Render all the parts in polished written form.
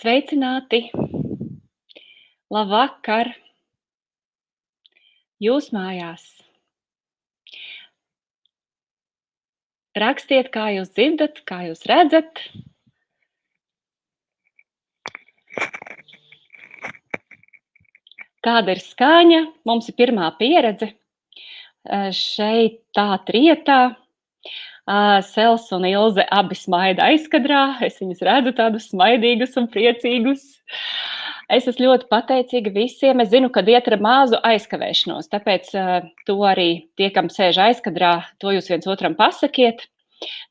Sveicināti! Labvakar! Jūs mājās! Rakstiet, kā jūs dzirdat, kā jūs redzat. Kāda ir skaņa? Mums ir pirmā pieredze. Šeit tā rietā. Sels un Ilze abi smaida aizkadrā. Es viņus redzu tādus smaidīgus un priecīgus. Es esmu ļoti pateicīga visiem. Es zinu, ka iet ar mazu aizkavēšanos, tāpēc to arī tie, kam sēž aizkadrā, to jūs viens otram pasakiet.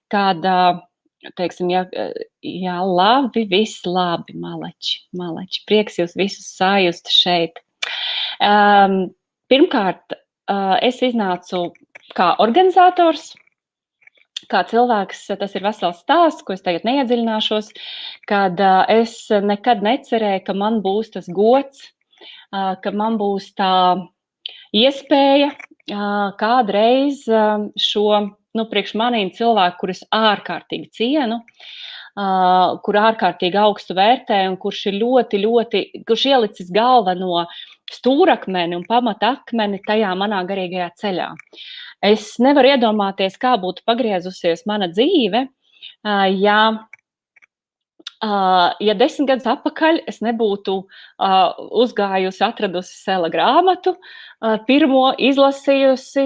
Kad, teiksim, jā, labi, viss labi, maleči. Prieks jūs visus sajust šeit. Pirmkārt, es iznācu kā organizators, kā cilvēks, tas ir vesels stāsts, ko es tagad neiedziļināšos, kad es nekad necerēju, ka man būs tas gods, ka man būs tā iespēja kādreiz šo, priekš manīm cilvēku, kurus ārkārtīgi cienu, kur ārkārtīgi augstu vērtē un kurš ir kurš ielicis galveno stūrakmeni un pamatakmeni tajā manā garīgajā ceļā. Es nevaru iedomāties, kā būtu pagriezusies mana dzīve, ja 10 gadus atpakaļ es nebūtu uzgājusi, atradusi Sela grāmatu, pirmo izlasījusi,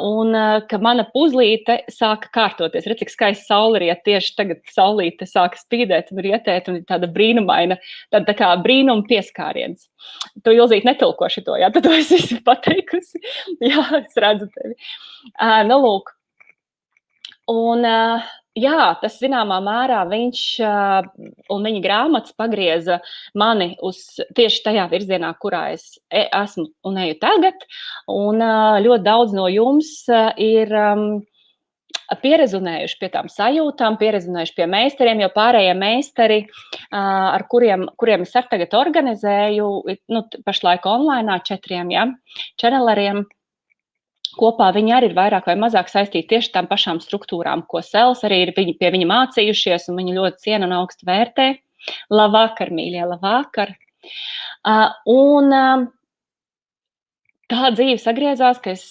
un ka mana puzlīte sāka kārtoties. Redz, cik skaisti saule riet, tieši tagad saulīte sāka spīdēt un rietēt, un tāda brīnumaina, tā kā brīnuma pieskāriens. Tu, Ilzīt, netulko šito, jā, tad to es esmu pateikusi. Jā, es redzu tevi. Lūk. Un, jā, tas zināmā mērā viņš un viņa grāmatas pagrieza mani uz tieši tajā virzienā, kurā es esmu un eju tagad. Un ļoti daudz no jums ir pierezonējuši pie tām sajūtām, pierezonējuši pie meistariem, jo pārējie meistari, ar kuriem es tagad organizēju, pašlaik online 4 čeneleriem, kopā viņi arī ir vairāk vai mazāk saistīti tieši tām pašām struktūrām, ko Sels arī ir pie viņa mācījušies, un viņi ļoti ciena un augstu vērtē. Labvakar, mīļie, labvakar! Un tā dzīve sagriezās, ka es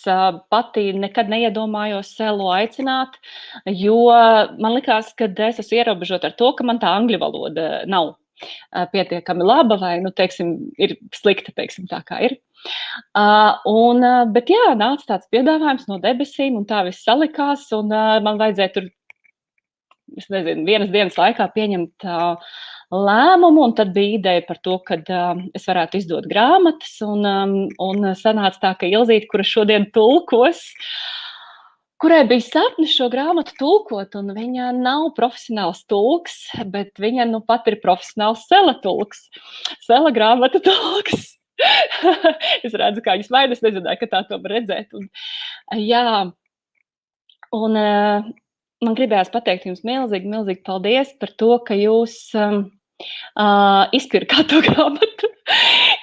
pati nekad neiedomājos Selu aicināt, jo man likās, ka es esmu ierobežota ar to, ka man tā angļu valoda nav pietiekami laba vai, teiksim, ir slikta, teiksim, tā kā ir. Bet jā, nāca tāds piedāvājums no debesīm, un tā viss salikās, un man vajadzēja tur, es nezinu, vienas dienas laikā pieņemt lēmumu, un tad bija ideja par to, kad es varētu izdot grāmatas, un sanāca tā, ka Ilzīte, kura šodien tulkos, kurai bija sapnis šo grāmatu tulkot, un viņa nav profesionāls tulks, bet viņa pat ir profesionāls Sela tulks, Sela grāmatu tulks. Es redzu, kā jūs smaidat, es nezināju, ka tā to var redzēt. Un man gribējās pateikt jums milzīgi paldies par to, ka jūs izpirkāt to grāmatu,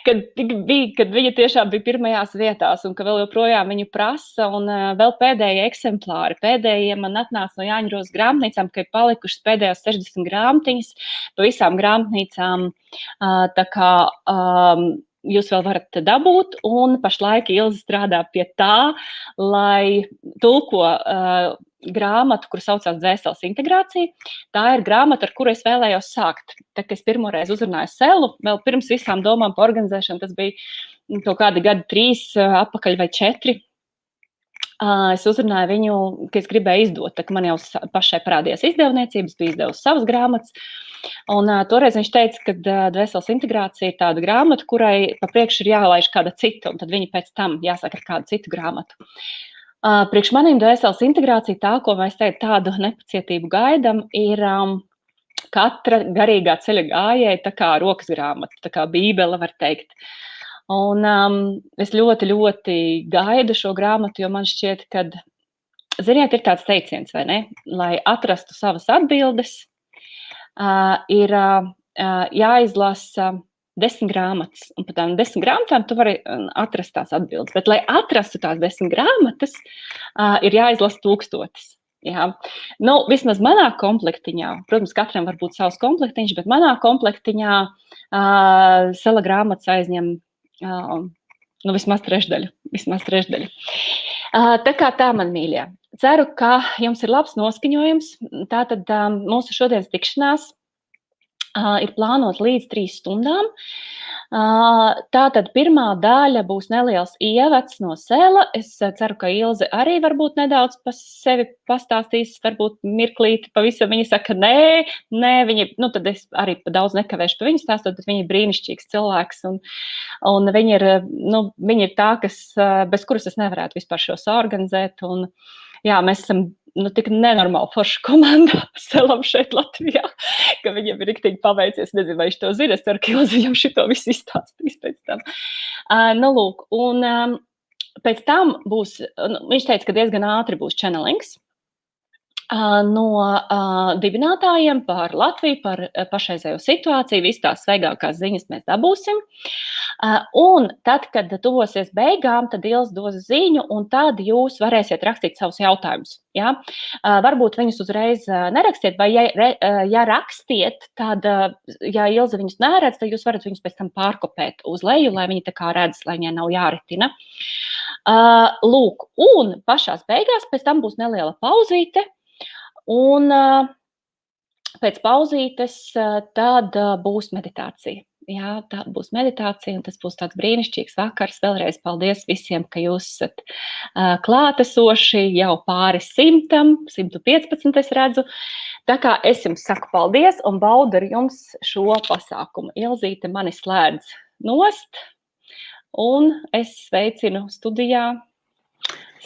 kad viņa tiešām bija pirmajās vietās, un ka vēl joprojām viņu prasa, un vēl pēdējie eksemplāri. Pēdējie man atnāca no Jāņros grāmatnīcām, ka ir palikušas pēdējās 60 grāmatiņas pa visām grāmatnīcām, tā kā jūs vēl varat dabūt, un pašlaik Ilze strādā pie tā, lai tulko grāmatu, kur saucās Dvēseles integrācija. Tā ir grāmata, ar kuru es vēlējos sākt. Tā, ka es pirmoreiz uzrunāju Selu, vēl pirms visām domām par organizēšanu, tas bija kaut kādi gadi 3 atpakaļ vai 4. Es uzrunāju viņu, ka es gribēju izdot, tā ka man jau pašai parādījās izdevniecības, bija izdevusi savas grāmatas. Un toreiz viņš teica, ka Dvēseles integrācija ir tāda grāmata, kurai pa priekšu ir jālaiž kāda cita, un tad viņi pēc tam jāsaka ar kādu citu grāmatu. Priekš manīm Dvēseles integrācija, tā, ko mēs tādu nepacietību gaidam, ir katra garīgā ceļa gājēja, tā kā rokas grāmata, tā kā bībele var teikt. Un es ļoti gaidu šo grāmatu, jo man šķiet, ka, ziniet, ir tāds teiciens, vai ne? Lai atrastu savas atbildes, ir jāizlasa 10 grāmatas, un par tām 10 grāmatām tu vari atrast tās atbildes, bet, lai atrastu tās 10 grāmatas, ir jāizlasa 1000. Jā. Nu, vismaz manā komplektiņā, protams, katram var būt savs komplektiņš, bet manā komplektiņā Sala grāmatas aizņem vismaz trešdaļu. Tā kā tā, man mīļie. Ceru, ka jums ir labs noskaņojums. Tātad mūsu šodienas tikšanās ir plānot līdz 3 stundām. Tātad pirmā daļa būs neliels ievads no Sela. Es ceru, ka Ilze arī varbūt nedaudz par sevi pastāstīs, varbūt mirklīti pavisam. Viņa saka, nē, viņa, tad es arī daudz nekavēšu par viņu stāstot, bet viņa ir brīnišķīgs cilvēks, un viņa ir tā, bez kuras es nevarētu vispār šos organizēt, un jā, mēs esam tik nenormāli forša komanda Selam šeit Latvijā, ka viņam ir riktīgi paveicies. Nezinu, vai viņš to zina, es ceru, ka Ilze viņam šito visu izstāstīs pēc tam. Lūk, un pēc tam būs, viņš teica, ka diezgan ātri būs čenelings no Dibinātājiem par Latviju, par pašreizējo situāciju, visas tās svaigākās ziņas mēs dabūsim. Un tad, kad tuvosies beigām, tad Ilze dos ziņu, un tad jūs varēsiet rakstīt savus jautājumus. Ja? Varbūt viņus uzreiz nerakstiet, vai ja rakstiet, tad, ja Ilze viņus neredz, tad jūs varat viņus pēc tam pārkopēt uz leju, lai viņi tā kā redz, lai viņai nav jāritina. Lūk, un pašās beigās pēc tam būs neliela pauzīte, un pēc pauzītes tad būs meditācija. Jā, tā būs meditācija, un tas būs tāds brīnišķīgs vakars. Vēlreiz paldies visiem, ka jūs esat klātesoši jau pāri 100, 115 es redzu. Tā kā es jums saku paldies un baudu ar jums šo pasākumu. Ilzīte mani slēdz nost, un es sveicinu studijā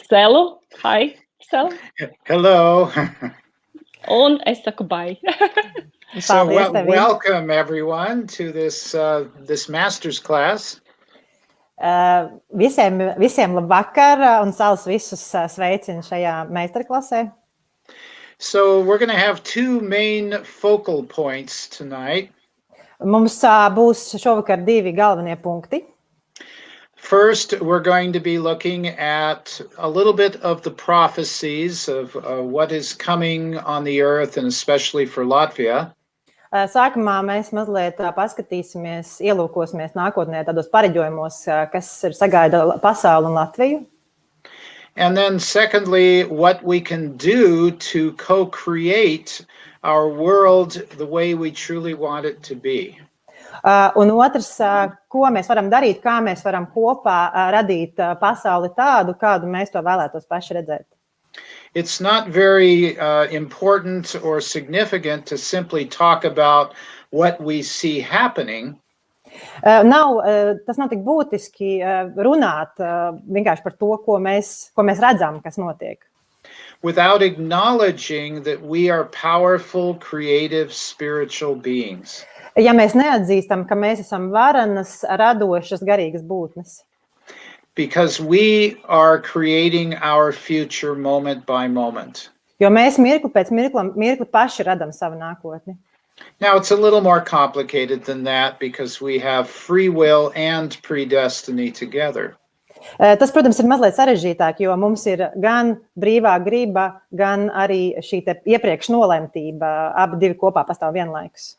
Selu. Hi, Sel. Hello. Un es saku bye. So welcome everyone to this master's class. Visiem labvakar un Sals visus sveicinu šajā meistarklasē. So we're going to have 2 main focal points tonight. Mums būs šovakar 2 galvenie punkti. First, we're going to be looking at a little bit of the prophecies of what is coming on the earth, and especially for Latvia. Sākumā mēs mazliet paskatīsimies, ielūkosimies nākotnē tādos pareģojumos, kas ir sagaida pasauli un Latviju. And then secondly, what we can do to co-create our world the way we truly want it to be. Un otrs, ko mēs varam darīt, kā mēs varam kopā radīt pasauli tādu, kādu mēs to vēlētos paši redzēt. It's not very important or significant to simply talk about what we see happening. Tas nav tik būtiski runāt vienkārši par to, ko mēs redzam, kas notiek. Without acknowledging that we are powerful, creative, spiritual beings. Ja mēs neatzīstam, ka mēs esam varenas, radošas, garīgas būtnes. Because we are creating our future moment by moment. Jo mēs mirkli pēc mirkli paši radam savu nākotni. Now, it's a little more complicated than that because we have free will and predestiny together. Tas, protams, ir mazliet sarežģītāk, jo mums ir gan brīvā griba, gan arī šī te iepriekš nolemtība, abi divi kopā pastāv vienlaikus.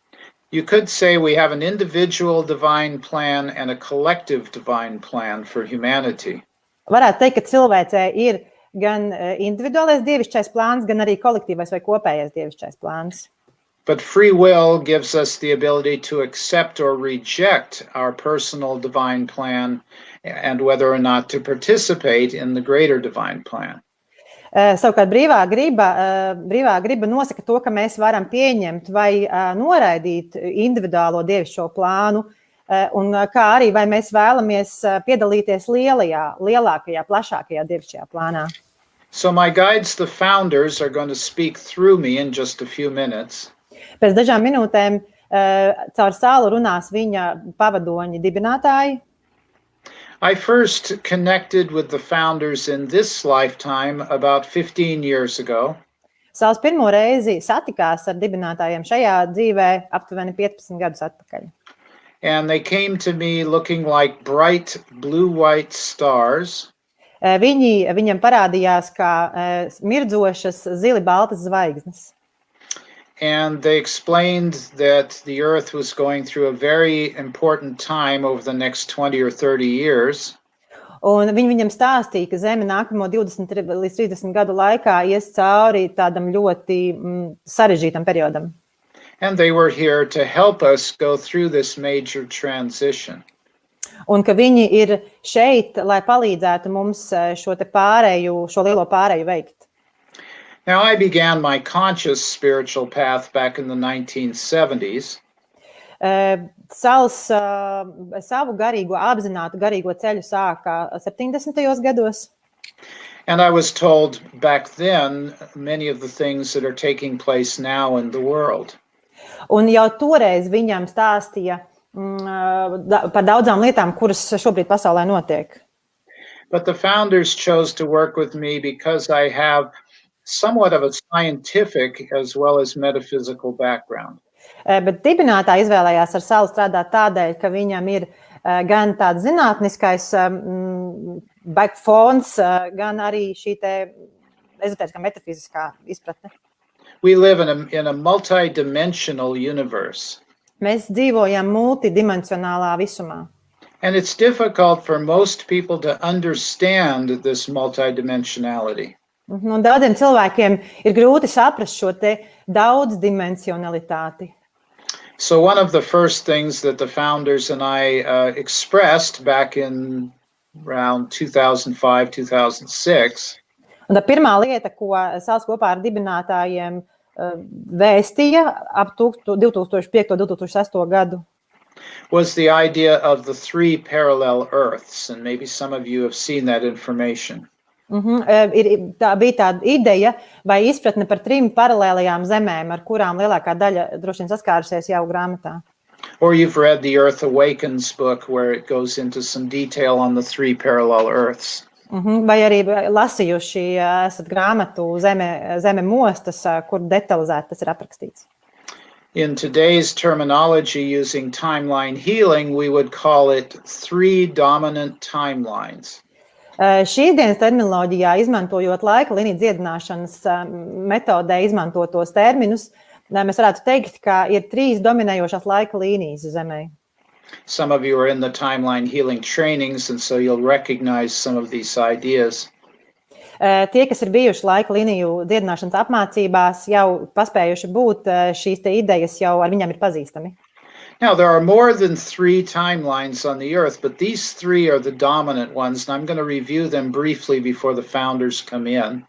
You could say we have an individual divine plan and a collective divine plan for humanity. Varētu teikt, ka cilvēcē ir gan individuālais dievišķais plāns, gan arī kolektīvais vai kopējais dievišķais plāns. But free will gives us the ability to accept or reject our personal divine plan and whether or not to participate in the greater divine plan. Savukārt brīvā griba nosaka to, ka mēs varam pieņemt vai noraidīt individuālo dievišķo plānu, un kā arī vai mēs vēlamies piedalīties lielākajā, plašākajā dievišķajā plānā. So my guides, the founders, are going to speak through me in just a few minutes. Pēc dažām minūtēm caur Salu runās viņa pavadoņi dibinātāji. I first connected with the founders in this lifetime about 15 years ago. Sals pirmo reizi satikās ar dibinātājiem šajā dzīvē aptuveni 15 gadus atpakaļ. And they came to me looking like bright blue-white stars. Viņam parādījās kā mirdzošas zili-baltas zvaigznes. And they explained that the Earth was going through a very important time over the next 20 or 30 years. Un viņam stāstīja, ka Zeme nākamo 20 līdz 30 gadu laikā ies cauri tādam ļoti sarežģītam periodam. And they were here to help us go through this major transition. Un ka viņi ir šeit, lai palīdzētu mums šo lielo pārēju veikt. Now, I began my conscious spiritual path back in the 1970s. Sals savu apzinātu garīgo ceļu sāka 70. gados. And I was told back then many of the things that are taking place now in the world. Un jau toreiz viņam stāstīja par daudzām lietām, kuras šobrīd pasaulē notiek. But the founders chose to work with me because I have somewhat of a scientific as well as metaphysical background. Bet dibinātāji izvēlējās ar Salu strādāt tādēļ, ka viņam ir gan tāds zinātniskais backfons, gan arī šī te ezotēriskā metafiziskā izpratne. We live in a multi-dimensional universe. Mēs dzīvojam multidimensionālā visumā. And it's difficult for most people to understand this multidimensionality. Un daudziem cilvēkiem ir grūti saprast šo te daudzdimensionalitāti. So one of the first things that the founders and I expressed back in around 2005, 2006 Un tā pirmā lieta, ko Sals kopā ar dibinātājiem vēstīja ap 2005. 2006. gadu, was the idea of the three parallel Earths, and maybe some of you have seen that information. Tā bija tāda ideja vai izpratne par 3 paralēlajām zemēm, ar kurām lielākā daļa droši vien saskārusies jau grāmatā. Or you've read the Earth Awakens book where it goes into some detail on the 3 parallel Earths. Vai arī lasījuši esat grāmatu Zeme Mostas, kur detalizēti tas ir aprakstīts. In today's terminology, using timeline healing, we would call it 3 dominant timelines. Šīs dienas terminoloģijā, izmantojot laika līniju dziedināšanas metodē izmantotos terminus, mēs varētu teikt, ka ir 3 dominējošās laika līnijas Zemē. Some of you are in the timeline healing trainings, and so you'll recognize some of these ideas. Tie, kas ir bijuši laika līniju dziedināšanas apmācībās, jau paspējuši būt, šīs te idejas jau ar viņām ir pazīstami. Now, there are more than 3 timelines on the Earth, but these 3 are the dominant ones, and I'm going to review them briefly before the founders come in.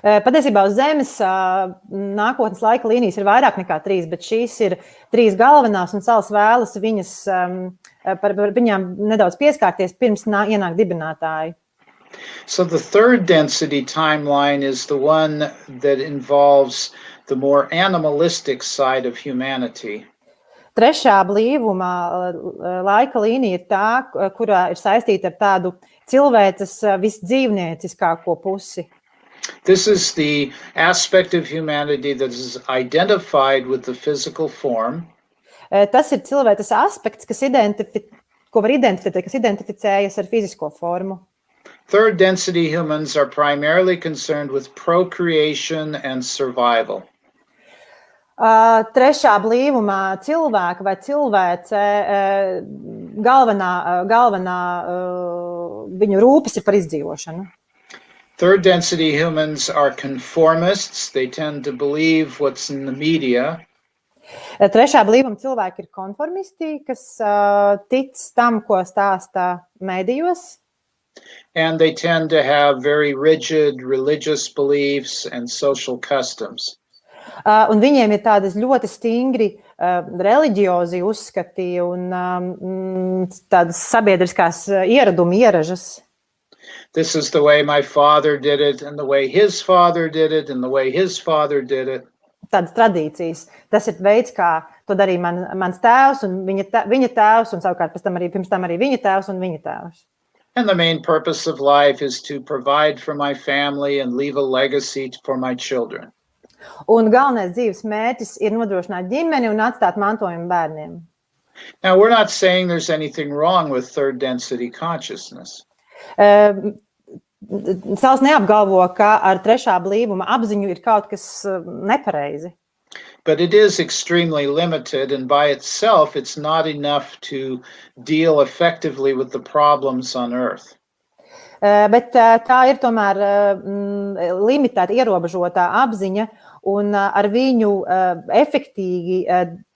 Patiesībā uz Zemes nākotnes laika līnijas ir vairāk nekā 3, bet šīs ir 3 galvenās, un Sals vēlas par viņām nedaudz pieskārties pirms ienāk dibinātāji. So the third density timeline is the one that involves the more animalistic side of humanity. Trešā blīvuma laika līnija ir tā, kurā ir saistīta ar tādu cilvēces visdzīvnieciskāko pusi. This is the aspect of humanity that is identified with the physical form. Tas ir cilvēces aspekts, ko var identificēt, kas identificējas ar fizisko formu. Third density humans are primarily concerned with procreation and survival. Trešā blīvumā cilvēka vai cilvēce galvenā viņu rūpes ir par izdzīvošanu. Third density humans are conformists. They tend to believe what's in the media. Trešā blīvuma cilvēki ir konformisti, kas tic tam, ko stāsta mēdījos. And they tend to have very rigid religious beliefs and social customs. Un viņiem ir tādas ļoti stingri reliģiozi uzskati un tādas sabiedriskās ieražas. This is the way my father did it, and the way his father did it, and the way his father did it. Tādas tradīcijas. Tas ir veids, kā to darīja mans tēvs un viņa tēvs, un savukārt pirms tam arī viņa tēvs un viņa tēvs. And the main purpose of life is to provide for my family and leave a legacy for my children. Un galvenais dzīves mērķis ir nodrošināt ģimeni un atstāt mantojumu bērniem. Now, we're not saying there's anything wrong with third density consciousness. Sals neapgalvo, ka ar trešā blīvuma apziņu ir kaut kas nepareizi. But it is extremely limited, and by itself, it's not enough to deal effectively with the problems on Earth. Bet tā ir tomēr limitēta, ierobežotā apziņa, un ar viņu efektīgi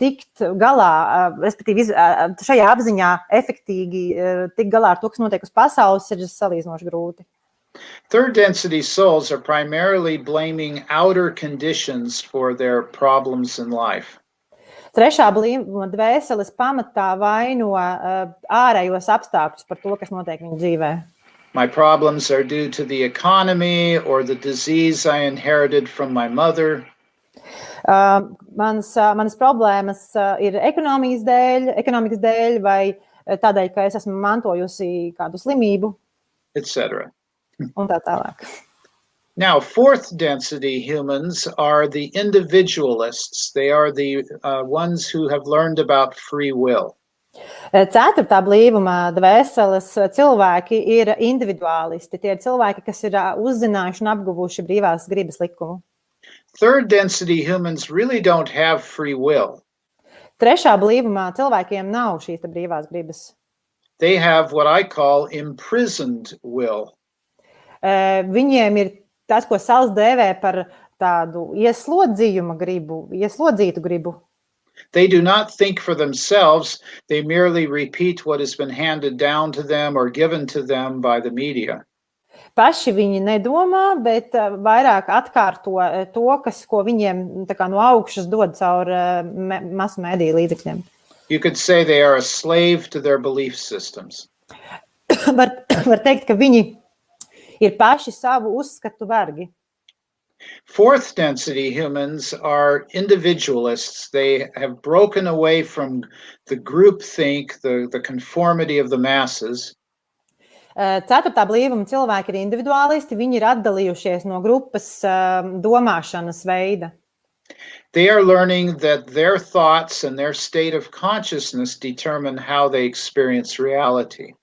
tikt galā, respektīvi šajā apziņā efektīgi tikt galā ar to, kas notiek uz pasaules, ir salīdzinoši grūti. Third density souls are primarily blaming outer conditions for their problems in life. Trešā blīvuma dvēseles pamatā vaino ārējos apstākļus par to, kas notiek viņu dzīvē. My problems are due to the economy or the disease I inherited from my mother. Manas problēmas ir ekonomikas dēļ vai tādēļ, ka es esmu mantojusi kādu slimību. Etc. Un tā tālāk. Now, fourth density humans are the individualists. They are the ones who have learned about free will. Ceturtā blīvuma dvēseles cilvēki ir individuālisti. Tie ir cilvēki, kas ir uzzinājuši un apguvuši brīvās gribas likumu. Third density humans really don't have free will. Trešā blīvumā cilvēkiem nav šīs brīvās gribas. They have what I call imprisoned will. Viņiem ir tas, ko Sals dēvē par tādu ieslodzījumu gribu, ieslodzītu gribu. They do not think for themselves, they merely repeat what has been handed down to them or given to them by the media. Paši viņi nedomā, bet vairāk atkārto to, ko viņiem no augšas dod caur masu mediju līdzekļiem. You could say they are a slave to their belief systems. Var teikt, ka viņi ir paši savu uzskatu vergi. Fourth density humans are individualists. They have broken away from the groupthink, the conformity of the masses. Ceturtā blīvuma cilvēki ir individuālisti, viņi ir atdalījušies no grupas domāšanas veida. They are learning that their thoughts and their state of consciousness determine how they experience reality.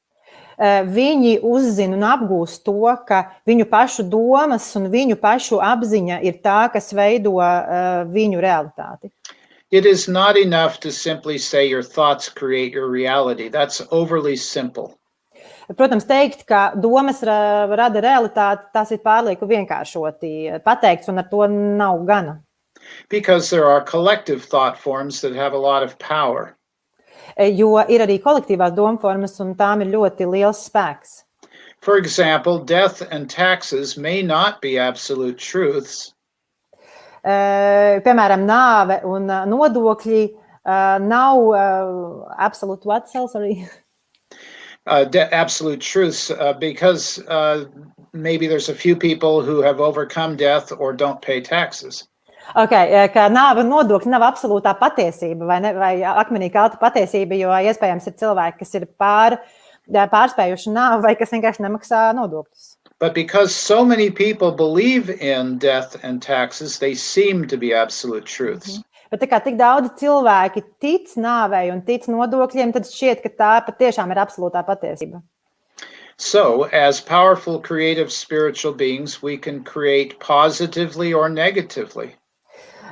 Viņi uzzina un apgūst to, ka viņu pašu domas un viņu pašu apziņa ir tā, kas veido viņu realitāti. It is not enough to simply say your thoughts create your reality. That's overly simple. Protams, teikt, ka domas rada realitāti, tas ir pārlieku vienkāršoti pateikts, un ar to nav gana. Because there are collective thought forms that have a lot of power. Jo ir arī kolektīvās domformas, un tām ir ļoti liels spēks. For example, death and taxes may not be absolute truths. Piemēram, nāve un nodokļi nav absolute what, sorry? Absolute truths, because maybe there's a few people who have overcome death or don't pay taxes. Okay, ka nāve un nodokļi nav absolūtā patiesība vai akmenī kalta patiesība, jo iespējams ir cilvēki, kas ir pārspējuši nāvi vai kas vienkārši nemaksā nodokļus. But because so many people believe in death and taxes, they seem to be absolute truths. Bet tā kā tik daudz cilvēki tic nāvei un tic nodokļiem, tad šķiet, ka tā patiešām ir absolūtā patiesība. So, as powerful, creative, spiritual beings, we can create positively or negatively.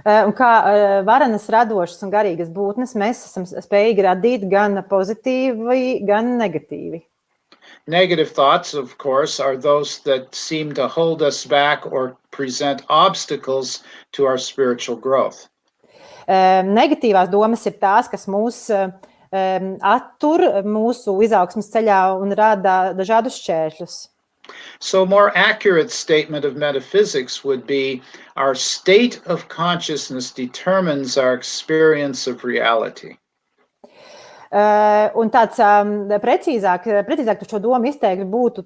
Un kā varenas, radošas un garīgas būtnes, mēs esam spējīgi radīt gan pozitīvi, gan negatīvi. Negative thoughts, of course, are those that seem to hold us back or present obstacles to our spiritual growth. Negatīvās domas ir tās, kas mūs attur mūsu izaugsmes ceļā un rada dažādus šķēršļus. So a more accurate statement of metaphysics would be our state of consciousness determines our experience of reality. Un tāds precīzāk šo domu izteikt būtu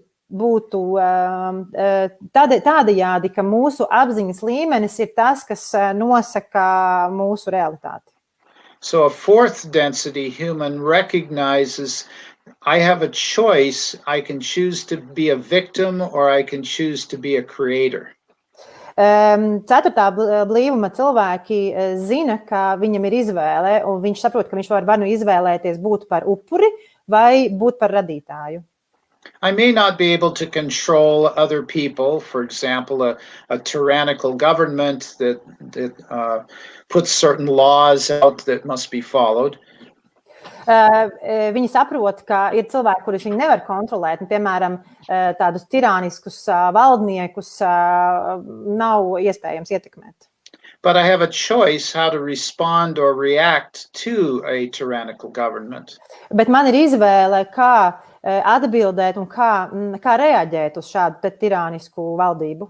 tādajādi, ka mūsu apziņas līmenis ir tas, kas nosaka mūsu realitāti. So a fourth density human recognizes I have a choice. I can choose to be a victim or I can choose to be a creator. Ceturtā blīvuma cilvēki zina, ka viņam ir izvēle, un viņš saprot, ka viņš var nu izvēlēties būt par upuri vai būt par radītāju. I may not be able to control other people, for example, a tyrannical government that puts certain laws out that must be followed. Viņi saprot, ka ir cilvēki, kurus viņi nevar kontrolēt. Piemēram, tādus tirāniskus valdniekus nav iespējams ietekmēt. But I have a choice how to respond or react to a tyrannical government. Bet man ir izvēle, kā atbildēt un kā reaģēt uz šādu tirānisku valdību.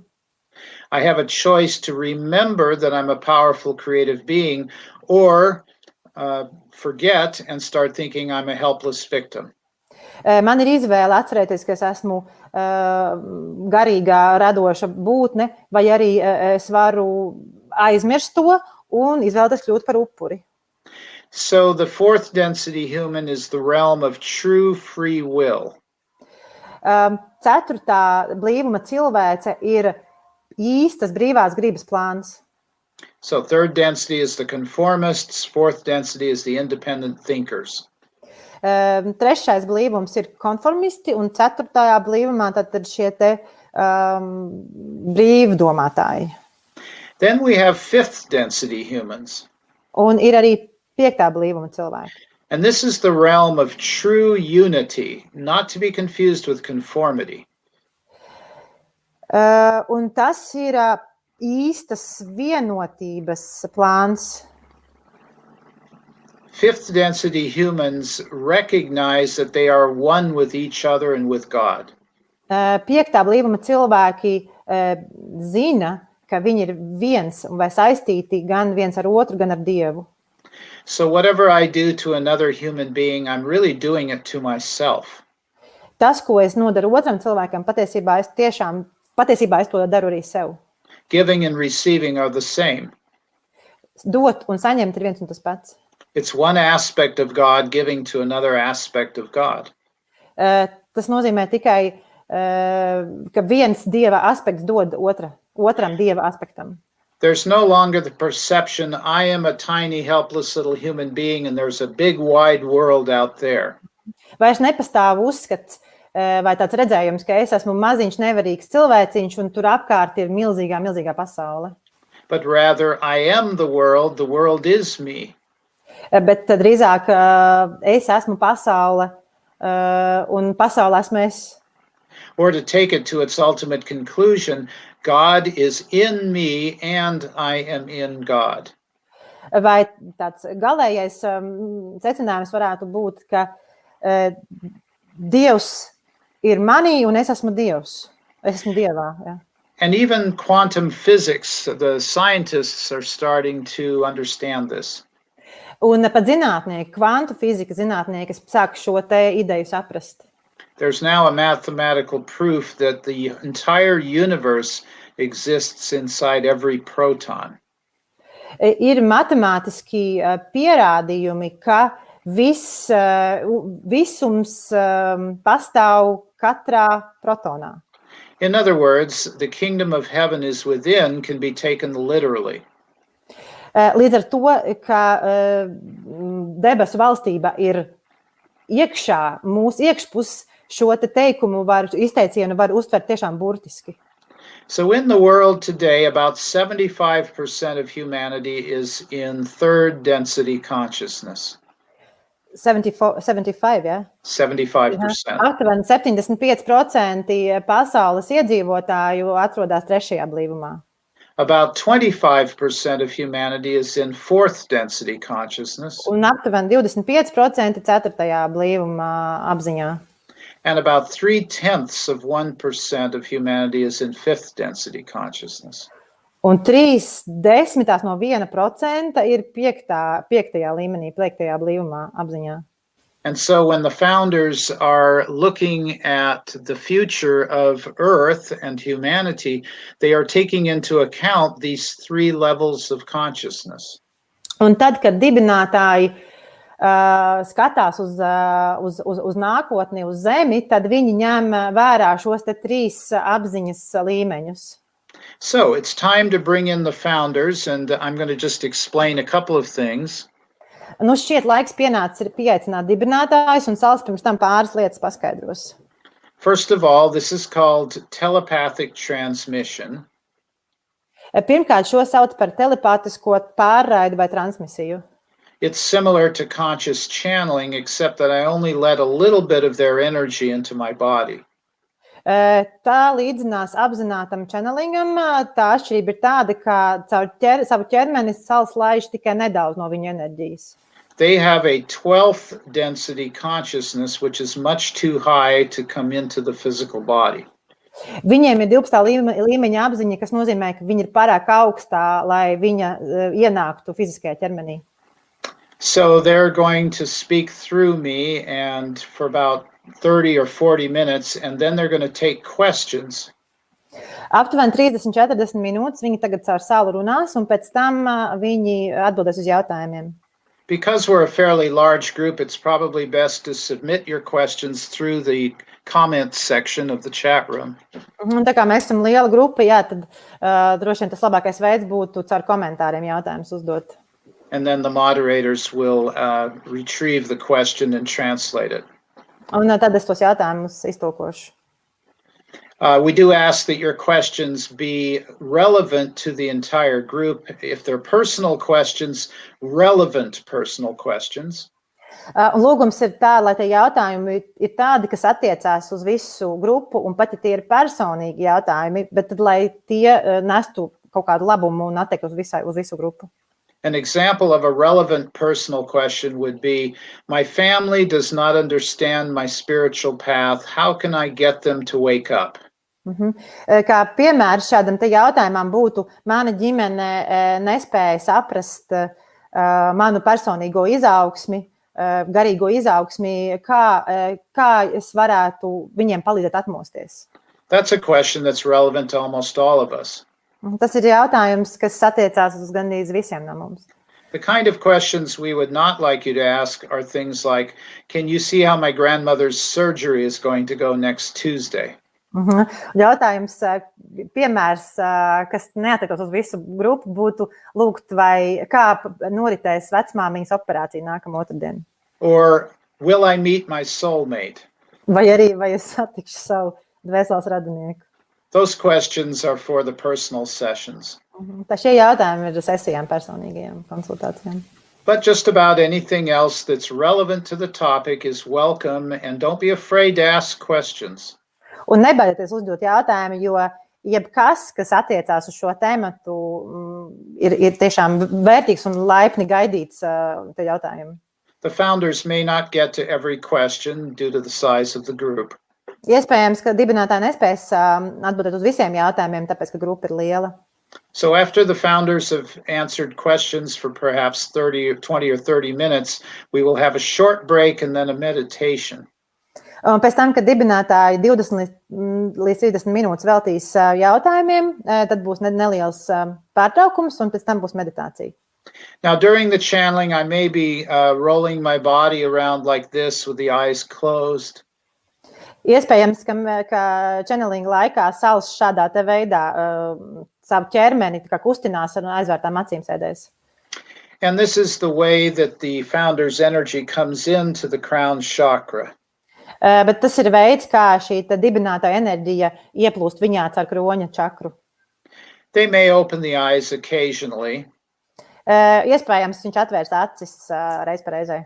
I have a choice to remember that I'm a powerful creative being or forget and start thinking I'm a helpless victim. Man ir izvēle atcerēties, ka es esmu garīgā radoša būtne, vai arī es varu aizmirst to un izvēlēties kļūt par upuri. So the fourth density human is the realm of true free will. Ceturtā blīvuma cilvēce ir īstas brīvās gribas plāns. So third density is the conformists, fourth density is the independent thinkers. Trešais blīvums ir konformisti, un ceturtajā blīvumā tad šie brīvdomātāji. Then we have fifth density humans. Un ir arī piektā blīvuma cilvēki. And this is the realm of true unity, not to be confused with conformity. Un tas ir īstas vienotības plāns. Fifth density humans recognize that they are one with each other and with God. Piektā blīvuma cilvēki zina, ka viņi ir viens vai saistīti gan viens ar otru, gan ar Dievu. So whatever I do to another human being, I'm really doing it to myself. Tas, ko es nodaru otram cilvēkam, patiesībā es to daru arī sev. Giving and receiving are the same. Dot un saņemt ir viens un tas pats. It's one aspect of God giving to another aspect of God. Tas nozīmē tikai, ka viens Dieva aspekts dod otram Dieva aspektam. There's no longer the perception I am a tiny, helpless little human being and there's a big, wide world out there. Vairs nepastāv uzskats vai tāds redzējums, ka es esmu maziņš, nevarīgs cilvēciņš un tur apkārt ir milzīgā pasaule. But rather, I am the world is me. Bet drīzāk es esmu pasaule un pasaule esmu es. Or to take it to its ultimate conclusion, God is in me and I am in God. Vai tāds galējais secinājums varētu būt, ka Dievs ir manī un es esmu Dievs. Es esmu Dievā, jā. And even quantum physics, the scientists are starting to understand this. Un pat zinātnieki, kvantu fizika zinātnieki sāk šo ideju saprast. There's now a mathematical proof that the entire universe exists inside every proton. Ir matemātiski pierādījumi, ka visums pastāv katrā protonā. In other words, the kingdom of heaven is within can be taken literally. Līdz ar to, ka debesu valstība ir iekšā, mūsu iekšpus, šo izteicienu var uztvert tiešām burtiski. So in the world today, about 75% of humanity is in third density consciousness. 75, yeah? 75%. Aptuveni 75% pasaules iedzīvotāju atrodas trešajā blīvumā. About 25% of humanity is in fourth density consciousness. Un aptuveni 25% ceturtajā blīvuma apziņā. And about 0.3% of humanity is in fifth density consciousness. Un 0.3% no 1% ir piektajā līmenī, piektajā blīvumā apziņā. And so when the founders are looking at the future of Earth and humanity, they are taking into account these three levels of consciousness. Un tad, kad dibinātāji skatās uz nākotni, uz Zemi, tad viņi ņem vērā šos trīs apziņas līmeņus. So it's time to bring in the founders, and I'm going to just explain a couple of things. Nu šķiet laiks pienācis ir pieaicināt dibinātājus, un Sals pirms tam pāris lietas paskaidros. First of all, this is called telepathic transmission. Pirmkārt, šo sauc par telepātisko pārraidi vai transmisiju. It's similar to conscious channeling, except that I only let a little bit of their energy into my body. Tā līdzinās apzinātam čenelingam. Tā atšķirība ir tāda, ka caur savu ķermeni sals laiž tikai nedaudz no viņa enerģijas. They have a 12th density consciousness, which is much too high to come into the physical body. Viņiem ir 12. līmeņa apziņa, kas nozīmē, ka viņi ir pārāk augstā, lai viņa ienāktu fiziskajā ķermenī. So they're going to speak through me and for about 30 or 40 minutes, and then they're going to take questions. Aptuveni 30-40 minūtes viņi tagad caur salu runās, un pēc tam viņi atbildēs uz jautājumiem. Because we're a fairly large group, it's probably best to submit your questions through the comments section of the chat room. Un tā kā mēs esam liela grupa, jā, tad droši vien tas labākais veids būtu caur komentāriem jautājumus uzdot. And then the moderators will retrieve the question and translate it. Un tad es tos jautājumus iztulkošu. We do ask that your questions be relevant to the entire group. If they're personal questions, relevant personal questions. Un lūgums ir tā, lai tie jautājumi ir tādi, kas attiecās uz visu grupu, un pat ja tie ir personīgi jautājumi, bet tad, lai tie nestu kaut kādu labumu un attiektu uz visu grupu. An example of a relevant personal question would be, my family does not understand my spiritual path. How can I get them to wake up? Kā piemērs šādam te jautājumam būtu, mana ģimene nespēja saprast manu personīgo izaugsmi, garīgo izaugsmi, kā es varētu viņiem palīdzēt atmosties. That's a question that's relevant to almost all of us. Tas ir jautājums, kas attiecās uz gandrīz visiem no mums. The kind of questions we would not like you to ask are things like, can you see how my grandmother's surgery is going to go next Tuesday? Jautājums, piemērs, kas neatiektos uz visu grupu, būtu lūgt, vai kā noritēs vecmāmiņas operācija nākamā otrdien. Or will I meet my soulmate? Vai arī, vai es satikšu savu dvēseles radinieku. Those questions are for the personal sessions. Tā šie jautājumi ir sesijām personīgajām konsultācijām. But just about anything else that's relevant to the topic is welcome, and don't be afraid to ask questions. Un nebaidieties uzdot jautājumu, jo jebkas, kas attiecās uz šo tēmatu, ir tiešām vērtīgs un laipni gaidīts te jautājumu. The founders may not get to every question due to the size of the group. Iespējams, ka dibinātāji nespēs atbildēt uz visiem jautājumiem, tāpēc, ka grupa ir liela. So after the founders have answered questions for perhaps 20 or 30 minutes, we will have a short break and then a meditation. Un pēc tam, kad dibinātāji 20 līdz 30 minūtes veltīs jautājumiem, tad būs neliels pārtraukums un pēc tam būs meditācija. Now, during the channeling, I may be rolling my body around like this with the eyes closed. Iespējams, ka čenelinga laikā sals šādā te veidā savu ķermeni kustinās ar aizvērtām acīm sēdēs. And this is the way that the founder's energy comes into the crown chakra. Bet tas ir veids, kā šī dibinātāja enerģija ieplūst viņā caur kroņa čakru. They may open the eyes occasionally. Iespējams, viņš atvērs acis reiz pa reizei.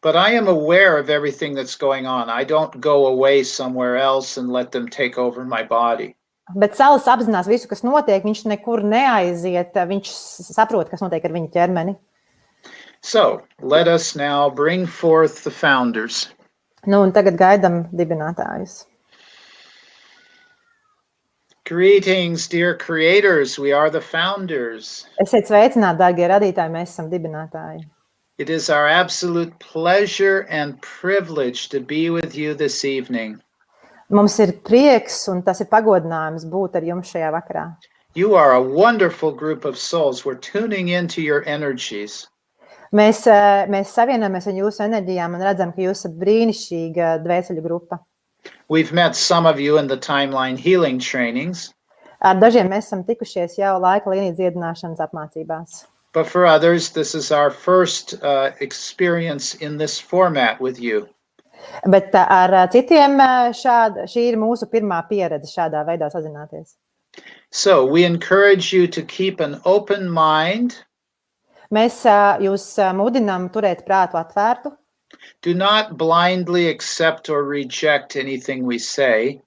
But I am aware of everything that's going on. I don't go away somewhere else and let them take over my body. Bet salas apzinās visu, kas notiek, viņš nekur neaiziet, viņš saprot, kas notiek ar viņa ķermeni. So, let us now bring forth the founders. Nu, un tagad gaidam dibinātājus. Greetings, dear creators. We are the founders. Esiet sveicināti, dārgie radītāji, mēs esam dibinātāji. It is our absolute pleasure and privilege to be with you this evening. Mums ir prieks un tas ir pagodinājums būt ar jums šajā vakarā. You are a wonderful group of souls. We're tuning into your energies. Mēs savienojamies ar jūsu enerģijām un redzam, ka jūs esat brīnišķīga dvēseļu grupa. We've met some of you in the timeline healing trainings. Ar dažiem mēs esam tikušies jau laika līnijas dziedināšanas apmācībās. But for others, this is our first experience in this format with you. Bet ar citiem šī ir mūsu pirmā pieredze šādā veidā sazināties. So we encourage you to keep an open mind. Mēs jūs mudinām turēt prātu atvērtu. Do not blindly accept or reject anything we say.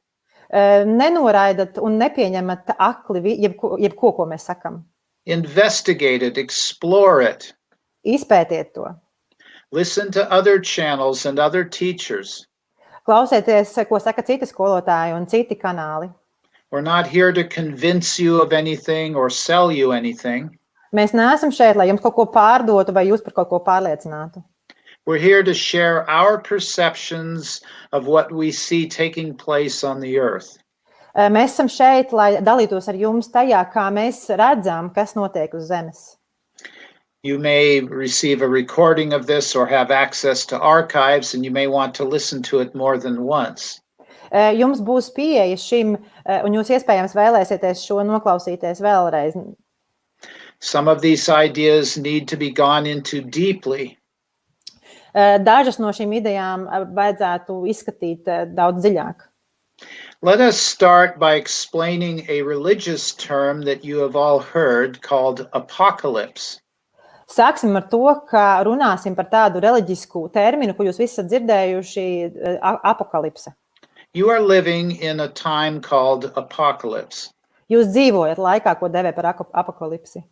Nenoraidat un nepieņemat akli jebko, ko mēs sakam. Investigate it, explore it. Izpētiet to. Listen to other channels and other teachers. Klausieties, ko saka citi skolotāji un citi kanāli. We're not here to convince you of anything or sell you anything. Mēs neesam šeit, lai jums kaut ko pārdotu vai jūs par kaut ko pārliecinātu. We're here to share our perceptions of what we see taking place on the earth. Mēs esam šeit, lai dalītos ar jums tajā, kā mēs redzam, kas notiek uz Zemes. You may receive a recording of this or have access to archives, and you may want to listen to it more than once. Jums būs pieeja šim, un jūs iespējams vēlēsieties šo noklausīties vēlreiz. Some of these ideas need to be gone into deeply. Dažas no šīm idejām vajadzētu izskatīt daudz dziļāk. Let us start by explaining a religious term that you have all heard called apocalypse. Sāksim ar to, ka runāsim par tādu reliģisku terminu, ko jūs visi esat dzirdējuši, apokalipse. You are living in a time called apocalypse. Jūs dzīvojat laikā, ko devē par apokalipsi.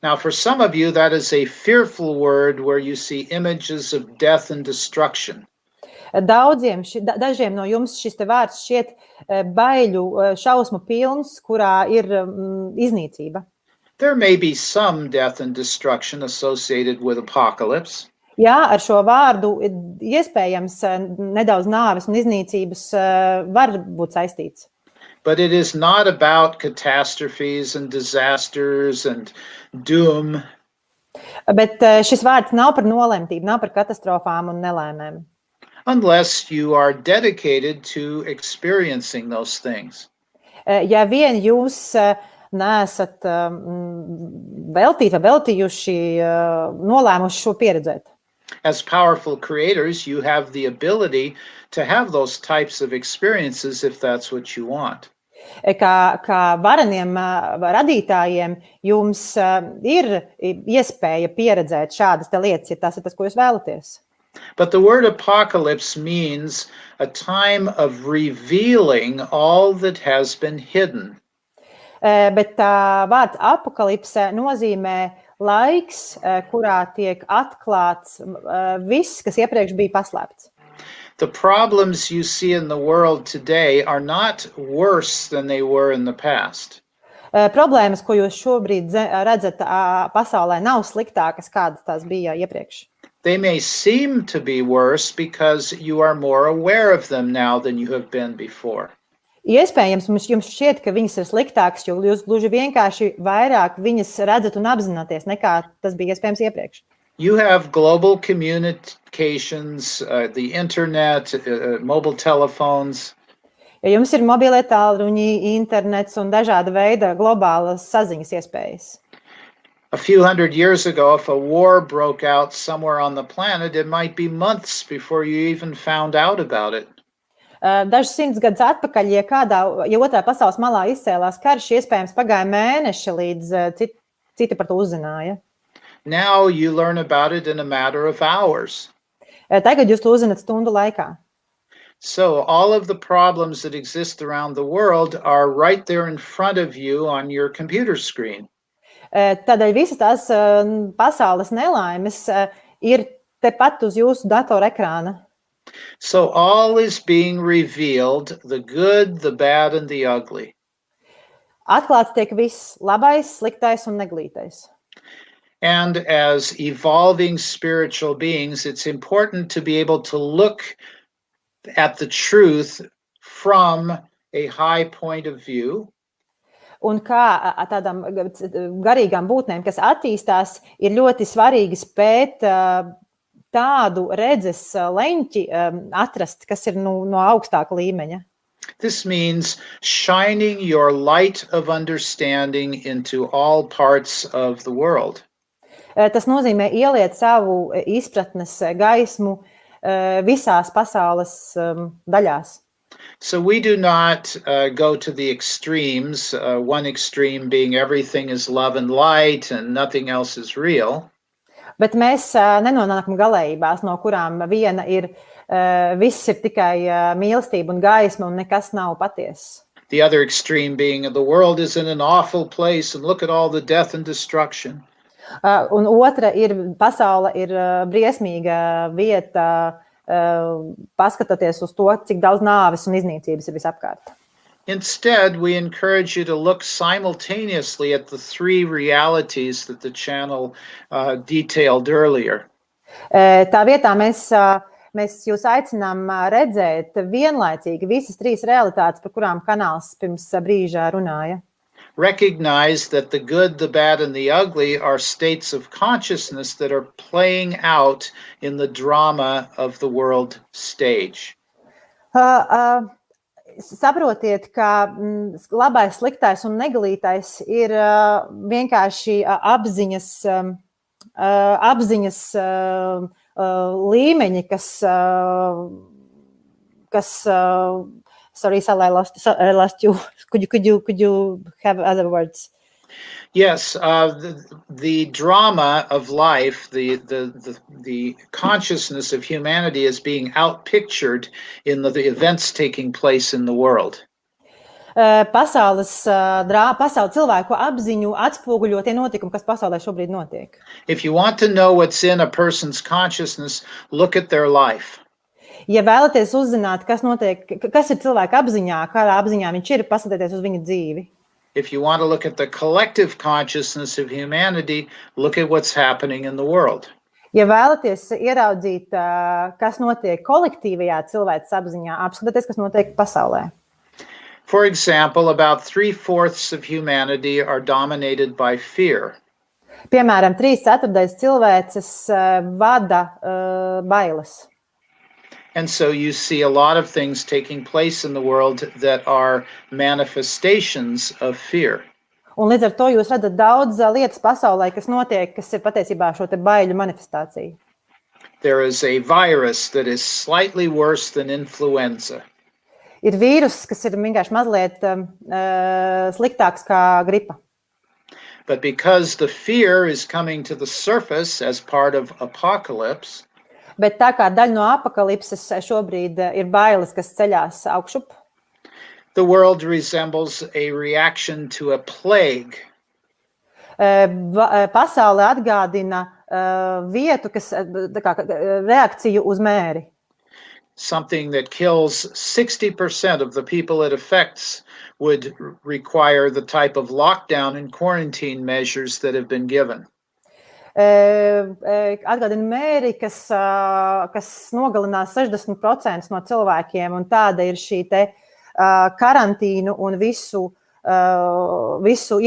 Now, for some of you, that is a fearful word where you see images of death and destruction. Dažiem no jums šis te vārds šķiet baiļu šausmu pilns, kurā ir iznīcība. There may be some death and destruction associated with apocalypse. Jā, ar šo vārdu iespējams nedaudz nāves un iznīcības var būt saistīts. But it is not about catastrophes and disasters and doom. Bet šis vārds nav par nolemtību, nav par katastrofām un nelaimēm. Unless you are dedicated to experiencing those things. Ja vien jūs neesat veltījuši, nolēmuši šo pieredzēt. As powerful creators, you have the ability to have those types of experiences if that's what you want. Kā vareniem radītājiem, jums ir iespēja pieredzēt šādas lietas, ja tas ir tas, ko jūs vēlaties. But the word apocalypse means a time of revealing all that has been hidden. Bet vārds apokalipse nozīmē laiks, kurā tiek atklāts viss, kas iepriekš bija paslēpts. The problems you see in the world today are not worse than they were in the past. Problēmas, ko jūs šobrīd redzat pasaulē, nav sliktākas, kādas tās bija iepriekš. They may seem to be worse because you are more aware of them now than you have been before. Iespējams, jums šķiet, ka viņas ir sliktākas, jo jūs gluži vienkārši vairāk viņas redzat un apzināties, nekā tas bija iespējams iepriekš. You have global communications, the internet, mobile telephones. Ja jums ir mobilie tālruņi, internets un dažāda veida globālas saziņas iespējas. A few hundred years ago, if a war broke out somewhere on the planet, it might be months before you even found out about it. Dažus simtus gadus atpakaļ, ja otrā pasaules malā izcēlās karš, iespējams pagāja mēneši, līdz citi par to uzzināja. Now you learn about it in a matter of hours. Tagad jūs to uzzināt stundu laikā. So all of the problems that exist around the world are right there in front of you on your computer screen. Tādēļ visas tās pasaules nelaimes ir tepat uz jūsu datora ekrāna. So all is being revealed, the good, the bad, and the ugly. Atklāts tiek viss, labais, sliktais un neglītais. And as evolving spiritual beings, it's important to be able to look at the truth from a high point of view. Un kā tādām garīgām būtnēm, kas attīstās, ir ļoti svarīgi spēt tādu redzes leņķi atrast, kas ir no augstāka līmeņa. This means shining your light of understanding into all parts of the world. Tas nozīmē ieliet savu izpratnes gaismu visās pasaules daļās. So we do not go to the extremes, one extreme being everything is love and light and nothing else is real. Bet mēs nenonākam galējībās, no kurām viena ir, viss ir tikai mīlestība un gaisma un nekas nav patiess. The other extreme being the world is in an awful place and look at all the death and destruction. Un otra ir, pasaule ir briesmīga vieta, paskatoties uz to, cik daudz nāves un iznīcības ir visapkārt. Instead, we encourage you to look simultaneously at the three realities that the channel detailed earlier. Tā vietā mēs jūs aicinām redzēt vienlaicīgi visas trīs realitātes, par kurām kanāls pirms brīža runāja. Recognize that the good, the bad, and the ugly are states of consciousness that are playing out in the drama of the world stage. Saprotiet, ka labais, sliktais un negalītais ir vienkārši apziņas līmeņi, kas sorry, Sal, I lost you. Could you have other words? Yes, the drama of life, the consciousness of humanity is being outpictured in the events taking place in the world. Pasaules cilvēku apziņu atspoguļo tie notikumi, kas pasaulē šobrīd notiek. If you want to know what's in a person's consciousness, look at their life. Ja vēlaties uzzināt, kas ir cilvēka apziņā, kādā apziņā viņš ir, paskatieties uz viņa dzīvi. If you want to look at the collective consciousness of humanity, look at what's happening in the world. Ja vēlaties ieraudzīt, kas notiek kolektīvajā cilvēces apziņā, apskatieties, kas notiek pasaulē. For example, about 3/4 of humanity are dominated by fear. Piemēram, 3/4 cilvēces vada bailes. And so you see a lot of things taking place in the world that are manifestations of fear. Un līdz ar to jūs redzat daudz lietas pasaulē, kas notiek, kas ir patiesībā šo te baiļu manifestācija. There is a virus that is slightly worse than influenza. Ir vīruss, kas ir vienkārši mazliet sliktāks kā gripa. But because the fear is coming to the surface as part of apocalypse, Bet tā kā daļa no apakalipses šobrīd ir bailes, kas ceļās augšup. The world resembles a reaction to a plague. Pasaule atgādina vietu, kas reakciju uz mēri. Something that kills 60% of the people it affects would require the type of lockdown and quarantine measures that have been given. Atgādina mēri, kas nogalinās 60% no cilvēkiem, un tāda ir šī te karantīnu un visu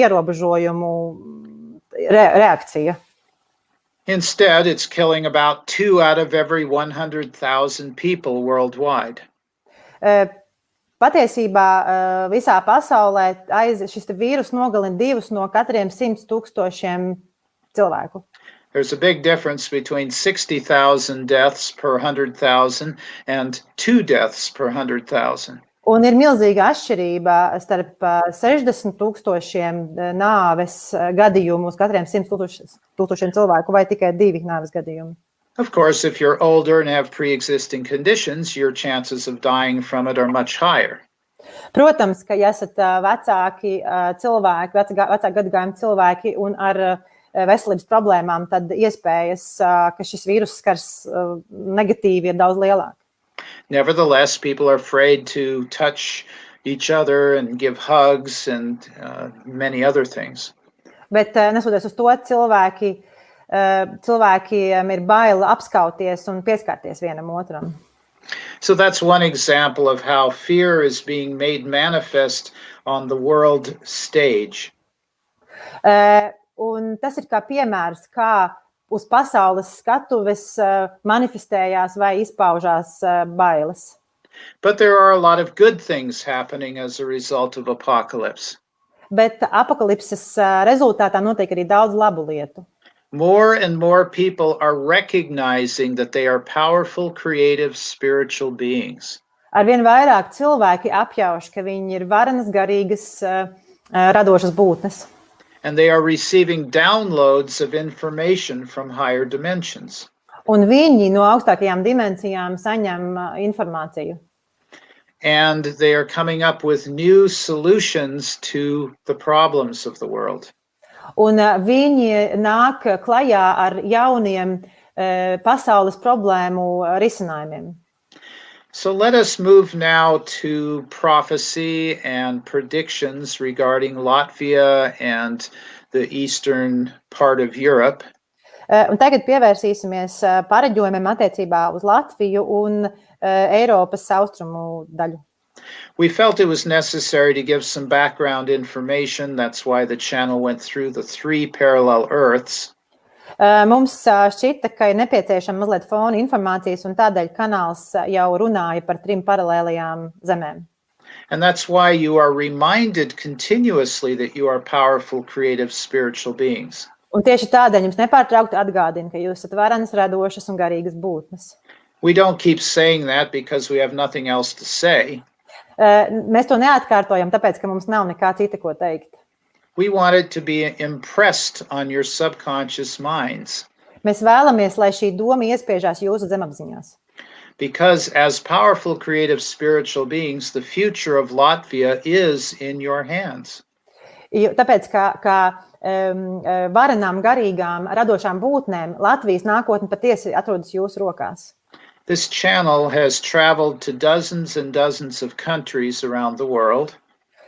ierobežojumu reakcija. Instead, it's killing about 2 out of every 100,000 people worldwide. Patiesībā visā pasaulē šis vīrus nogalina 2 no katriem 100,000 cilvēku. There's a big difference between 60,000 deaths per 100,000 and 2 deaths per 100,000. Un ir milzīga atšķirība starp 60,000 nāves gadījumu uz katriem 100,000 cilvēku vai tikai 2 nāves gadījumi. Of course, if you're older and have pre-existing conditions, your chances of dying from it are much higher. Protams, ka ja esat vecāki cilvēki, vecāku gadagājumu cilvēki un ar veselības problēmām, tad iespējas, ka šis vīrus skars negatīvi, ir daudz lielāk. Nevertheless, people are afraid to touch each other and give hugs and many other things. Bet nesoties uz to, cilvēkiem ir bail apskauties un pieskarties vienam otram. So that's one example of how fear is being made manifest on the world stage. Un tas ir kā piemērs, kā uz pasaules skatuves manifestējās vai izpaužās bailes. But there are a lot of good things happening as a result of apocalypse. Bet apakalipses rezultātā notiek arī daudz labu lietu. more and more people are recognizing that they are powerful, creative, spiritual beings. Arvien vairāk cilvēki apjauš, ka viņi ir varenas, garīgas, radošas būtnes. And they are receiving downloads of information from higher dimensions. Un viņi no augstākajām dimensijām saņem informāciju. And they are coming up with new solutions to the problems of the world. Un viņi nāk klajā ar jauniem pasaules problēmu risinājumiem. So let us move now to prophecy and predictions regarding Latvia and the eastern part of Europe. Un tagad pievērsīsimies pareģojumiem attiecībā uz Latviju un Eiropas austrumu daļu. We felt it was necessary to give some background information. That's why the channel went through the 3 parallel Earths. Mums šķita, ka ir nepieciešama mazliet fona informācijas, un tādēļ kanāls jau runāja par 3 paralēlajām zemēm. And that's why you are reminded continuously that you are powerful, creative, spiritual beings. Un tieši tādēļ jums nepārtraukti atgādina, ka jūs esat varenas, radošas un garīgas būtnes. We don't keep saying that because we have nothing else to say. Mēs to neatkārtojam, tāpēc, ka mums nav nekā cita, ko teikt. We want it to be impressed on your subconscious minds. Mēs vēlamies, lai šī doma iespiežās jūsu zemapziņās. Because as powerful, creative, spiritual beings, the future of Latvia is in your hands. Tāpēc, kā varenām, garīgām, radošām būtnēm, Latvijas nākotne patiesi atrodas jūsu rokās. This channel has traveled to dozens and dozens of countries around the world.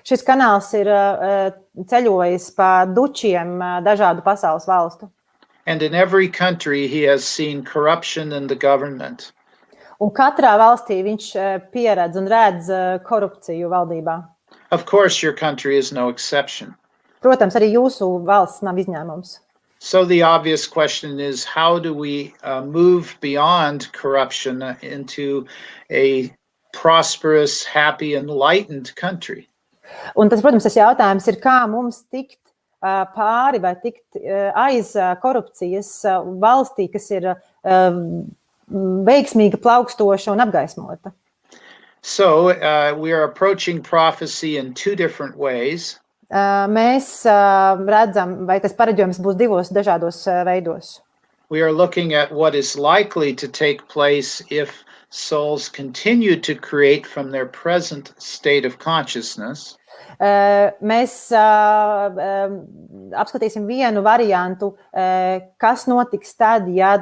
Šis kanāls ir ceļojis pa dučiem dažādu pasaules valstu. And in every country he has seen corruption in the government. Un katrā valstī viņš pieredz un redz korupciju valdībā. Of course, your country is no exception. Protams, arī jūsu valsts nav izņēmums. So the obvious question is, how do we move beyond corruption into a prosperous, happy, enlightened country? Un tas, protams, tas jautājums ir, kā mums tikt pāri vai tikt aiz korupcijas valstī, kas ir veiksmīga, plaukstoša un apgaismota. So we are approaching prophecy in 2 different ways. Mēs redzam, vai tas pareģojums būs 2 dažādos veidos. We are looking at what is likely to take place if souls continue to create from their present state of consciousness. Mēs apskatīsim vienu variantu, kas notiks tad, ja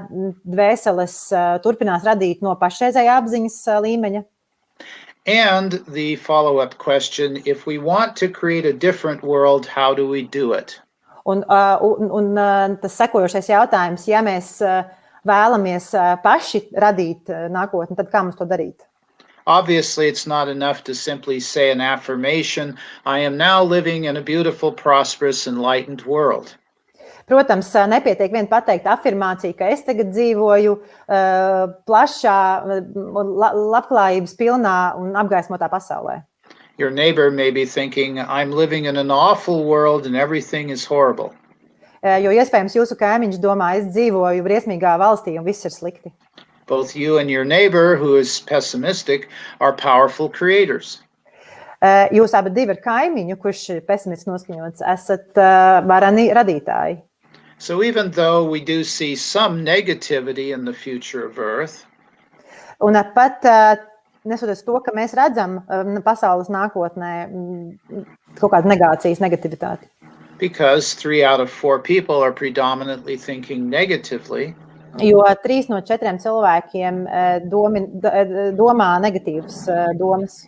dvēseles turpinās radīt no pašreizējā apziņas līmeņa. And the follow-up question, if we want to create a different world, how do we do it? Un tas sekojošais jautājums, ja mēs vēlamies paši radīt nākotni, tad kā mums to darīt? Obviously, it's not enough to simply say an affirmation, I am now living in a beautiful, prosperous, enlightened world. Protams, nepietiek vien pateikt afirmāciju, ka es tagad dzīvoju plašā, labklājības pilnā un apgaismotā pasaulē. Your neighbor may be thinking, I'm living in an awful world and everything is horrible. Jo iespējams jūsu kaimiņš domā, es dzīvoju briesmīgā valstī un viss ir slikti. Both you and your neighbor, who is pessimistic, are powerful creators. Jūs abi ir kaimiņu, kurš ir pesimistiski noskaņots, esat vareni radītāji. So even though we do see some negativity in the future of Earth, un pat nesoties to, ka mēs redzam pasaules nākotnē kaut kādu negācijas, negativitāti. Because 3 out of 4 people are predominantly thinking negatively, jo 3 no 4 cilvēkiem domā negatīvas domas.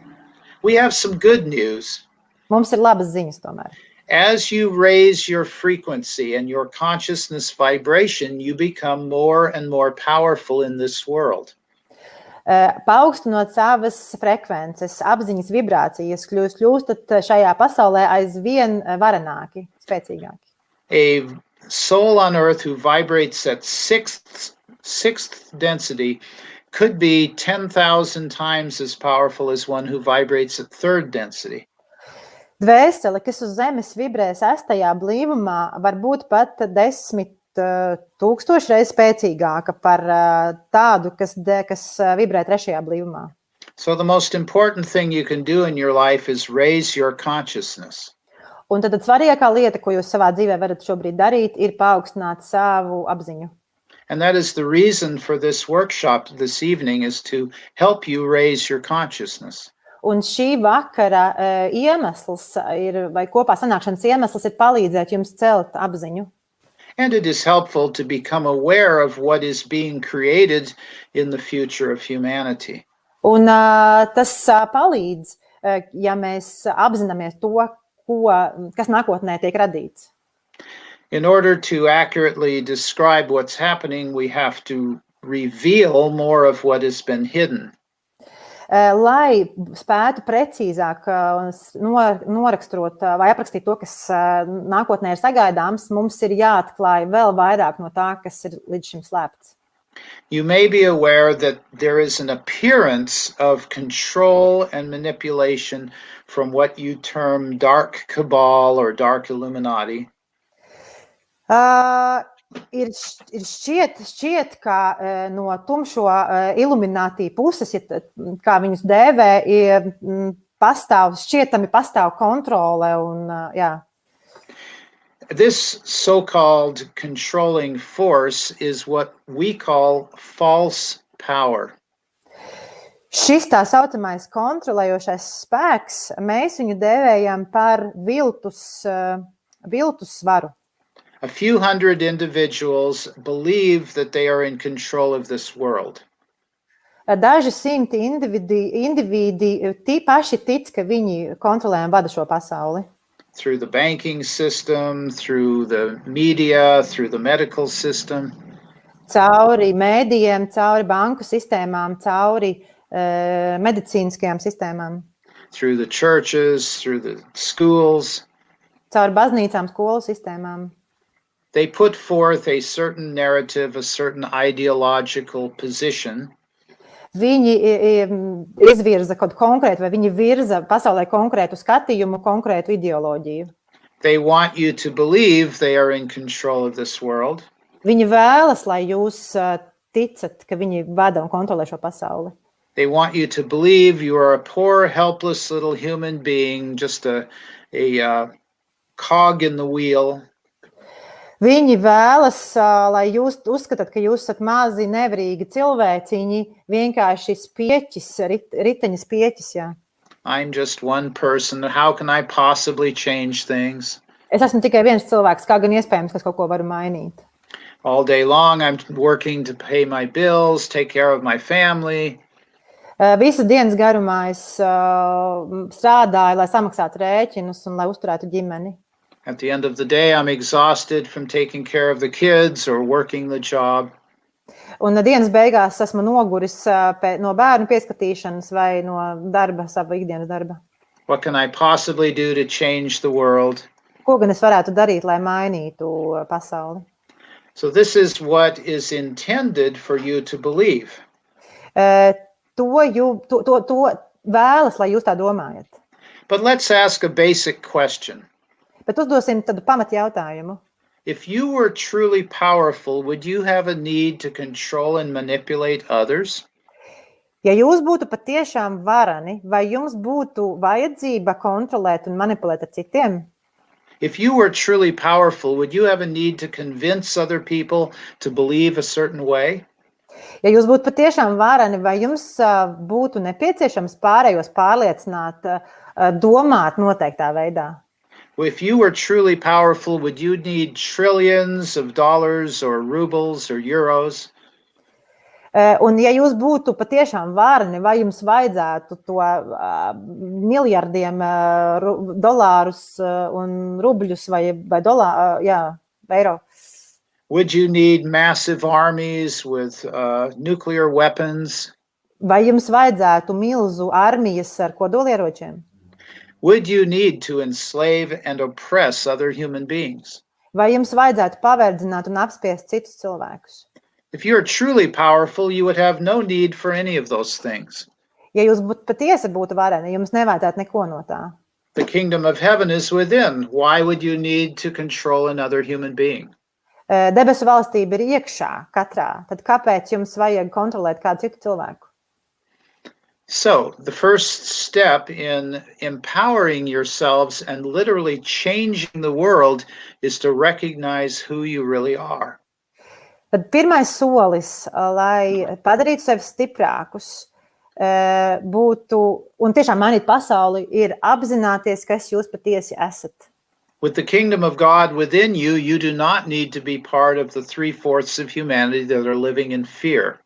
we have some good news. Mums ir labas ziņas tomēr. As you raise your frequency and your consciousness vibration, you become more and more powerful in this world. Paaugstinot savas frekvences, apziņas vibrācijas, kļūstat šajā pasaulē aizvien varenāki, spēcīgāki. A soul on Earth who vibrates at sixth density could be 10,000 times as powerful as one who vibrates at 3rd density. Dvēsele, kas uz Zemes vibrē 6. blīvumā, var būt pat 10 būt 1000 reizes spēcīgāka par tādu, kas vibrē trešajā blīvumā. So the most important thing you can do in your life is raise your consciousness. Un tad svarīgākā lieta, ko jūs savā dzīvē varat šobrīd darīt, ir paaugstināt savu apziņu. And that is the reason for this workshop this evening, is to help you raise your consciousness. Un šī vakara iemesls vai kopā sanākšanas iemesls ir palīdzēt jums celt apziņu. And it is helpful to become aware of what is being created in the future of humanity. Un tas palīdz, ja mēs apzināmies to, kas nākotnē tiek radīts. In order to accurately describe what's happening, we have to reveal more of what has been hidden. Lai spētu precīzāk noraksturot vai aprakstīt to, kas nākotnē ir sagaidāms, mums ir jāatklāj vēl vairāk no tā, kas ir līdz šim slēpts. You may be aware that there is an appearance of control and manipulation from what you term dark cabal or dark Illuminati. Ir šķiet, ka no tumšo Illuminati puses, kā viņus dēvē, šķietami pastāv kontrole un, jā. This so-called controlling force is what we call false power. Šis tā saucamais kontrolējošais spēks, mēs viņu dēvējam par viltus svaru. A few hundred individuals believe that they are in control of this world. Daži simti individi paši tic, ka viņi kontrolē un vada šo pasauli. Through the banking system, through the media, through the medical system. Cauri mēdījiem, cauri banku sistēmām, cauri medicīniskajām sistēmām. Through the churches, through the schools. Cauri baznīcām, skolu sistēmām. They put forth a certain narrative, a certain ideological position. Viņi izvirza kaut konkrētu, vai viņi virza pasaulē konkrētu skatījumu, konkrētu ideoloģiju. They want you to believe they are in control of this world. Viņi vēlas, lai jūs ticat, ka viņi vada un kontrolē šo pasauli. They want you to believe you are a poor, helpless little human being, just a cog in the wheel. Viņi vēlas, lai jūs uzskatāt, ka jūs esat mazi, nevarīgi cilvēciņi, vienkārši spieķis, riteņa spieķis, jā. I'm just one person. How can I possibly change things? Es esmu tikai viens cilvēks, kā gan iespējams, kas kaut ko varu mainīt. All day long I'm working to pay my bills, take care of my family. Visas dienas garumā es strādāju, lai samaksātu rēķinus un lai uzturētu ģimeni. At the end of the day, I'm exhausted from taking care of the kids or working the job. Un dienas beigās esmu noguris no bērnu pieskatīšanas vai no darba, sava ikdienas darba. What can I possibly do to change the world? Ko gan es varētu darīt, lai mainītu pasauli? So this is what is intended for you to believe. To vēlas, lai jūs tā domājat. But let's ask a basic question. Bet uzdosim tādu pamat jautājumu. If you were truly powerful, would you have a need to control and manipulate others? Ja jūs būtu patiešām varani, vai jums būtu vajadzība kontrolēt un manipulēt ar citiem? If you were truly powerful, would you have a need to convince other people to believe a certain way? Ja jūs būtu patiešām varani, vai jums būtu nepieciešams pārējos pārliecināt, domāt noteiktā veidā? If you were truly powerful, would you need trillions of dollars or rubles or euros? Un ja jūs būtu patiešām varni, vai jums vajadzētu to miljardiem dolārus un rubļus vai eiro? Would you need massive armies with nuclear weapons? Vai jums vajadzētu milzu armijas ar kodolieročiem? Would you need to enslave and oppress other human beings? Vai jums vajadzētu paverdzināt un apspiest citus cilvēkus? If you are truly powerful, you would have no need for any of those things. Ja jūs patiesi būtu vareni, jums nevajadzētu neko no tā. The kingdom of heaven is within. Why would you need to control another human being? Debesu valstība ir iekšā katrā. Tad kāpēc jums vajag kontrolēt kādu citu cilvēku? So, the first step in empowering yourselves and literally changing the world is to recognize who you really are. Tad pirmais solis, lai padarītu sevi stiprākus, būtu, un tiešām mainīt pasauli, ir apzināties, kas jūs patiesi esat. With the kingdom of God within you, you do not need to be part of the 3/4 of humanity that are living in fear.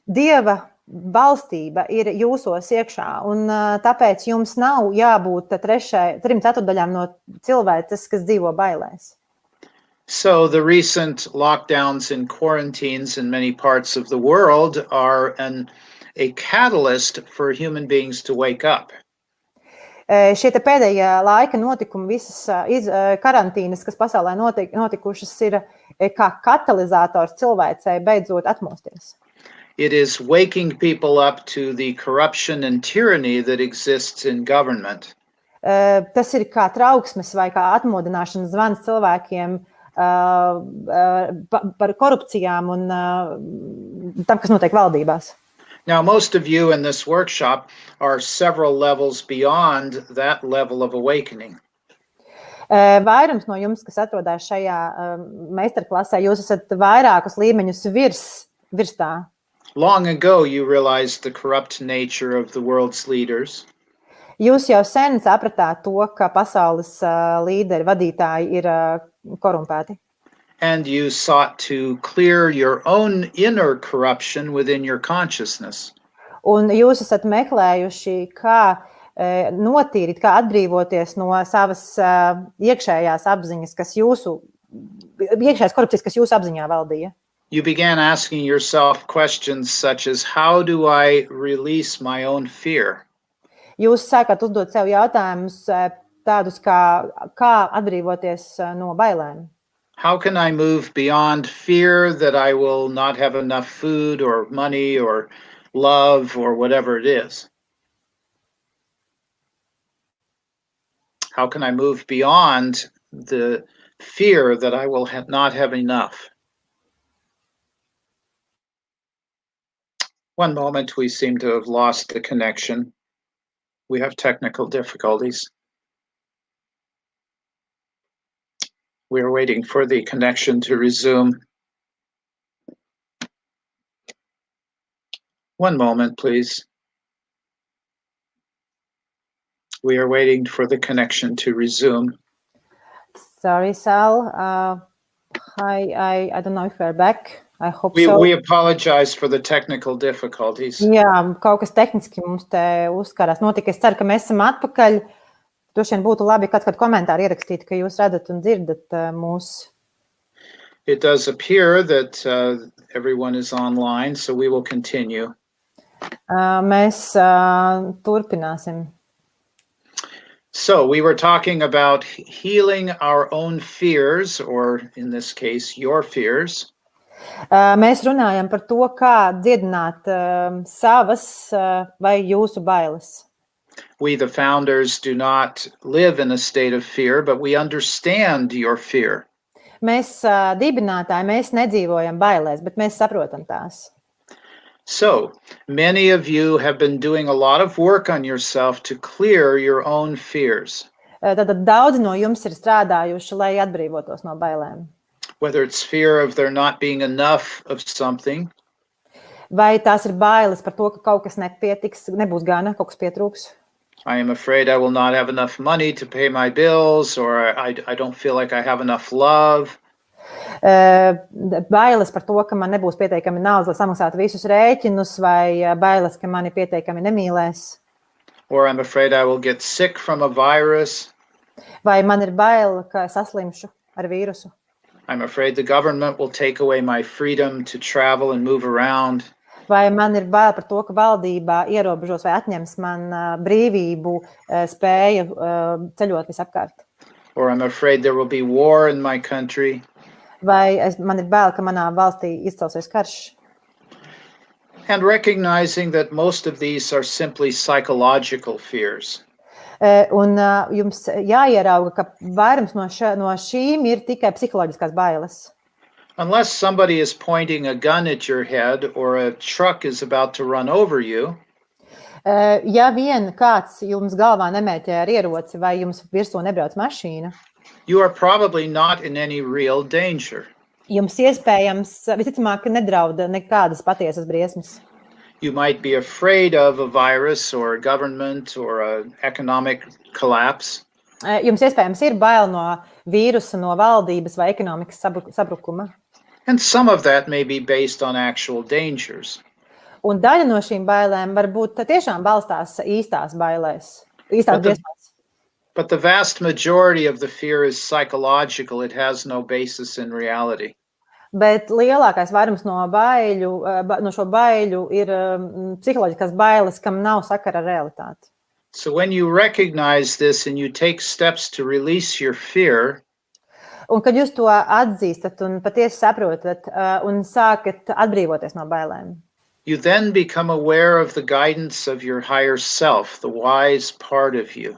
Dieva valstība ir jūsos iekšā, un tāpēc jums nav jābūt 3/4 no cilvēces, kas dzīvo bailēs. So the recent lockdowns and quarantines in many parts of the world are a catalyst for human beings to wake up. Šie te pēdējā laika notikumi, visas karantīnas, kas pasaulē notikušas, ir kā katalizators cilvēcei beidzot atmosties. It is waking people up to the corruption and tyranny that exists in government. Tas ir kā trauksmes vai kā atmodināšanas zvans cilvēkiem par korupcijām un tam, kas notiek valdībās. Now, most of you in this workshop are several levels beyond that level of awakening. Vairums no jums, kas atrodas šajā meistarklasē, jūs esat vairākus līmeņus virs tā. Long ago, you realized the corrupt nature of the world's leaders. Jūs jau sen sapratāt to, ka pasaules līderi, vadītāji ir korumpēti. And you sought to clear your own inner corruption within your consciousness. Un jūs esat meklējuši, kā notīrīt, kā atbrīvoties no savas iekšējās apziņas, iekšējās korupcijas, kas jūsu apziņā valdīja. You began asking yourself questions such as, how do I release my own fear? Jūs sākat uzdot sev jautājumus tādus, kā atbrīvoties no bailēm. How can I move beyond fear that I will not have enough food or money or love or whatever it is? How can I move beyond the fear that I will not have enough? One moment, we seem to have lost the connection. We have technical difficulties. We are waiting for the connection to resume. One moment, please. We are waiting for the connection to resume. Sorry, Sal. I don't know if we're back. I hope so. We apologize for the technical difficulties. Jā, kaut kas tehniski mums te uzkarās notika. Es ceru, ka mēs esam atpakaļ. Droši vien būtu labi kādu komentāru ierakstīt, ka jūs redzat un dzirdat mūs. It does appear that everyone is online, so we will continue. Mēs turpināsim. So we were talking about healing our own fears, or in this case, your fears. Mēs runājam par to, kā dziedināt savas vai jūsu bailes. We, the founders, do not live in a state of fear, but we understand your fear. Mēs dibinātāji, mēs nedzīvojam bailēs, bet mēs saprotam tās. So, many of you have been doing a lot of work on yourself to clear your own fears. Tad daudzi no jums ir strādājuši, lai atbrīvotos no bailēm. Whether it's fear of there not being enough of something. Vai tās ir bailes par to, ka kaut kas nepietiks, nebūs gana, kaut kas pietrūks. I am afraid I will not have enough money to pay my bills, or I don't feel like I have enough love. Bailes par to, ka man nebūs pietiekami naudas, lai samaksātu visus rēķinus, vai bailes, ka mani pietiekami nemīlēs. Or I'm afraid I will get sick from a virus. Vai man ir bail, ka saslimšu ar vīrusu. I'm afraid the government will take away my freedom to travel and move around. Vai man ir bail par to, ka valdībā ierobežos vai atņems man brīvību, spēju ceļot visapkārt. Or I'm afraid there will be war in my country. Vai man ir bail, ka manā valstī izcelsies karš. And recognizing that most of these are simply psychological fears. Un jums jāierauga, ka vairums no šīm ir tikai psiholoģiskās bailes. Unless somebody is pointing a gun at your head or a truck is about to run over you, Ja vien kāds jums galvā nemēķē ar ieroci vai jums virsū nebrauc mašīna, you are probably not in any real danger. jums iespējams, visticamāk, nedrauda nekādas patiesas briesmas. You might be afraid of a virus or a government or an economic collapse. Jums iespējams ir bail no vīrusa, no valdības vai ekonomikas sabrukuma. And some of that may be based on actual dangers. Un daļa no šīm bailēm varbūt tiešām balstās īstās bailēs, īstās briesmās. But the vast majority of the fear is psychological. It has no basis in reality. Bet lielākais vairums no šo baiļu ir psiholoģiskās bailes, kam nav sakara ar realitāti. So when you recognize this and you take steps to release your fear, Un kad jūs to atzīstat un patiesi saprotat un sākat atbrīvoties no bailēm, you then become aware of the guidance of your higher self, the wise part of you.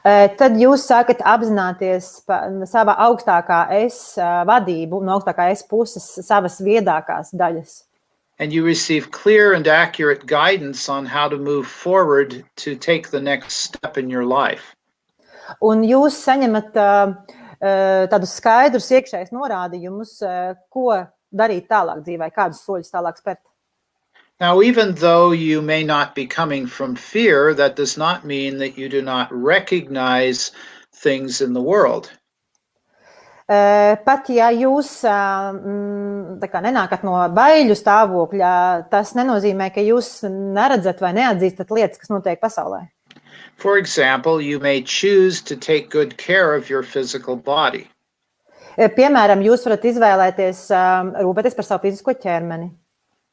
Tad jūs sākat apzināties savā augstākā es vadību, no augstākā es puses savas viedākās daļas. And you receive clear and accurate guidance on how to move forward to take the next step in your life. Un jūs saņemat tādus skaidrus iekšējus norādījumus, ko darīt tālāk dzīvē, kādus soļus tālāk spērt. Now, even though you may not be coming from fear, that does not mean that you do not recognize things in the world. Pat ja jūs nenākat no baiļu stāvokļa, tas nenozīmē, ka jūs neredzat vai neatzīstat lietas, kas notiek pasaulē. For example, you may choose to take good care of your physical body. Piemēram, jūs varat izvēlēties rūpēties par savu fizisko ķermeni.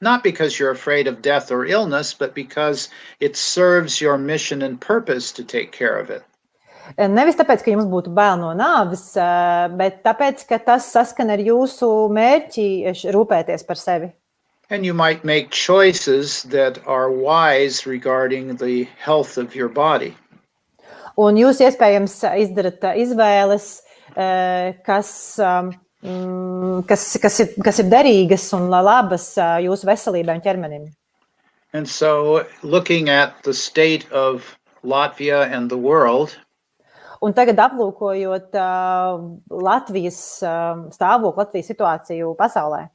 Not because you're afraid of death or illness, but because it serves your mission and purpose to take care of it. Nevis tāpēc, ka jums būtu bail no nāves, bet tāpēc, ka tas saskan ar jūsu mērķi rūpēties par sevi. And you might make choices that are wise regarding the health of your body. Un jūs iespējams izdarat izvēles, kas ir derīgas un labas jūsu veselībai un ķermenim. And so, looking at the state of Latvia and the world, Un tagad aplūkojot Latvijas stāvokli, Latvijas situāciju pasaulē,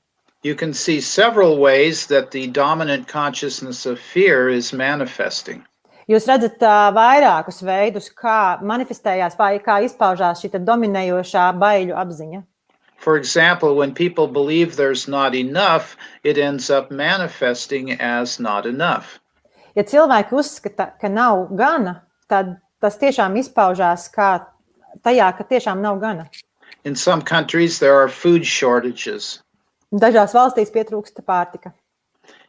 you can see several ways that the dominant consciousness of fear is manifesting. jūs redzat vairākus veidus, kā manifestējās vai kā izpaužās šī dominējošā baiļu apziņa. For example, when people believe there's not enough, it ends up manifesting as not enough. Ja cilvēki uzskata, ka nav gana, tad tas tiešām izpaužās kā tajā, ka tiešām nav gana. In some countries, there are food shortages. Dažās valstīs pietrūkst pārtika.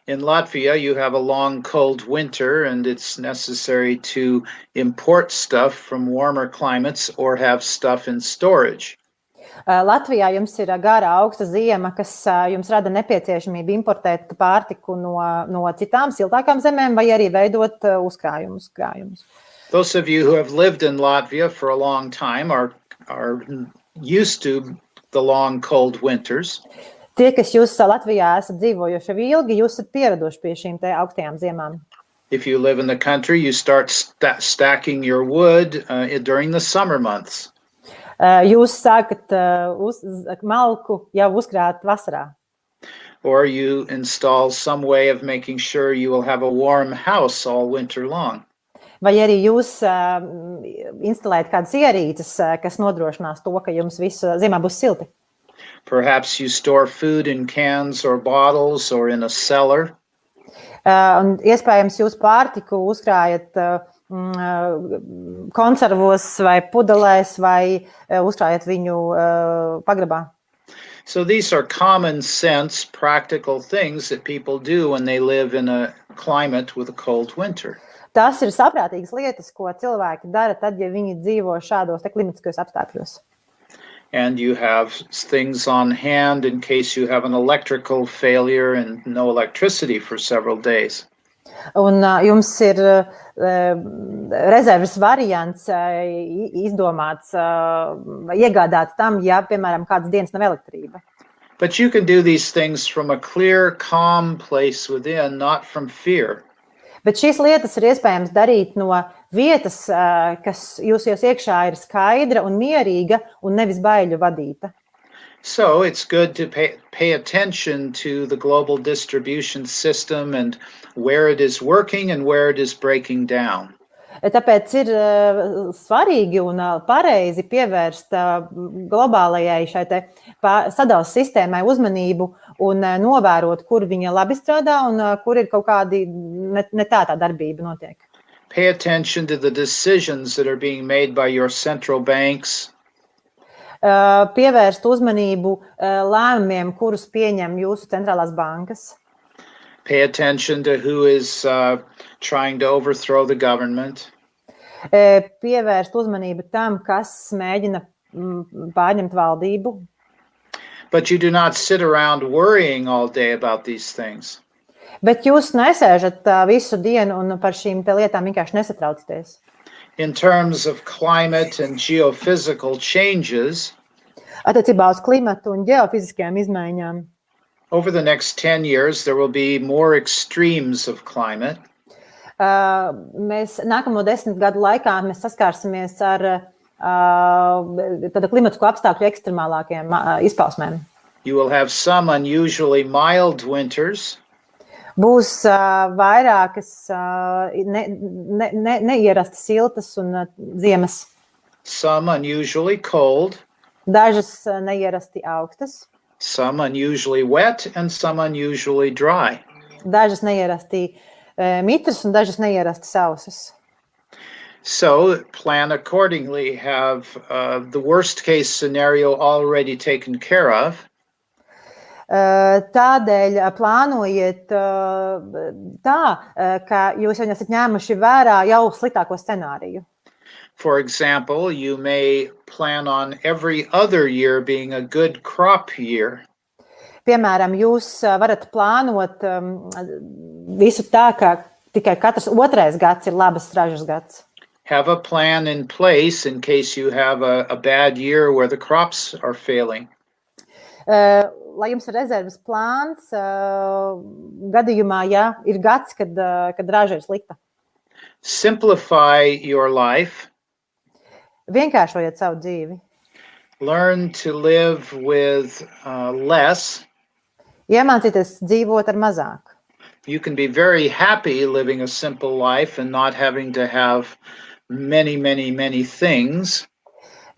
In Latvia, you have a long, cold winter, and it's necessary to import stuff from warmer climates or have stuff in storage. Latvijā jums ir gara augsta ziema, kas jums rada nepieciešamību importēt pārtiku no citām siltākām zemēm vai arī veidot uzkrājumus. Those of you who have lived in Latvia for a long time are used to the long, cold winters. Tie, kas jūs Latvijā esat dzīvojuši ilgi, jūs esat pieraduši pie šīm te augstajām ziemām. If you live in the country, you start stacking your wood during the summer months. Jūs sākat malku jau uzkrāt vasarā. Or you install some way of making sure you will have a warm house all winter long. Vai arī jūs instalējat kādas ierīces, kas nodrošinās to, ka jums visu ziemā būs silti. Perhaps you store food in cans or bottles or in a cellar. Un iespējams jūs pārtiku uzkrājat konservos vai pudelēs vai uzkrājat viņu pagrabā. So these are common sense, practical things that people do when they live in a climate with a cold winter. Tas ir saprātīgas lietas, ko cilvēki dara tad, ja viņi dzīvo šādos klimatiskos apstākļos. And you have things on hand in case you have an electrical failure and no electricity for several days. Un jums ir rezerves variants izdomāts, iegādāt tam, ja, piemēram, kādas dienas nav elektrība. But you can do these things from a clear, calm place within, not from fear. Bet šīs lietas ir iespējams darīt no vietas, kas jūsos iekšā ir skaidra un mierīga un nevis baiļu vadīta. So it's good to pay attention to the global distribution system and where it is working and where it is breaking down. Tāpēc ir svarīgi un pareizi pievērst globālajai šai te sadalas sistēmai uzmanību un novērot, kur viņa labi strādā un kur ir kaut kādi ne tā darbība notiek. Pay attention to the decisions that are being made by your central banks. Pievērst uzmanību lēmumiem, kurus pieņem jūsu centrālās bankas. Pay attention to who is trying to overthrow the government. Pievērst uzmanību tam, kas mēģina pārņemt valdību. But you do not sit around worrying all day about these things. Bet jūs nesēžat visu dienu un par šīm te lietām vienkārši nesatraucaties. In terms of climate and geophysical changes, attiecībā uz klimatu un ģeofiziskajām izmaiņām, over the next 10 years, there will be more extremes of climate. Mēs nākamo 10 gadu laikā mēs saskārsimies ar klimatisko apstākļu ekstremālākiem izpausmēm. You will have some unusually mild winters. Būs vairākas neierasti siltas un ziemas. Some unusually cold. Dažas neierasti augstas. Some unusually wet and some unusually dry. Dažas neierasti mitras un dažas neierasti sausas. So plan accordingly. Have the worst case scenario already taken care of. Tādēļ plānojiet tā, ka jūs jau esat ņēmuši vērā jau sliktāko scenāriju. For example, you may plan on every other year being a good crop year. Piemēram, jūs varat plānot visu tā, ka tikai katrs otrais gads ir labas ražas gads. Have a plan in place in case you have a bad year where the crops are failing. Lai jums ir rezerves plāns gadījumā, ja ir gads, kad raža ir slikta. Simplify your life. Vienkāršojiet savu dzīvi. Learn to live with less. Iemācīties dzīvot ar mazāk. You can be very happy living a simple life and not having to have many things.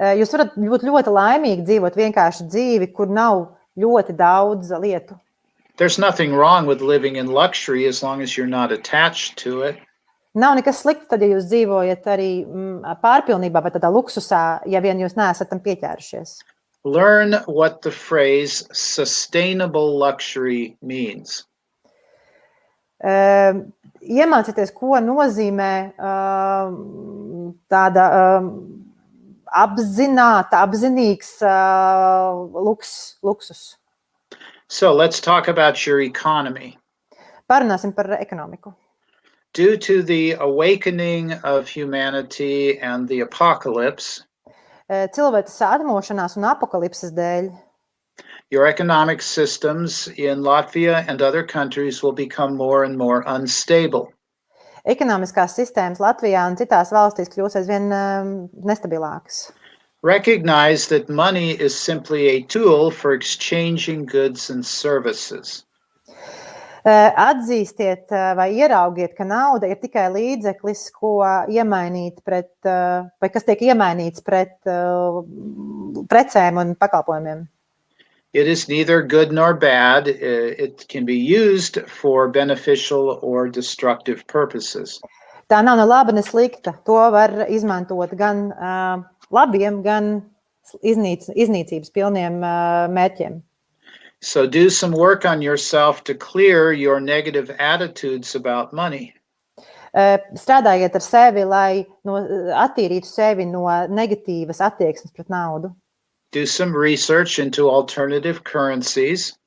Jūs varat būt ļoti laimīgi dzīvot vienkārši dzīvi, kur nav ļoti daudz lietu. There's nothing wrong with living in luxury as long as you're not attached to it. Nav nekas slikts, tad, ja jūs dzīvojat arī pārpilnībā vai tādā luksusā, ja vien jūs neesat tam pieķērušies. Learn what the phrase sustainable luxury means. Iemācieties, ko nozīmē tāda apzinīgs luksus. So let's talk about your economy. Parunāsim par ekonomiku. Due to the awakening of humanity and the apocalypse, cilvēces atmošanās un apokalipses dēļ, your economic systems in Latvia and other countries will become more and more unstable. Ekonomiskās sistēmas Latvijā un citās valstīs kļūs aizvien nestabilākas. Recognize that money is simply a tool for exchanging goods and services. Atzīstiet vai ieraugiet, ka nauda ir tikai līdzeklis, ko iemainīt pret, vai kas tiek iemainīts pret precēm un pakalpojumiem. It is neither good nor bad. It can be used for beneficial or destructive purposes. Tā nav ne laba, ne slikta. To var izmantot gan labiem, gan iznīcības pilniem mērķiem. So do some work on yourself to clear your negative attitudes about money. Strādājiet ar sevi, lai attīrītu sevi no negatīvas attieksmes pret naudu. Do some research into alternative currencies.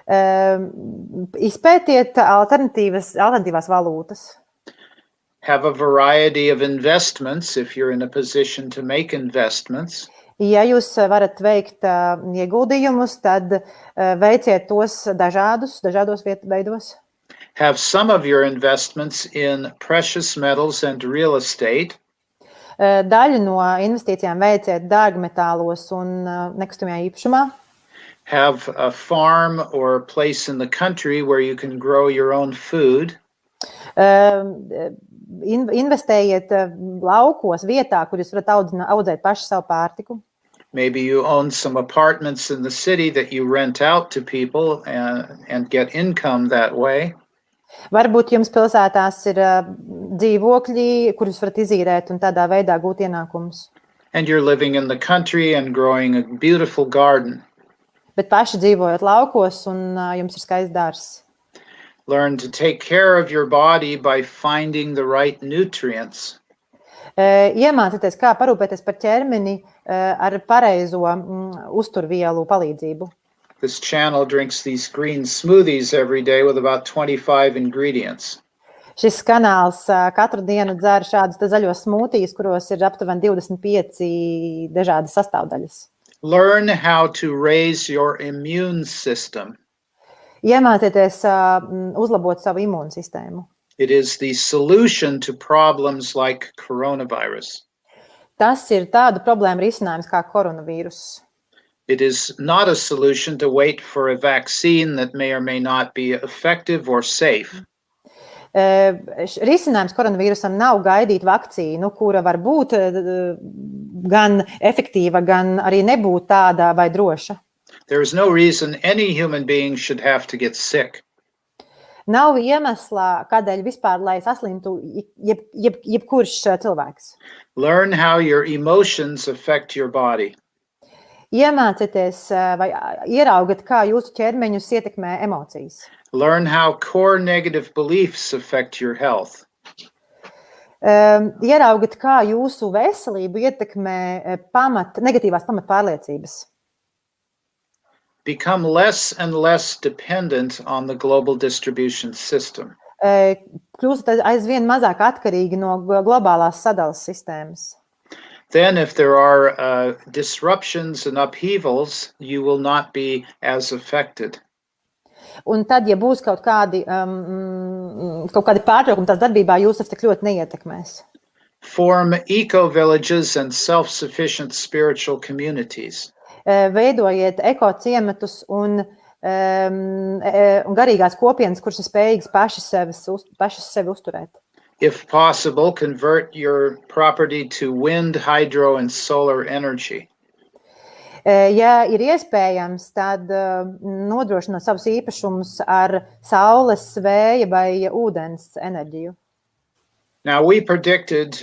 Izpētiet alternatīvās valūtas. Have a variety of investments if you're in a position to make investments. Ja jūs varat veikt ieguldījumus, tad veiciet tos dažādos veidos. Have some of your investments in precious metals and real estate. Daļu no investīcijām veiciet dārgmetālos un nekustamajā īpašumā. Have a farm or a place in the country where you can grow your own food. Investējiet laukos vietā, kur jūs varat audzēt paši savu pārtiku. Maybe you own some apartments in the city that you rent out to people and get income that way. Varbūt jums pilsētās ir dzīvokļi, kurus varat izīrēt un tādā veidā gūt ienākumus. And you're living in the country and growing a beautiful garden. Bet paši dzīvojat laukos un jums ir skaists dārzs. Learn to take care of your body by finding the right nutrients. Iemācieties, kā parūpēties par ķermeni ar pareizo uzturvielu palīdzību. This channel drinks these green smoothies every day with about 25 ingredients. Šis kanāls katru dienu dzer šādus zaļos smūtijus, kuros ir aptuveni 25 dažādas sastāvdaļas. Learn how to raise your immune system. Iemācieties uzlabot savu imūnsistēmu. It is the solution to problems like coronavirus. Tas ir tādu problēmu risinājums kā koronavīruss. It is not a solution to wait for a vaccine that may or may not be effective or safe. Risinājums koronavīrusam nav gaidīt vakcīnu, kura var būt gan efektīva, gan arī nebūt tāda vai droša. There is no reason any human being should have to get sick. Nav iemesla, kādēļ vispār, lai saslimtu jebkurš cilvēks. Learn how your emotions affect your body. Iemācieties vai ieraugat, kā jūsu ķermeņus ietekmē emocijas. Learn how core negative beliefs affect your health. Ieraugat, kā jūsu veselību ietekmē negatīvās pamatpārliecības. Become less and less dependent on the global distribution system. Kļūstat aizvien mazāk atkarīgi no globālās sadalas sistēmas. Then, if there are disruptions and upheavals, you will not be as affected. Un tad, ja būs kaut kādi pārtraukumi tās darbībā, jūs tas tik ļoti neietekmēs. Form eco-villages and self-sufficient spiritual communities. Veidojiet ekociematus un garīgās kopienas, kuras ir spējīgas paši sevi uzturēt. If possible, convert your property to wind, hydro, and solar energy. Ja ir iespējams, tad nodrošināt savus īpašumus ar saules, vēja vai ūdens enerģiju. Now, we predicted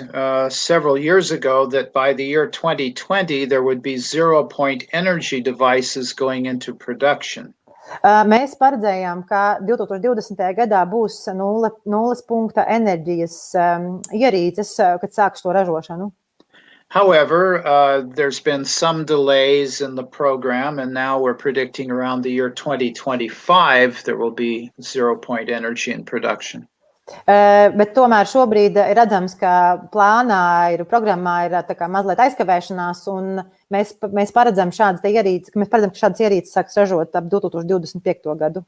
several years ago that by the year 2020, there would be 0-point energy devices going into production. Mēs paredzējām, ka 2020. gadā būs nulles punkta enerģijas ierīces, kad sāks to ražošanu. However, there's been some delays in the program, and now we're predicting around the year 2025 there will be 0-point energy in production. Bet tomēr šobrīd ir redzams, ka programmā ir tā kā mazliet aizkavēšanās, un mēs paredzam šādas ierīces sāks ražot ap 2025. gadu.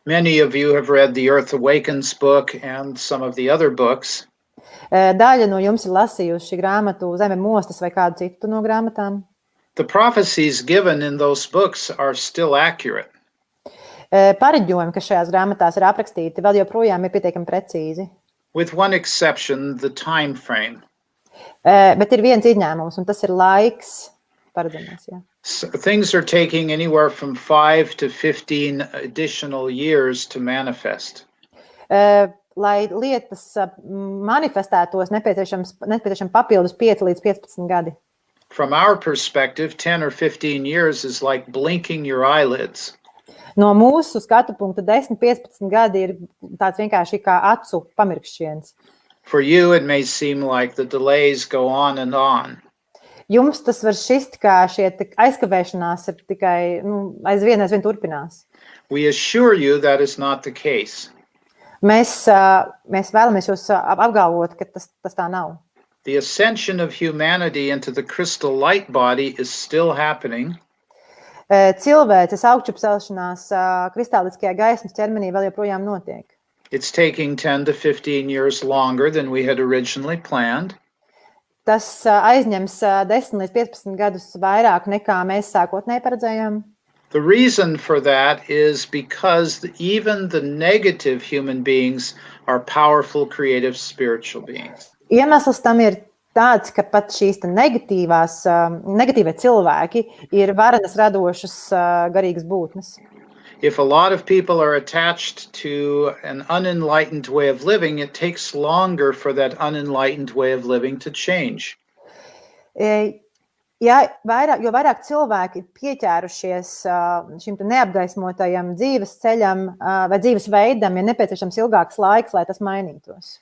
Many of you have read the Earth Awakens book and some of the other books. Daļa no jums ir lasījuši grāmatu Zeme Mostas vai kādu citu no grāmatām. The prophecies given in those books are still accurate. Pareģojumi, kas šajās grāmatās ir aprakstīti, vēl joprojām ir pietiekami precīzi. With one exception, the time frame. Bet ir viens izņēmums, un tas ir laiks paredzamais. So things are taking anywhere from 5 to 15 additional years to manifest. Lai lietas manifestētos, nepieciešams papildus 5 līdz 15 gadi. From our perspective, 10 or 15 years is like blinking your eyelids. No mūsu skatu punkta 10-15 gadi ir tāds vienkārši kā acu pamirkšķiens. For you, it may seem like the delays go on and on. Jums tas var šķist, kā šie aizkavēšanās ir tikai aizvien turpinās. We assure you that is not the case. Mēs vēlamies jūs apgalvot, ka tas tā nav. The ascension of humanity into the crystal light body is still happening. Cilvēces augšupcelšanās kristāliskajā gaismas ķermenī vēl joprojām notiek. It's taking 10 to 15 years longer than we had originally planned. Tas aizņems 10 līdz 15 gadus vairāk nekā mēs sākotnēji paredzējām. The reason for that is because even the negative human beings are powerful, creative, spiritual beings. Iemesls tam ir tāds, ka pat šīs negatīvie cilvēki ir varenas radošas garīgas būtnes. If a lot of people are attached to an unenlightened way of living, it takes longer for that unenlightened way of living to change. Jo vairāk cilvēki ir pieķērušies šim neapgaismotajam dzīves ceļam vai dzīves veidam, ir nepieciešams ilgāks laiks, lai tas mainītos.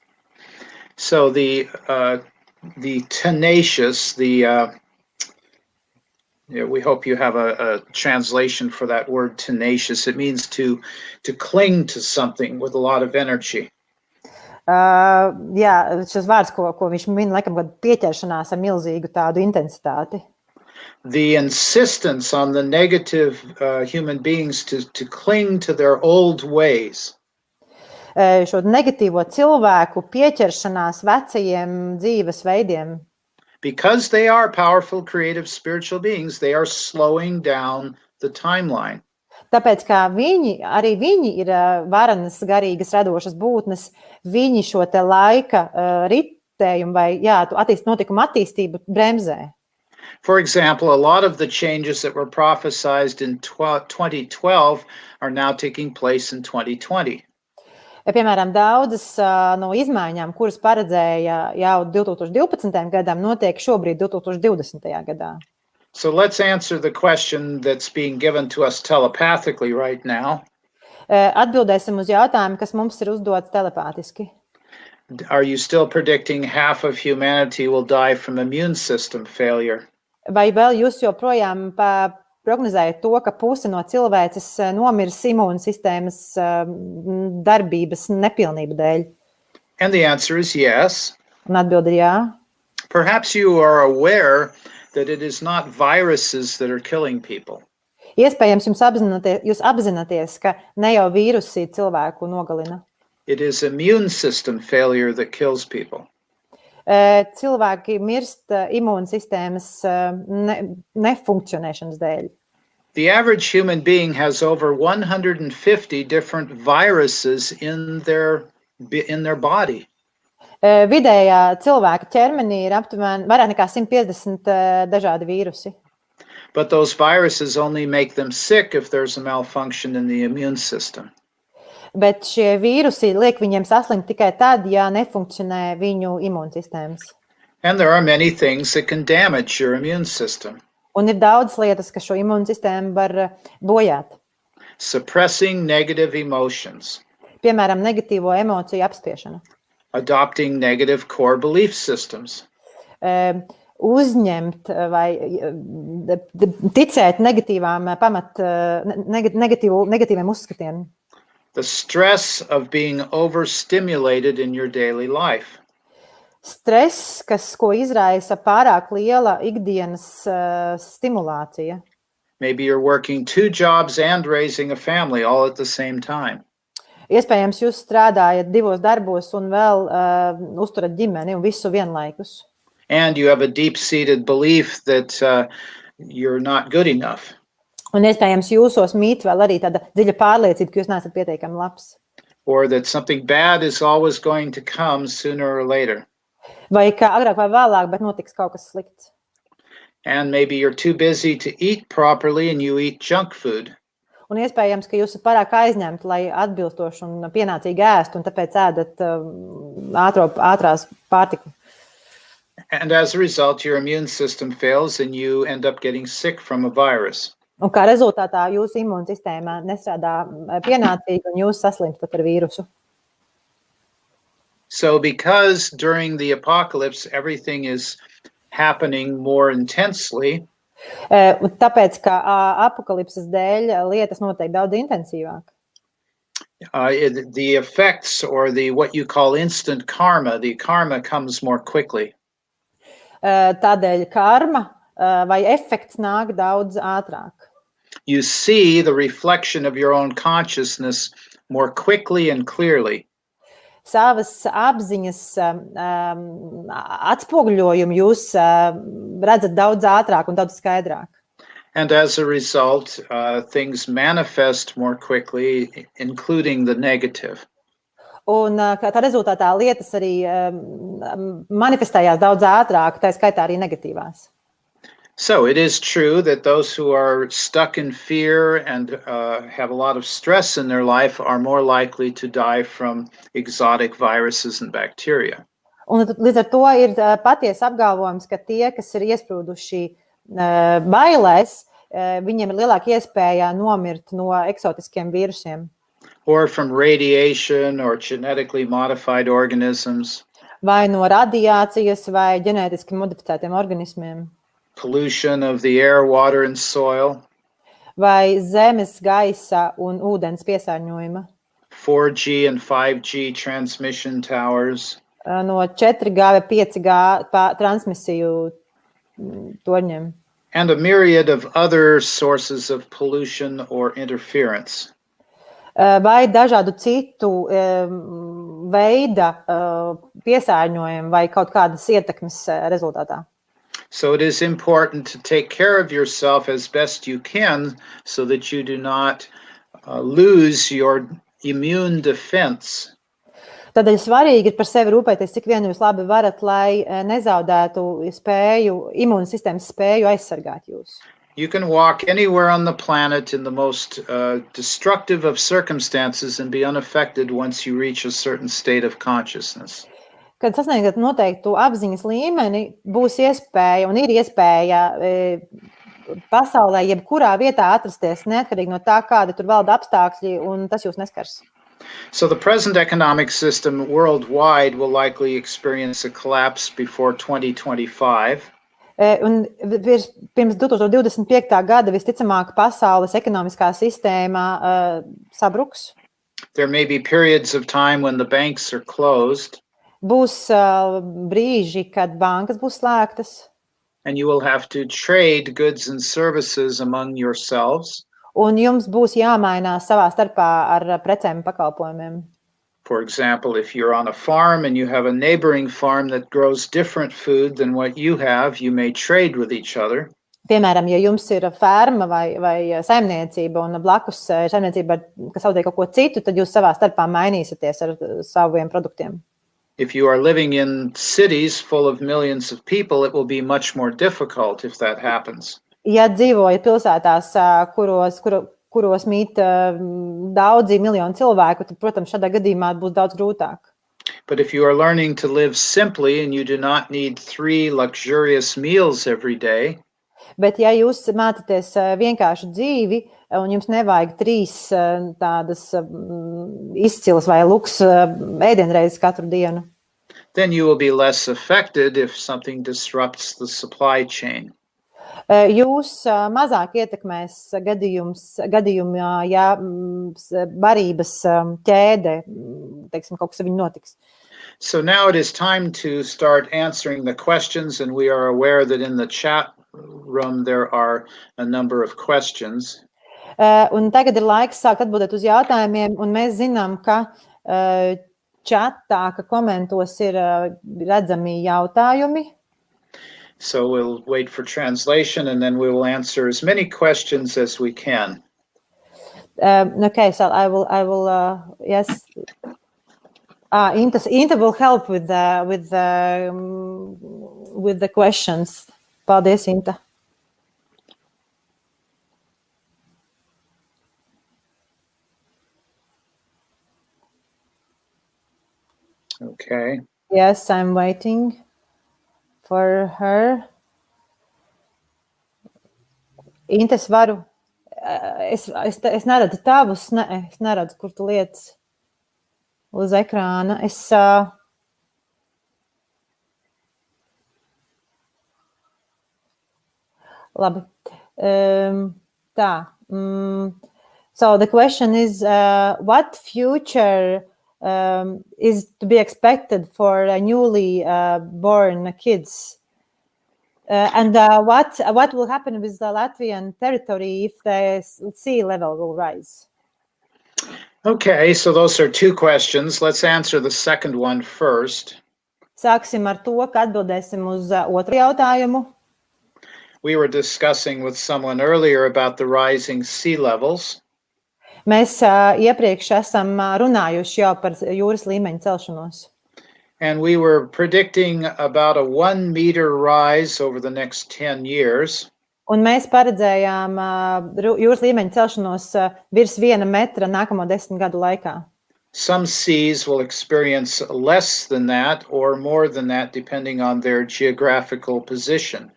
So the tenacious, we hope you have a translation for that word tenacious. It means to cling to something with a lot of energy. Šis vārds, ko viņš min, laikam, pieķeršanās ar milzīgu tādu intensitāti. The insistence on the negative human beings to cling to their old ways. Šo negatīvo cilvēku pieķeršanās vecajiem dzīves veidiem. Because they are powerful, creative, spiritual beings, they are slowing down the timeline. Tāpēc, kā arī viņi ir varenas garīgas radošas būtnes, viņi šo te laika ritējumu vai notikuma attīstību bremzē. For example, a lot of the changes that were prophesied in 2012 are now taking place in 2020. Piemēram, daudzas no izmaiņām, kuras paredzēja jau 2012. gadam, notiek šobrīd 2020. gadā. So let's answer the question that's being given to us telepathically right now. Atbildēsim uz jautājumu, kas mums ir uzdots telepātiski. Are you still predicting half of humanity will die from immune system failure? Vai vēl jūs joprojām prognozējat to, ka puse no cilvēces nomirs imūnsistēmas darbības nepilnību dēļ? And the answer is yes. Un atbilde ir jā. Perhaps you are aware that it is not viruses that are killing people. Iespējams, jūs apzināties, ka ne jau vīrusi cilvēku nogalina. It is immune system failure that kills people. Cilvēki mirst imūnsistēmas nefunkcionēšanas dēļ. The average human being has over 150 different viruses in their body. Vidējā cilvēka ķermenī ir aptuveni vairāk nekā 150 dažādi vīrusi. But those viruses only make them sick if there's a malfunction in the immune system. Bet šie vīrusi liek viņiem saslimt tikai tad, ja nefunkcionē viņu imūnsistēmas. And there are many things that can damage your immune system. Un ir daudz lietas, kas šo imūnsistēmu var bojāt. Suppressing negative emotions. Piemēram, negatīvo emociju apspiešana. Adopting negative core belief systems. Uzņemt vai ticēt negatīviem uzskatiem. The stress of being overstimulated in your daily life. Stress, ko izraisa pārāk liela ikdienas stimulācija. Maybe you're working 2 jobs and raising a family all at the same time. Iespējams, jūs strādājat 2 darbos un vēl uzturat ģimeni un visu vienlaikus. And you have a deep-seated belief that you're not good enough. Un iespējams, jūsos mīt vēl arī tāda dziļa pārliecība, ka jūs neesat pietiekami labs. Or that something bad is always going to come sooner or later. Vai kā agrāk vai vēlāk, bet notiks kaut kas slikts. And maybe you're too busy to eat properly and you eat junk food. Un iespējams, ka jūs esat pārāk aizņemti, lai atbilstoši un pienācīgi ēstu, un tāpēc ēdat ātrās pārtiku. And as a result, your immune system fails and you end up getting sick from a virus. Un kā rezultātā jūsu imūnsistēma nestrādā pienācīgi un jūs saslimstat ar vīrusu. So because during the apocalypse everything is happening more intensely. Un tāpēc, ka apokalipses dēļ lietas notiek daudz intensīvāk. The effects or what you call instant karma, the karma comes more quickly. Tādēļ karma vai efekts nāk daudz ātrāk. You see the reflection of your own consciousness more quickly and clearly. Savas apziņas atspoguļojumu jūs redzat daudz ātrāk un daudz skaidrāk. And as a result, things manifest more quickly, including the negative. Un tā rezultātā lietas arī manifestējās daudz ātrāk, tā skaitā arī negatīvās. So it is true that those who are stuck in fear and have a lot of stress in their life are more likely to die from exotic viruses and bacteria. Un līdz ar to ir patiesi apgalvojums, ka tie, kas ir iesprūduši bailēs, viņiem ir lielāka iespēja nomirt no eksotiskiem vīrusiem. Or from radiation or genetically modified organisms. Vai no radiācijas vai ģenētiski modificētiem organismiem. Pollution of the air, water and soil. Vai zemes, gaisa un ūdens piesārņojuma. 4G and 5G transmission towers. No 4G vai 5G transmisiju torņiem. And a myriad of other sources of pollution or interference. Vai dažādu citu veida piesārņojumu vai kaut kādas ietekmes rezultātā. So it is important to take care of yourself as best you can so that you do not lose your immune defense. Tādēļ svarīgi ir par sevi rūpēties, cik vien jūs labi varat, lai nezaudētu imūnsistēmas spēju aizsargāt jūs. You can walk anywhere on the planet in the most destructive of circumstances and be unaffected once you reach a certain state of consciousness. Kad sasniegtat noteiktu apziņas līmeni, būs iespēja un ir iespēja pasaulē jebkurā vietā atrasties, neatkarīgi no tā, kādi tur valda apstākļi, un tas jūs neskars. So the present economic system worldwide will likely experience a collapse before 2025. Un pirms 2025. Gada visticamāk pasaules ekonomiskā sistēma sabruks. There may be periods of time when the banks are closed. Būs brīži, kad bankas būs slēgtas. And you will have to trade goods and services among yourselves. Un jums būs jāmainās savā starpā ar precēm un pakalpojumiem. For example, if you're on a farm and you have a neighboring farm that grows different food than what you have, you may trade with each other. Piemēram, ja jums ir ferma vai saimniecība un blakus saimniecība, kas audzē kaut ko citu, tad jūs savā starpā mainīsieties ar saviem produktiem. If you are living in cities full of millions of people, it will be much more difficult if that happens. Ja dzīvojat pilsētās, kuros mīt daudzi miljoni cilvēku, tad, protams, šādā gadījumā būs daudz grūtāk. But if you are learning to live simply and you do not need 3 luxurious meals every day, bet ja jūs mācāties vienkārši dzīvi un jums nevajag 3 tādas izcilas vai luks ēdienreizes katru dienu, then you will be less affected if something disrupts the supply chain. Jūs mazāk ietekmēs gadījumā, ja barības ķēde, teiksim, kaut kas ar viņu notiks. So now it is time to start answering the questions, and we are aware that in the chat room there are a number of questions. Un tagad ir laiks sākt atbildēt uz jautājumiem, un mēs zinām, ka čatā, ka komentos ir redzami jautājumi. So we'll wait for translation, and then we will answer as many questions as we can. Okay, so I will, yes. Inta will help with the questions. Paldies, Inta. Okay. Yes, I'm waiting for her. Inta, es varu. Es neredzu tavus, es neredzu, kur tu lietas uz ekrāna. Labi. Tā. So the question is, what future is to be expected for newly born kids? And what will happen with the Latvian territory if the sea level will rise? Okay, so those are two questions. Let's answer the second one first. Sāksim ar to, ka atbildēsim uz otru jautājumu. We were discussing with someone earlier about the rising sea levels. Mēs iepriekš esam runājuši jau par jūras līmeņa celšanos. And we were predicting about a 1 meter rise over the next 10 years. Un mēs paredzējām jūras līmeņa celšanos virs 1 metra nākamo 10 gadu laikā. Some seas will experience less than that or more than that, depending on their geographical position.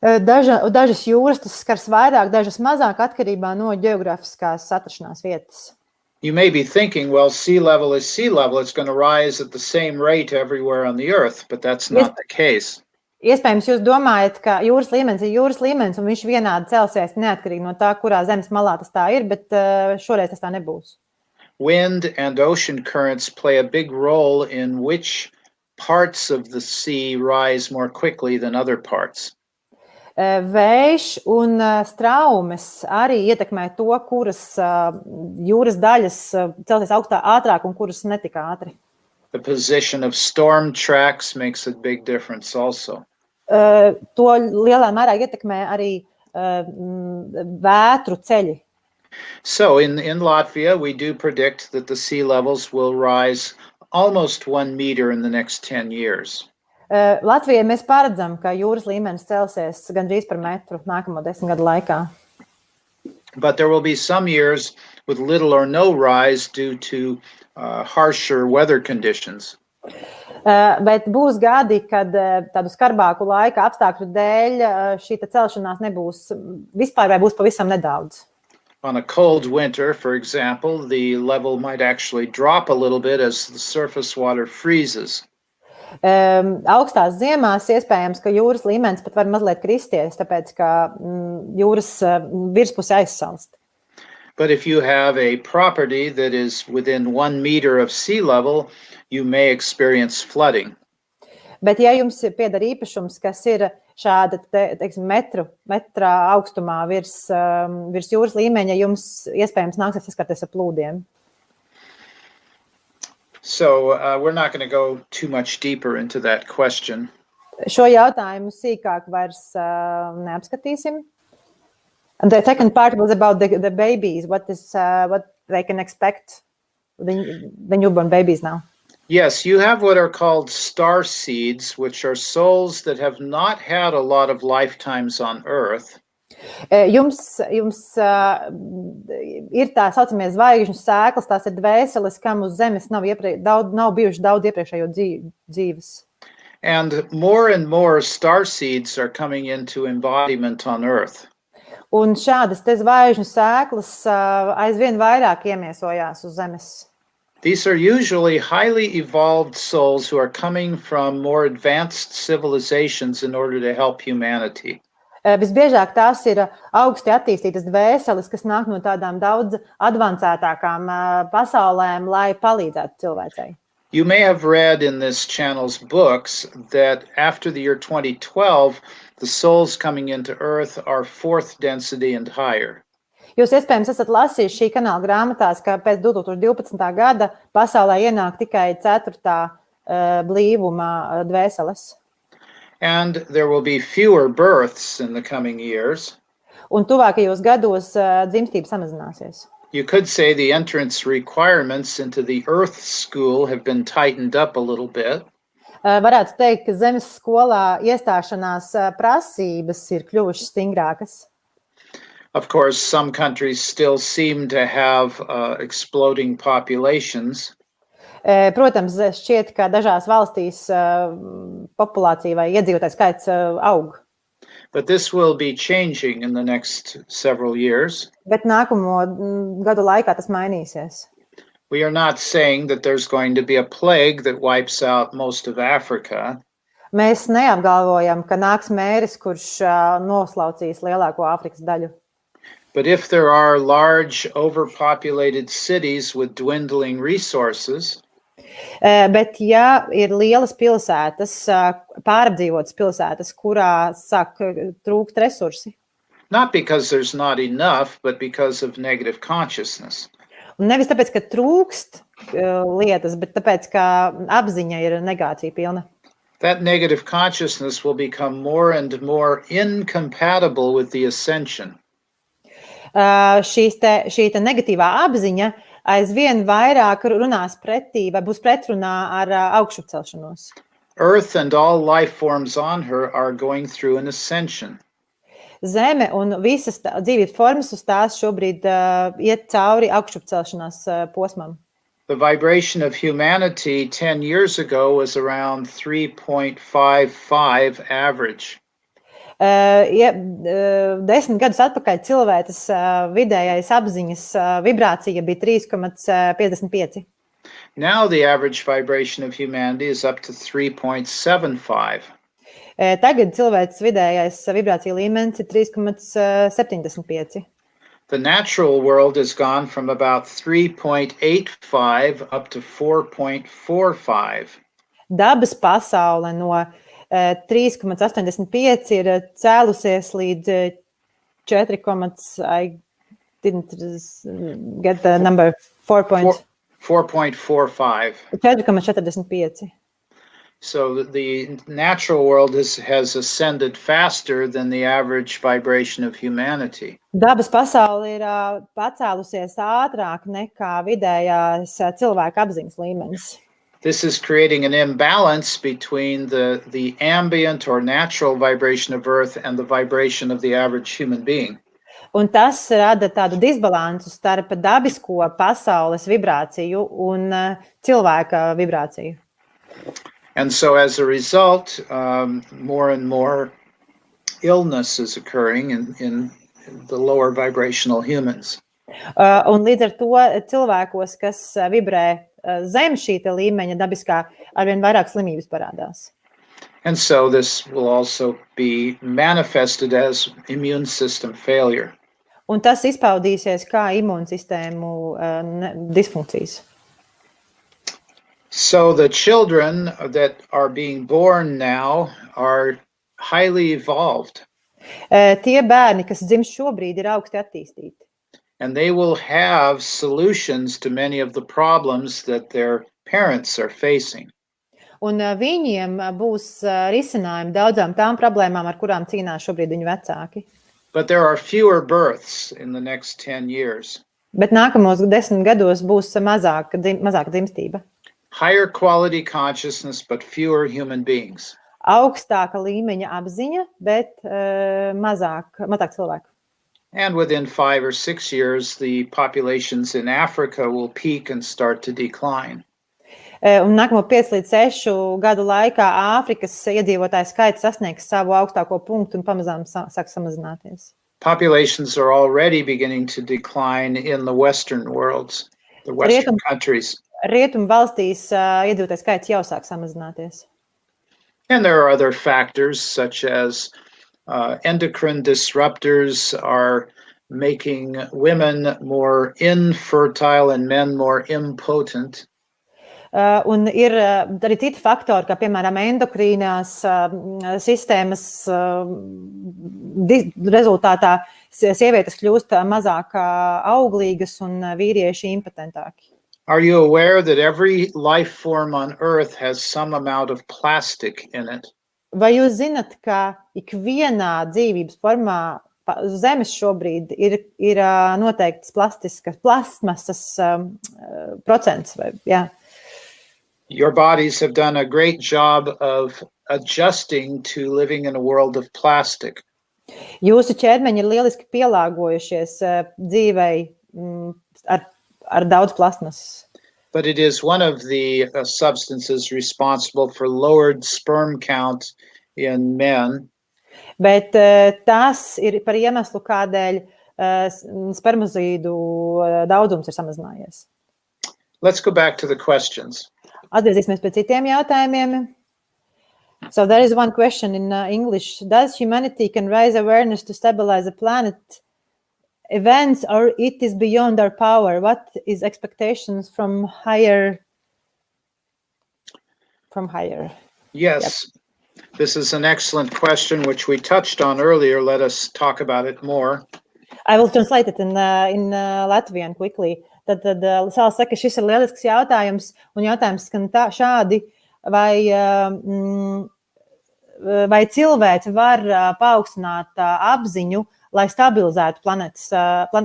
Dažas jūras tas skars vairāk, dažas mazāk atkarībā no ģeogrāfiskās atrašanās vietas. You may be thinking, well, sea level is sea level. It's going to rise at the same rate everywhere on the earth, but that's not the case. Iespējams, jūs domājat, ka jūras līmenis ir jūras līmenis un viņš vienādi celsies neatkarīgi no tā, kurā zemes malā tas tā ir, bet šoreiz tas tā nebūs. Wind and ocean currents play a big role in which parts of the sea rise more quickly than other parts. Vējš un straumes arī ietekmē to, kuras jūras daļas celsies ātrāk un kuras netik ātri. The position of storm tracks makes a big difference also. To lielā mērā ietekmē arī vētru ceļi. So in Latvia, we do predict that the sea levels will rise almost 1 meter in the next 10 years. Latvijai mēs paredzam, ka jūras līmenis celsies gandrīz par metru nākamo 10 gadu laikā. But there will be some years with little or no rise due to harsher weather conditions. Bet būs gadi, kad tādu skarbāku laika apstākļu dēļ šī celšanās nebūs vispār vai būs pavisam nedaudz. On a cold winter, for example, the level might actually drop a little bit as the surface water freezes. Augstās ziemās iespējams, ka jūras līmenis pat var mazliet kristies, tāpēc, ka jūras virspuse aizsalst. But if you have a property that is within 1 meter of sea level, you may experience flooding. Bet ja jums pieder īpašums, kas ir šāda, teiksim, metrā augstumā virs jūras līmeņa, jums iespējams nāksies saskarties ar plūdiem. So we're not going to go too much deeper into that question. Šo jautājumu sīkāk vairs neapskatīsim. And the second part was about the babies. What they can expect, the newborn babies now. Yes, you have what are called star seeds, which are souls that have not had a lot of lifetimes on Earth. Jums ir tā saucamie zvaigžņu sēklas, tās ir dvēseles, kam uz Zemes nav bijuši daudz iepriekšējo dzīves. And more star seeds are coming into embodiment on Earth. Un šādas te zvaigžņu sēklas aizvien vairāk iemiesojās uz Zemes. These are usually highly evolved souls who are coming from more advanced civilizations in order to help humanity. Visbiežāk tās ir augsti attīstītas dvēseles, kas nāk no tādām daudz advancētākām pasaulēm, lai palīdzētu cilvēcei. You may have read in this channel's books that after the year 2012, the souls coming into Earth are 4th density and higher. Jūs iespējams esat lasījuši šī kanāla grāmatās, ka pēc 2012. gada pasaulē ienāk tikai 4. blīvuma dvēseles. And there will be fewer births in the coming years. Un tuvākajos gados dzimstība samazināsies. You could say the entrance requirements into the Earth school have been tightened up a little bit. Varētu teikt, ka Zemes skolā iestāšanās prasības ir kļuvušas stingrākas. Of course, some countries still seem to have exploding populations. Protams, šķiet, ka dažās valstīs populācija vai iedzīvotāju skaits aug. But this will be changing in the next several years. Bet nākamo gadu laikā tas mainīsies. We are not saying that there's going to be a plague that wipes out most of Africa. Mēs neapgalvojam, ka nāks mēris, kurš noslaucīs lielāko Āfrikas daļu. But if there are large overpopulated cities with dwindling resources, Bet, ja ir lielas pilsētas, pārapdzīvotas pilsētas, kurā sāk trūkt resursi, not because there's not enough, but because of negative consciousness, un nevis tāpēc, ka trūkst lietas, bet tāpēc, ka apziņa ir negācija pilna, that negative consciousness will become more and more incompatible with the ascension. šī negatīvā apziņa aizvien vairāk runās pretī vai būs pretrunā ar augšupcelšanos. Earth and all life forms on her are going through an ascension. Zeme un visas dzīvības formas uz tās šobrīd iet cauri augšupcelšanās posmam. The vibration of humanity 10 years ago was around 3.55 average. 10 gadus atpakaļ cilvēces vidējais apziņas vibrācija bija 3,55. Now the average vibration of humanity is up to 3.75. Tagad cilvēces vidējais vibrācija līmenis ir 3,75. The natural world has gone from about 3.85 up to 4.45. Dabas pasaule no 3,85 ir cēlusies līdz 4, I didn't get the number, 4.45. 4,45. So the natural world has ascended faster than the average vibration of humanity. Dabas pasaule ir pacēlusies ātrāk nekā vidējās cilvēka apziņas līmenis. This is creating an imbalance between the ambient or natural vibration of Earth and the vibration of the average human being. Un tas rada tādu disbalansu starp dabisko pasaules vibrāciju un cilvēka vibrāciju. And so as a result, more and more illness is occurring in the lower vibrational humans. Un līdz ar to cilvēkos, kas vibrē zem šī līmeņa dabiskā, arvien vairāk slimības parādās. And so this will also be manifested as immune system failure. Un tas izpaudīsies kā imūnsistēmu disfunkcijas. So the children that are being born now are highly evolved. Tie bērni, kas dzimst šobrīd, ir augsti attīstīti. And they will have solutions to many of the problems that their parents are facing. Un viņiem būs risinājumi daudzām tām problēmām, ar kurām cīnās šobrīd viņu vecāki. But there are fewer births in the next 10 years. Bet nākamos 10 gados būs mazāka dzimstība. Higher quality consciousness, but fewer human beings. Augstāka līmeņa apziņa, bet mazāk cilvēku. And within 5 or 6 years, the populations in Africa will peak and start to decline. Un nākamo 5 līdz 6 gadu laikā Āfrikas iedzīvotāju skaits sasniegs savu augstāko punktu un pamazām sāk samazināties. Populations are already beginning to decline in the Western worlds, the Western countries. Rietumu valstīs iedzīvotāju skaits jau sāk samazināties. And there are other factors such as endocrine disruptors are making women more infertile and men more impotent. Un ir arī citi faktori, kā piemēram endokrīnās sistēmas rezultātā sievietes kļūst mazāk auglīgas un vīrieši impotentāki. Are you aware that every life form on Earth has some amount of plastic in it? Vai jūs zinat, ka ikvienā dzīvības formā Zemes šobrīd ir noteikts plastmasas procents? Vai, jā. Your bodies have done a great job of adjusting to living in a world of plastic. Jūsu ķermeņi ir lieliski pielāgojušies dzīvei ar daudz plastmasas. But it is one of the substances responsible for lowered sperm count in men. Bet tas ir par iemeslu, kādēļ spermazīdu daudzums ir samazinājies. Let's go back to the questions. Atgriezīsimies pie citiem jautājumiem. So there is one question in English. Does humanity can raise awareness to stabilize the planet events, or it is beyond our power? What is expectations from higher? Yes, this is an excellent question, which we touched on earlier. Let us talk about it more. I will translate it in Latvian quickly. Tad Sal saka, šis ir lielisks jautājums, un jautājums skan šādi, vai cilvēce var paaugstināt apziņu, lai stabilizētu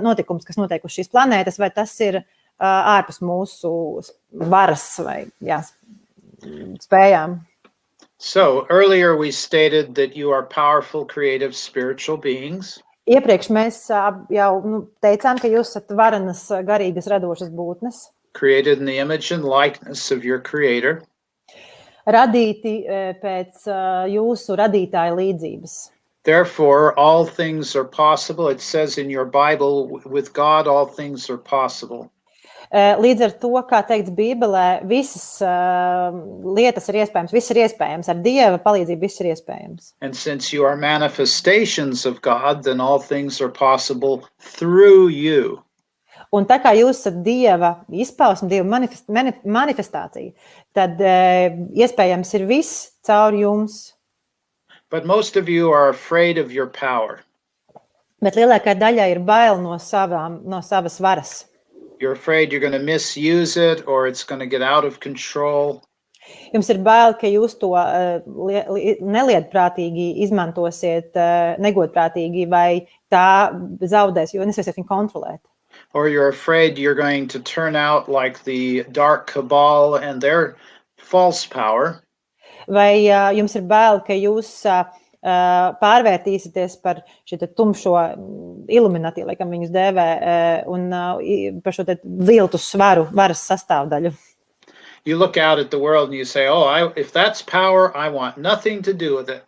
notikums, kas notiek uz šīs planētas, vai tas ir ārpus mūsu varas vai spējām. So earlier we stated that you are powerful, creative, spiritual beings. Iepriekš mēs jau teicām, ka jūs esat varenas, garīgas, radošas būtnes. Created in the image and likeness of your creator. Radīti pēc jūsu radītāja līdzības. Therefore, all things are possible. It says in your Bible, with God, all things are possible. Līdz ar to, kā teikts Bībelē, visas lietas ir iespējams, viss ir iespējams, ar Dieva palīdzību viss ir iespējams. And since you are manifestations of God, then all things are possible through you. Un tā kā jūs esat Dieva izpausme, Dieva manifestācija, tad iespējams ir viss caur jums. But most of you are afraid of your power. Bet lielākā daļa ir bail no savas varas. You're afraid you're going to misuse it or it's going to get out of control. Jums ir bail, ka jūs to nelietprātīgi izmantosiet, negodprātīgi, vai tā zaudēs, jo nespēsiet viņu kontrolēt. Or you're afraid you're going to turn out like the dark cabal and their false power. Vai jums ir bail, ka jūs pārvērtīsieties par šo tumšo iluminati, laikam viņus dēvē, un par šo viltus varas sastāvdaļu. You look out at the world and you say, if that's power, I want nothing to do with it.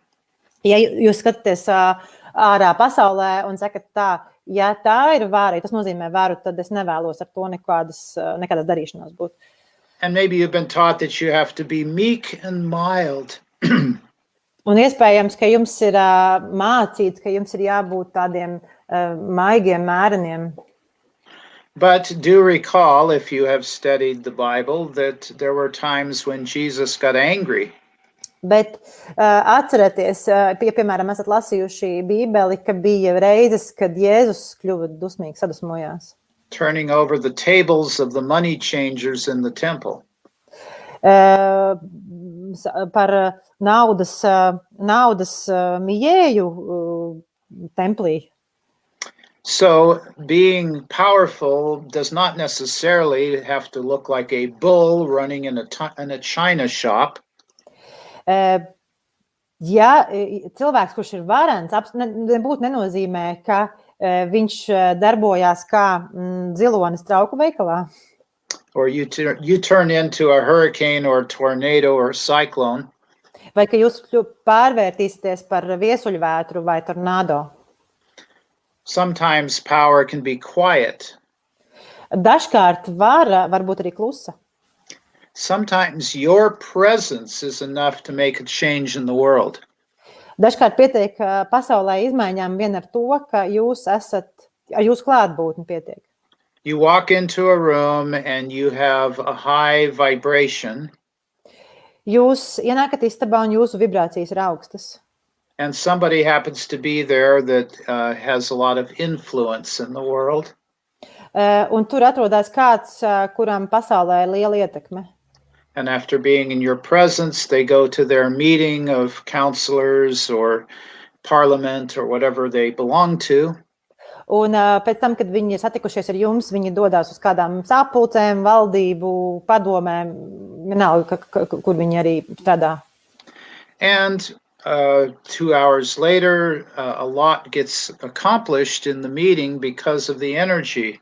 Ja jūs skatāties ārā pasaulē un sakat tā, ja tā ir vāra, tas nozīmē varu, tad es nevēlos ar to nekādas darīšanās būt. And maybe you've been taught that you have to be meek and mild. Un iespējams, ka jums ir mācīts, ka jums ir jābūt tādiem maigiem, mēreniem. But do recall, if you have studied the Bible, that there were times when Jesus got angry. Bet atcerieties, piemēram, esat lasījuši Bībeli, ka bija reizes, kad Jēzus kļuva dusmīgs, sadusmojās. Turning over the tables of the money changers in the temple. Par naudas mijēju templī. So being powerful does not necessarily have to look like a bull running in a china shop. Ja cilvēks, kurš ir varens, nebūtu nenozīmē, ka viņš darbojās kā zilonis trauku veikalā. Or you turn into a hurricane or a tornado or a cyclone. Vai ka jūs pārvērtīsieties par viesuļvētru vai tornado. Sometimes power can be quiet. Dažkārt var būt arī klusa. Sometimes your presence is enough to make a change in the world. Dažkārt pietiek pasaulē izmaiņām vien ar to, ka jūs esat, ar jūsu klātbūtni pietiek. You walk into a room and you have a high vibration. Jūs ienākat istabā un jūsu vibrācijas ir augstas. And somebody happens to be there that has a lot of influence in the world. Un tur atrodas kāds, kuram pasaulē ir liela ietekme. And after being in your presence, they go to their meeting of counselors or parliament or whatever they belong to. Un pēc tam, kad viņi ir satikušies ar jums, viņi dodās uz kādām sapulcēm, valdību, padomēm, vienalga, kur viņi arī strādā. And 2 hours later, a lot gets accomplished in the meeting because of the energy.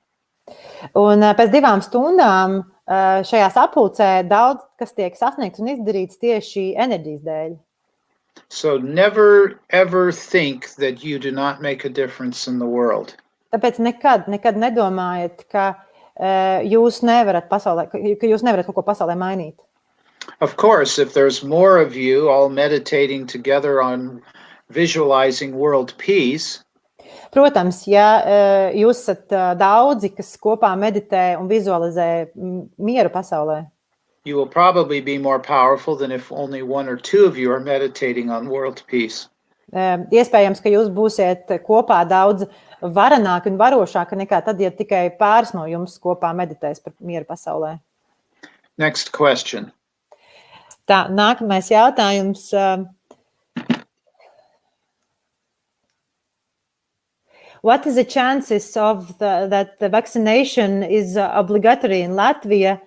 Un pēc 2 stundām šajā sapulcē daudz, kas tiek sasniegts un izdarīts tieši enerģijas dēļ. So never ever think that you do not make a difference in the world. Tāpēc nekad nedomājiet, ka jūs nevarat kaut ko pasaulē mainīt. Of course, if there's more of you all meditating together on visualizing world peace, Protams, ja jūs esat daudzi, kas kopā meditē un vizualizē mieru pasaulē, you will probably be more powerful than if only one or two of you are meditating on world peace. Iespējams, ka jūs būsiet kopā daudz varenāki un varošāki nekā tad, ja tikai pāris no jums kopā meditēs par mieru pasaulē. Next question. Tā, nākamais jautājums. What is the chances of that the vaccination is obligatory in Latvia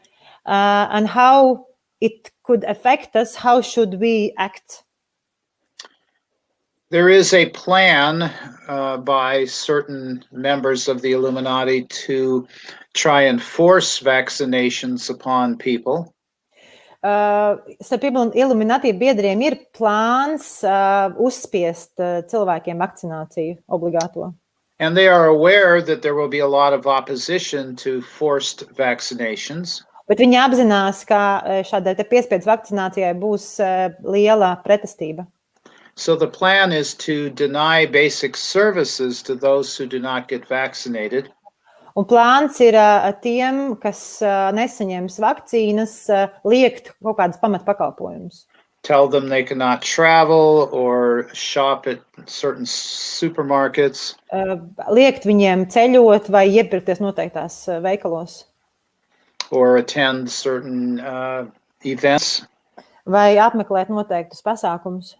and how it could affect us? How should we act? There is a plan by certain members of the Illuminati to try and force vaccinations upon people. Starp Illuminati biedriem ir plāns uzspiest cilvēkiem vakcināciju obligāto. And they are aware that there will be a lot of opposition to forced vaccinations. Bet viņi apzinās, ka šādai piespiedu vakcinācijai būs liela pretestība. So the plan is to deny basic services to those who do not get vaccinated. Un plāns ir tiem, kas nesaņems vakcīnas, liekt kaut kādas pamatpakalpojumus. Tell them they cannot travel or shop at certain supermarkets. Liekt viņiem ceļot vai iepirkties noteiktās veikalos. Or attend certain events. Vai apmeklēt noteiktus pasākumus.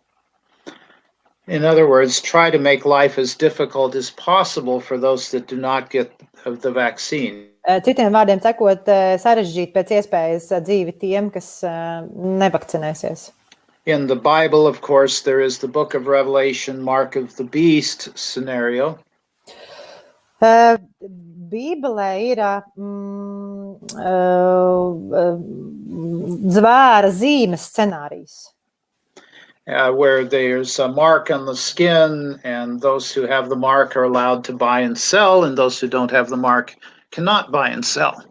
In other words, try to make life as difficult as possible for those that do not get the vaccine. Citiem vārdiem sakot, sarežģīt pēc iespējas dzīvi tiem, kas nevakcinēsies. In the Bible, of course, there is the Book of Revelation, Mark of the Beast scenario. Bībelē ir zvēra zīmes scenārijs. Where there's a mark on the skin, and those who have the mark are allowed to buy and sell, and those who don't have the mark cannot buy and sell.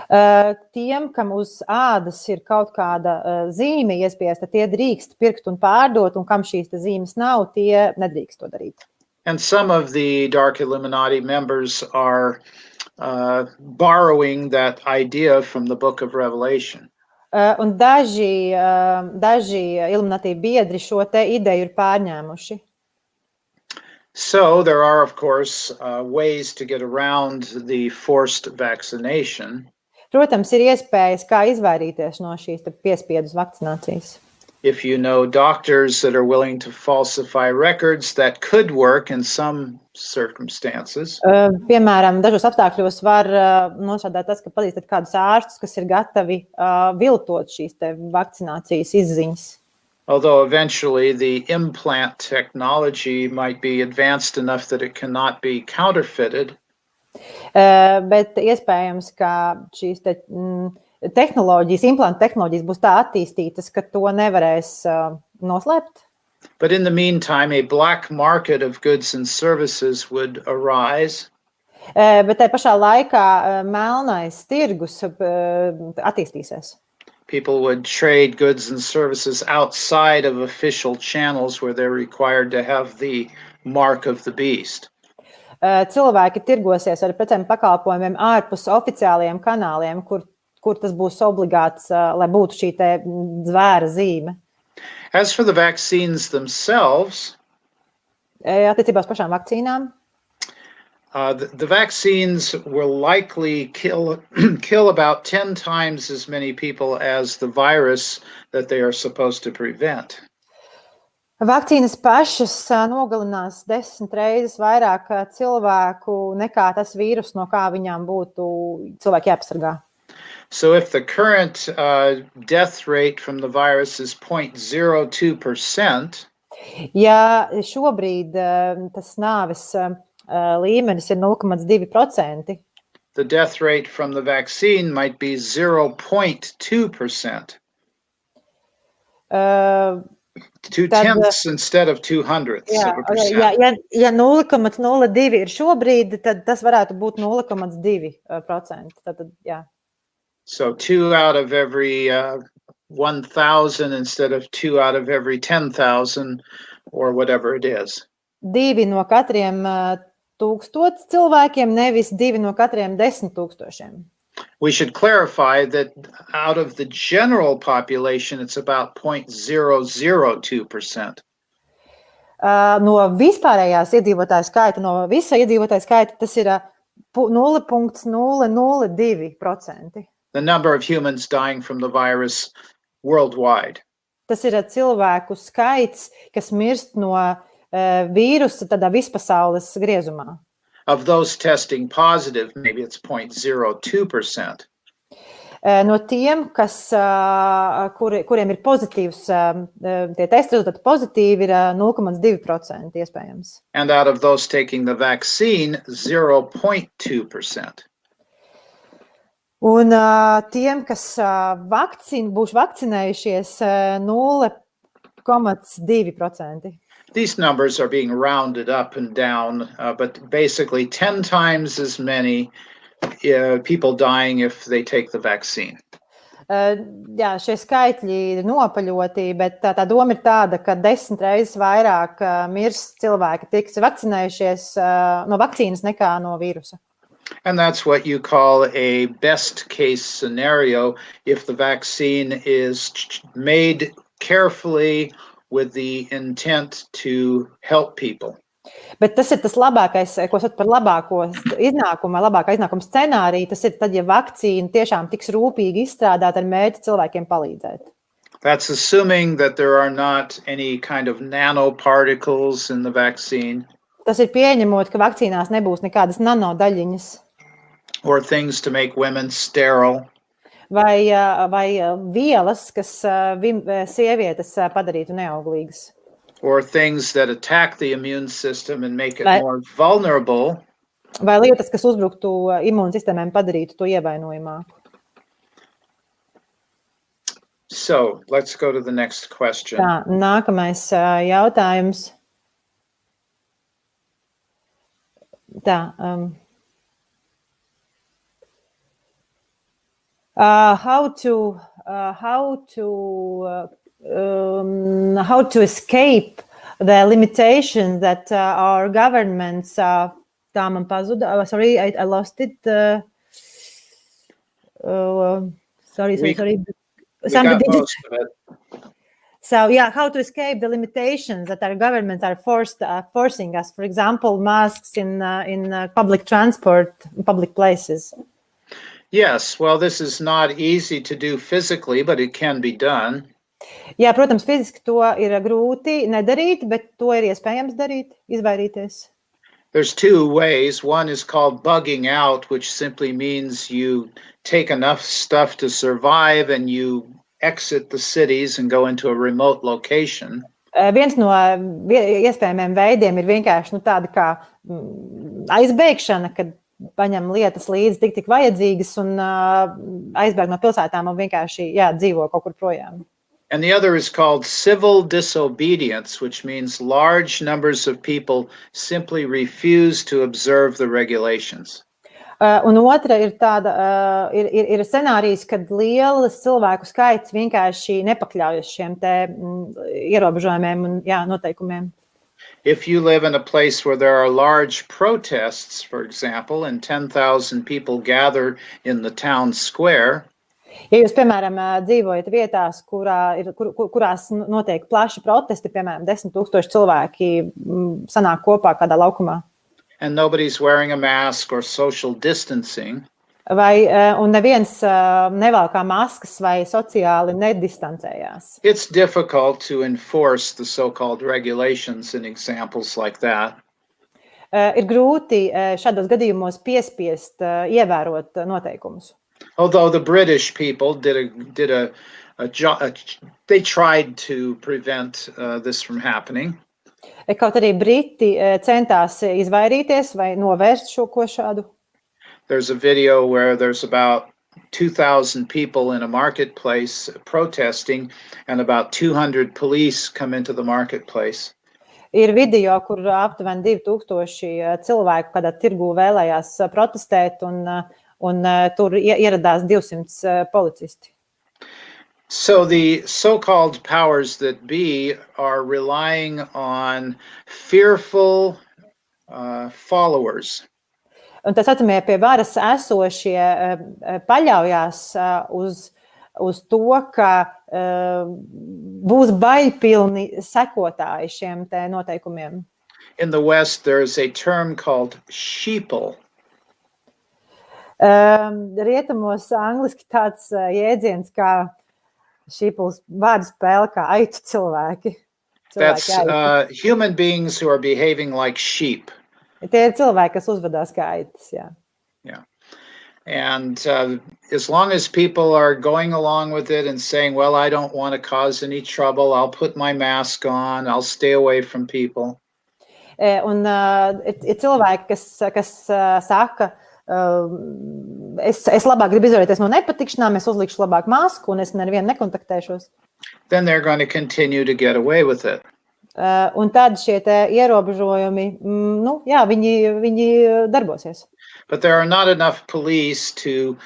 Tiem, kam uz ādas ir kaut kāda zīme iespiesta, tie drīkst pirkt un pārdot, un kam šīs zīmes nav, tie nedrīkst to darīt. And some of the Dark Illuminati members are borrowing that idea from the Book of Revelation. Un daži Illuminati biedri šo te ideju ir pārņēmuši. So there are, of course, ways to get around the forced vaccination. Protams, ir iespējas, kā izvairīties no šīs piespiedus vakcinācijas. If you know doctors that are willing to falsify records, that could work in some circumstances. Piemēram, dažos apstākļos var nostrādāt tas, ka pazīstat kādus ārstus, kas ir gatavi viltot šīs te vakcinācijas izziņas. Although eventually the implant technology might be advanced enough that it cannot be counterfeited. Bet iespējams, ka šīs te tehnoloģijas, implantu tehnoloģijas būs tā attīstītas, ka to nevarēs noslēpt. But in the meantime, a black market of goods and services would arise. Bet tai pašā laikā melnais tirgus attīstīsies. People would trade goods and services outside of official channels where they're required to have the mark of the beast. Cilvēki tirgosies ar precēm pakalpojumiem ārpus oficiālajiem kanāliem, kur tas būs obligāts, lai būtu šī te zvēra zīme. As for the vaccines themselves, attiecībā uz pašām vakcīnām, the vaccines will likely kill about 10 times as many people as the virus that they are supposed to prevent. Vakcīnas pašas nogalinās 10 reizes vairāk cilvēku nekā tas vīrus, no kā viņām būtu cilvēki jāpasargā. So if the current death rate from the virus is 0.02%, ja šobrīd tas nāves līmenis ir 0,2%, the death rate from the vaccine might be 0.2%. 0.2 instead of 200. Ja 0,02 ir šobrīd, tad tas varētu būt 0,2%. Tad, jā. So 2 out of every 1,000 instead of 2 out of every 10,000 or whatever it is. 2 no katriem 1000 cilvēkiem, nevis 2 no katriem 10,000. We should clarify that out of the general population, it's about 0.002%. No vispārējās iedzīvotāju skaita, no visa iedzīvotāju skaita, tas ir 0,002%. The number of humans dying from the virus worldwide. Tas ir cilvēku skaits, kas mirst no vīrusa tādā vispasaules griezumā. Of those testing positive, maybe it's 0.02%. No tiem, kuriem ir pozitīvs, tie testi rezultāti pozitīvi, ir 0,2% iespējams. And out of those taking the vaccine, 0.2%. Un tiem, kas būs vakcinējušies, 0,2%. These numbers are being rounded up and down, but basically 10 times as many people dying if they take the vaccine. Jā, šie skaitļi ir nopaļoti, bet tā doma ir tāda, ka 10 reizes vairāk mirst cilvēki tiks vakcinējušies no vakcīnas nekā no vīrusa. And that's what you call a best case scenario if the vaccine is made carefully with the intent to help people. Bet tas ir tas labākais, ko sauc par labākā iznākuma scenāriju. Tas ir tad, ja vakcīna tiešām tiks rūpīgi izstrādāta ar mērķi cilvēkiem palīdzēt. That's assuming that there are not any kind of nanoparticles in the vaccine. Tas ir pieņemot, ka vakcīnās nebūs nekādas nanodaļiņas. Or things to make women sterile. Vai vielas, kas sievietes padarītu neauglīgas. Or things that attack the immune system and make it more vulnerable. Vai lietas, kas uzbruktu imūnsistēmēm, padarītu to ievainojamāku. So, let's go to the next question. Tā, nākamais jautājums. Tā, how to escape the limitations that our governments tā man pazuda. Sorry, I lost it. Sorry. So, yeah, how to escape the limitations that our governments are forcing us. For example, masks in public transport, public places. Yes, well, this is not easy to do physically, but it can be done. Jā, protams, fiziski to ir grūti nedarīt, bet to ir iespējams darīt, izvairīties. There's two ways. One is called bugging out, which simply means you take enough stuff to survive and you exit the cities and go into a remote location. Viens no iespējamiem veidiem ir vienkārši tāda kā aizbēgšana, kad paņem lietas līdzi tik vajadzīgas un aizbēg no pilsētām un vienkārši dzīvo kaut kur projām. And the other is called civil disobedience, which means large numbers of people simply refuse to observe the regulations. Un otra ir tāda, ir scenārijs, kad liels cilvēku skaits vienkārši nepakļaujas šiem te ierobežojumiem un noteikumiem. If you live in a place where there are large protests, for example, and 10,000 people gather in the town square, ja jūs, piemēram, dzīvojat vietās, kurās notiek plaši protesti, piemēram, 10,000 cilvēki sanāk kopā kādā laukumā. And nobody's wearing a mask or social distancing. Un neviens nevalkā maskas vai sociāli nedistancējās. It's difficult to enforce the so-called regulations in examples like that. Ir grūti šādos gadījumos piespiest ievērot noteikumus. Although the British people they tried to prevent this from happening. Kaut arī Briti centās izvairīties vai novērst ko šādu. There's a video where there's about 2,000 people in a marketplace protesting and about 200 police come into the marketplace. Ir video, kur aptuveni 2,000 cilvēku kādā tirgū vēlējās protestēt un tur ieradās 200 policisti. So the so-called powers that be are relying on fearful followers. Un tā saucamie pie varas esošie paļaujās uz to, ka būs baļpilni sekotāji šiem te noteikumiem. In the West, there is a term called sheeple. Rietumos angliski tāds jēdziens kā šīpuls vārdu spēle, kā aitu cilvēki. That's human beings who are behaving like sheep. Tie ir cilvēki, kas uzvedās kā aitas, jā. Yeah. And as long as people are going along with it and saying, well, I don't want to cause any trouble, I'll put my mask on, I'll stay away from people. Un ir cilvēki, kas saka, es labāk gribu izvairīties no nepatikšanām, es uzlikšu labāk masku un es nevienu nekontaktēšos. Then they're going to continue to get away with it. Un tad šie te ierobežojumi, jā, viņi darbosies. But there are not enough police to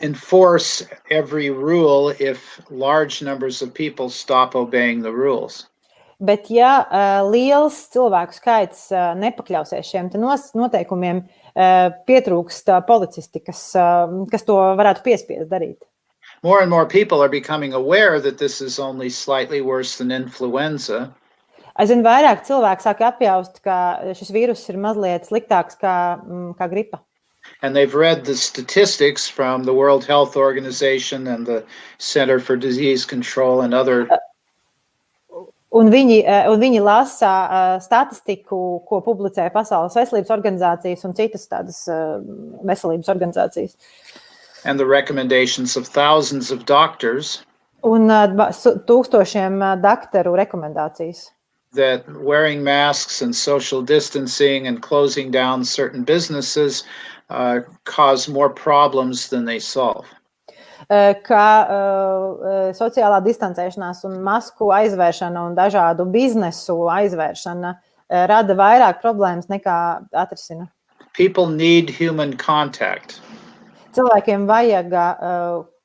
enforce every rule if large numbers of people stop obeying the rules. Bet ja liels cilvēku skaits nepakļausies šiem te noteikumiem, pietrūkst policisti, kas to varētu piespiest darīt. More and more people are becoming aware that this is only slightly worse than influenza. Aizvien vairāk cilvēku sāk apjaust, ka šis vīrus ir mazliet sliktāks kā gripa. And they've read the statistics from the World Health Organization and the Center for Disease Control and other. Un viņi lasa statistiku, ko publicē Pasaules veselības organizācijas un citas tādas veselības organizācijas. And the recommendations of thousands of doctors. Un tūkstošiem daktaru rekomendācijas. That wearing masks and social distancing and closing down certain businesses cause more problems than they solve. Ka sociālā distancēšanās un masku aizvēršana un dažādu biznesu aizvēršana rada vairāk problēmas nekā atrisina. People need human contact. Cilvēkiem vajag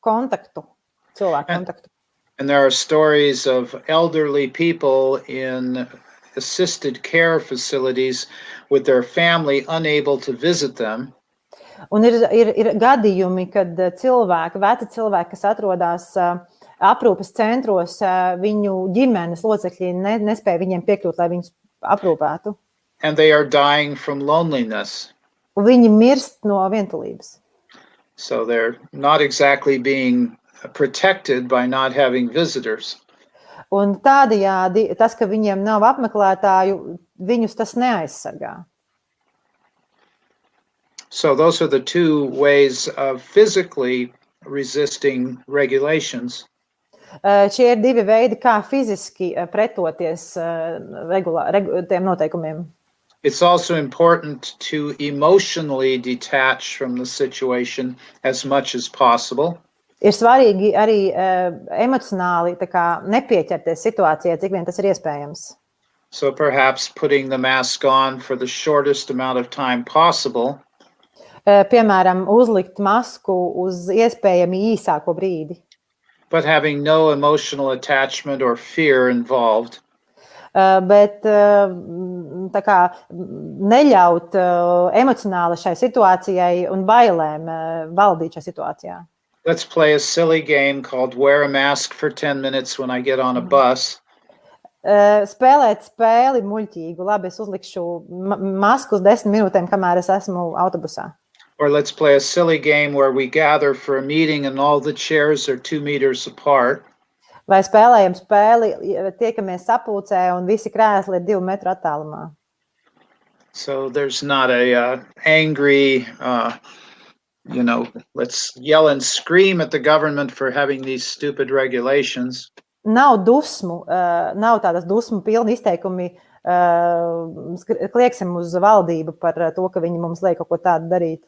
kontaktu, cilvēku kontaktu. And there are stories of elderly people in assisted care facilities with their family unable to visit them. Un ir gadījumi, kad veci cilvēki, kas atrodas aprūpes centros, viņu ģimenes locekļi nespēja viņiem piekļūt, lai viņus aprūpētu. And they are dying from loneliness. Un viņi mirst no vientulības. So they're not exactly being protected by not having visitors. Un tādējādi tas, ka viņiem nav apmeklētāju, viņus tas neaizsargā. So those are the two ways of physically resisting regulations. Šie ir divi veidi, kā fiziski pretoties tiem noteikumiem. It's also important to emotionally detach from the situation as much as possible. Ir svarīgi arī emocionāli nepieķerties situācijai, cik vien tas ir iespējams. So perhaps putting the mask on for the shortest amount of time possible. Piemēram, uzlikt masku uz iespējami īsāko brīdi. But having no emotional attachment or fear involved. Bet neļaut emocionāli šai situācijai un bailēm valdīt šai situācijā. Let's play a silly game called wear a mask for 10 minutes when I get on a bus. Spēlēt spēli muļķīgu. Labi, es uzlikšu masku uz 10 minūtēm, kamēr es esmu autobusā. Or let's play a silly game where we gather for a meeting and all the chairs are 2 meters apart. Vai spēlējam spēli, tiekamies sapulcē un visi krēsli ir 2 metru attālumā. So there's not a angry, let's yell and scream at the government for having these stupid regulations. Nav dusmu, nav tādas dusmu pilni izteikumi, klieksim uz valdību par to, ka viņi mums liek kaut ko tādu darīt.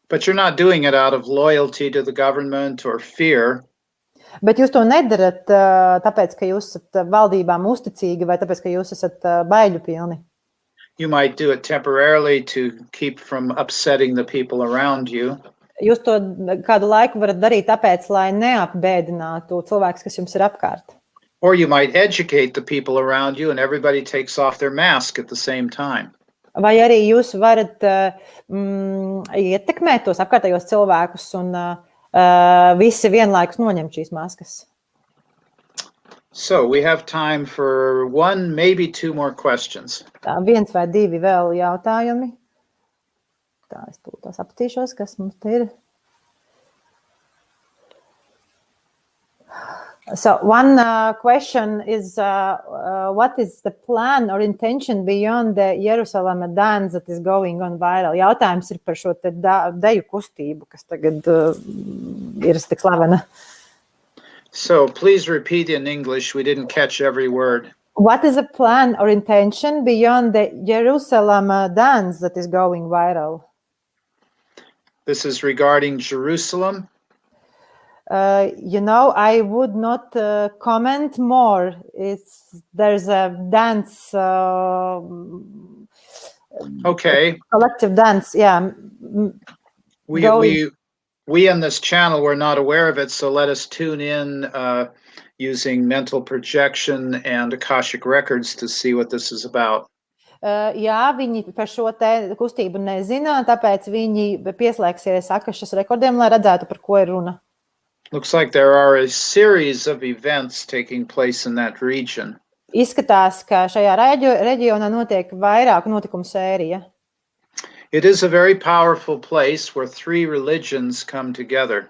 But you're not doing it out of loyalty to the government or fear. Bet jūs to nedarat tāpēc, ka jūs esat valdībām uzticīgi vai tāpēc, ka jūs esat baiļu pilni. You might do it temporarily to keep from upsetting the people around you. Jūs to kādu laiku varat darīt tāpēc, lai neapbēdinātu cilvēkus, kas jums ir apkārt. Or you might educate the people around you and everybody takes off their mask at the same time. Vai arī jūs varat ietekmēt tos apkārtējos cilvēkus un visi vienlaikus noņem šīs maskas. So we have time for one, maybe two more questions. Tā, viens vai divi vēl jautājumi. Tā, es tūlīt apstīšos, kas mums te ir. So one question is, what is the plan or intention beyond the Jerusalem dance that is going on viral? Jautājums ir par šo te deju kustību, kas tagad ir tik slavena. So please repeat in English. We didn't catch every word. What is the plan or intention beyond the Jerusalem dance that is going viral? This is regarding Jerusalem. I would not comment more. There's a dance. Okay. Collective dance, yeah. We on this channel were not aware of it, so let us tune in using mental projection and Akashic records to see what this is about. Jā, viņi par šo te kustību nezina, tāpēc viņi pieslēgsies Akašas rekordiem, lai redzētu, par ko ir runa. Looks like there are a series of events taking place in that region. Izskatās, ka šajā reģionā notiek vairāku notikumu sērija. It is a very powerful place where three religions come together.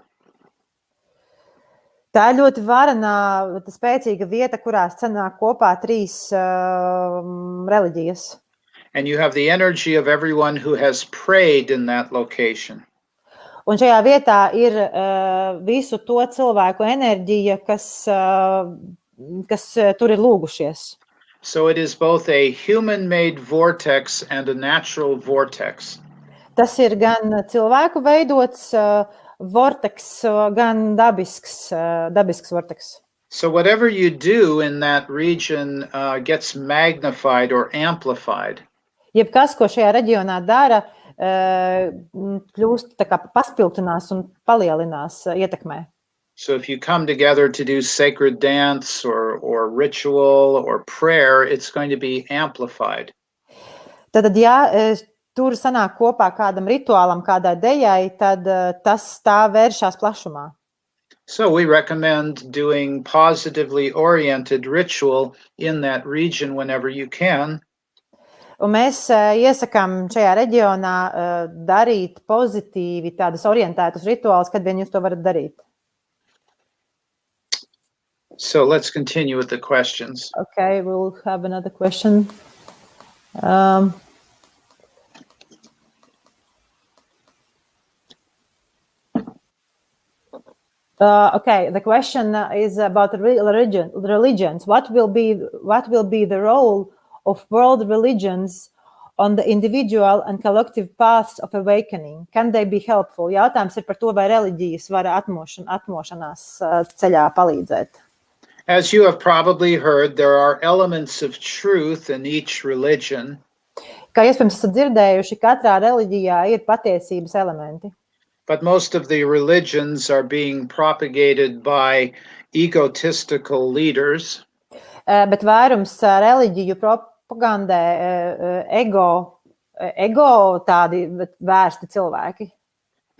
Tā ir ļoti varenā, spēcīga vieta, kurā sanāk kopā trīs reliģijas. And you have the energy of everyone who has prayed in that location. Un šajā vietā ir visu to cilvēku enerģija, kas tur ir lūgušies. So it is both a human-made vortex and a natural vortex. Tas ir gan cilvēku veidots vortex, gan dabisks vortex. So whatever you do in that region gets magnified or amplified. Jebkas, ko šajā reģionā dara, kļūst tā kā paspilgtinās un palielinās ietekmē. So if you come together to do sacred dance or ritual or prayer, it's going to be amplified. Tad, ja tur sanāk kopā kādam rituālam, kādai dejai, tad tas tā vēršās plašumā. So we recommend doing positively oriented ritual in that region whenever you can. Un mēs iesakām šajā reģionā darīt pozitīvi tādus orientētus rituālus, kad vien jūs to varat darīt. So let's continue with the questions. Okay, we'll have another question. Okay, the question is about religions. What will be the role of world religions on the individual and collective paths of awakening? Can they be helpful? Jautājums ir par to, vai reliģijas var atmošanās ceļā palīdzēt. As you have probably heard, there are elements of truth in each religion. Kā iespējams esat dzirdējuši, katrā reliģijā ir patiesības elementi. But most of the religions are being propagated by egotistical leaders. Bet vairums reliģiju propagandē ego tādi vērsti cilvēki.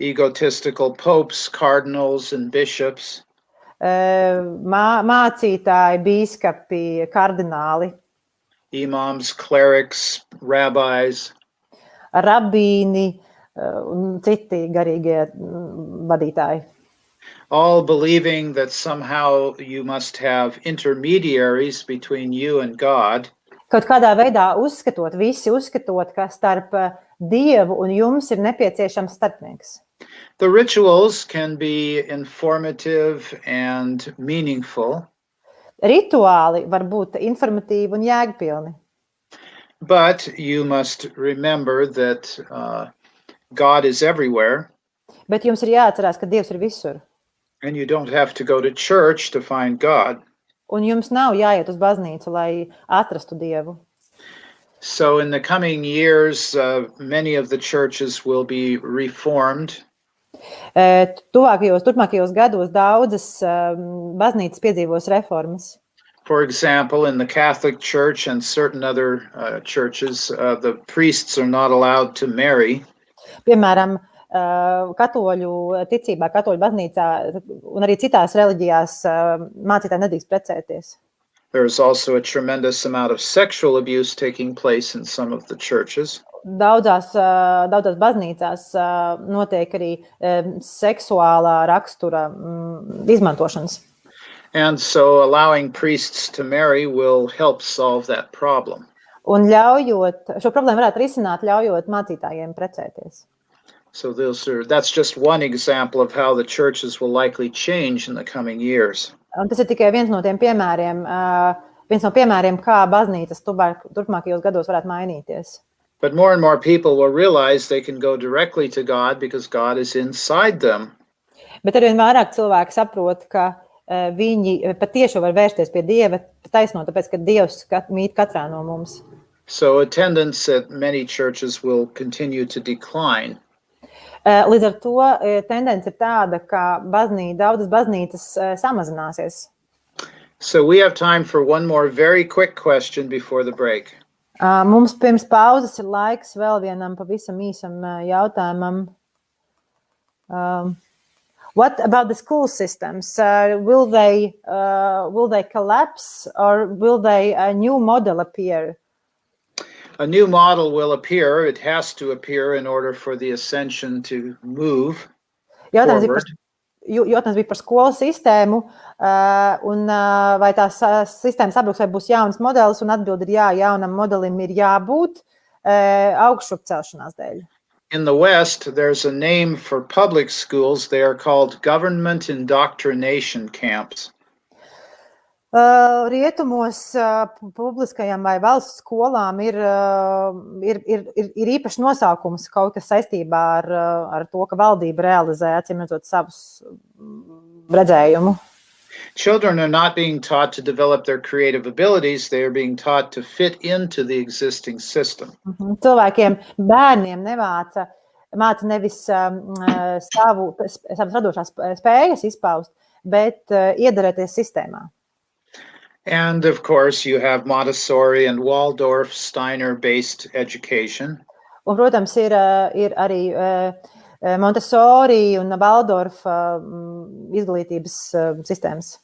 Egotistical popes, cardinals, and bishops. Mācītāji, bīskapi, kardināli. Imams, clerics, rabbis. Rabīni un citi garīgie vadītāji. All believing that somehow you must have intermediaries between you and God. Kaut kādā veidā visi uzskatot, ka starp Dievu un jums ir nepieciešams starpnieks. The rituals can be informative and meaningful. Rituāli var būt informatīvi un jēgpilni. But you must remember that God is everywhere. Bet jums ir jāatcerās, ka Dievs ir visur. And you don't have to go to church to find God. Un jums nav jāiet uz baznīcu, lai atrastu Dievu. So in the coming years, many of the churches will be reformed. Turpmākajos gados daudzas baznīcas piedzīvos reformas. For example, in the Catholic Church and certain other churches, the priests are not allowed to marry. Piemēram, katoļu ticībā, katoļu baznīcā un arī citās reliģijās mācītāji nedrīkst precēties. There's also a tremendous amount of sexual abuse taking place in some of the churches. Daudzās baznīcās notiek arī seksuālā rakstura izmantošanas. And so allowing priests to marry will help solve that problem. Un šo problēmu varētu risināt, ļaujot mācītājiem precēties. So that's just one example of how the churches will likely change in the coming years. Un tas ir tikai viens no piemēriem, kā baznīcas turpmākajos gados varētu mainīties. But more and more people will realize they can go directly to God because God is inside them. Bet arvien vairāk cilvēki saprot, ka viņi patiešām var vērsties pie Dieva taisnot, tāpēc, ka Dievs mīt katrā no mums. So attendance at many churches will continue to decline. Līdz ar to tendence ir tāda, ka daudzas baznīcas samazināsies. So we have time for one more very quick question before the break. Mums pirms pauzes ir laiks vēl vienam pavisam īsam jautājumam. What about the school systems? Will they collapse or will a new model appear? A new model will appear. It has to appear in order for the ascension to move forward. Jautājums bija par skolu sistēmu, un vai tās sistēmas sabruks, vai būs jauns modelis, un atbildi ir jā, jaunam modelim ir jābūt augšup celšanās dēļ. In the West, there's a name for public schools. They are called government indoctrination camps. Rietumos publiskajām vai valsts skolām ir īpašs nosaukums, kaut kas saistībā ar to, ka valdība realizē, acīmredzot, savus redzējumu. Children are not being taught to develop their creative abilities. They are being taught to fit into the existing system. Bērniem māca nevis savas radošās spējas izpaust, bet iedarēties sistēmā. And of course, you have Montessori and Waldorf Steiner-based education. Un, protams, ir arī Montessori un Waldorf izglītības sistēmas.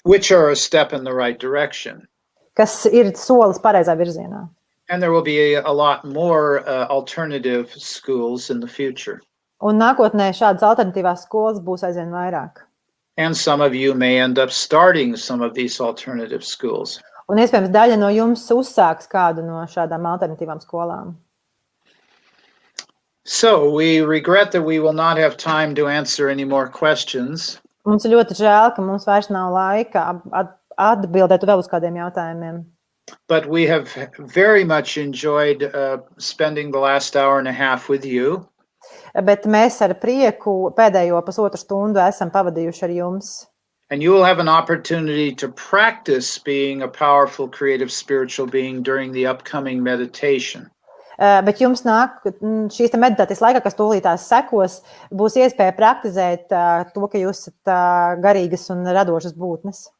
Which are a step in the right direction. Kas ir solis pareizā virzienā. And there will be a lot more alternative schools in the future. Un nākotnē šādas alternatīvās skolas būs aizvien vairāk. And some of you may end up starting some of these alternative schools. Un iespējams daļa no jums uzsāks kādu no šādām alternatīvām skolām. So we regret that we will not have time to answer any more questions. Mums ir ļoti žēl, ka mums vairs nav laika atbildēt vēl uz kādiem jautājumiem. But we have very much enjoyed spending the last hour and a half with you. Bet mēs ar prieku pēdējo pusotru stundu esam pavadījuši ar jums. And you will have an opportunity to practice being a powerful, creative, spiritual being during the upcoming meditation. Bet jums nāk šīs meditācijas laikā, kas tūlītās sekos, būs iespēja praktizēt to, ka jūs esat garīgas un radošas būtnes.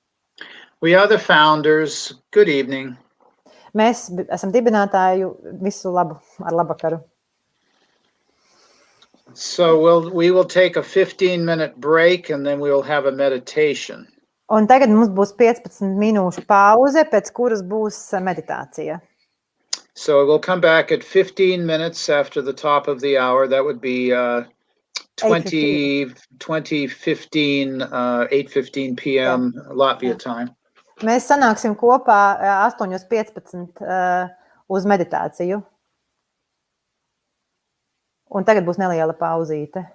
We are the founders. Good evening. Mēs esam dibinātāju. Visu labu ar labvakaru. So we will take a 15-minute break and then we will have a meditation. Un tagad mums būs 15 minūšu pauze, pēc kuras būs meditācija. So we'll come back at 15 minutes after the top of the hour. That would be 8:15 p.m. Latviju time. Mēs sanāksim kopā 8:15 uz meditāciju. Un tagad būs neliela pauzīte.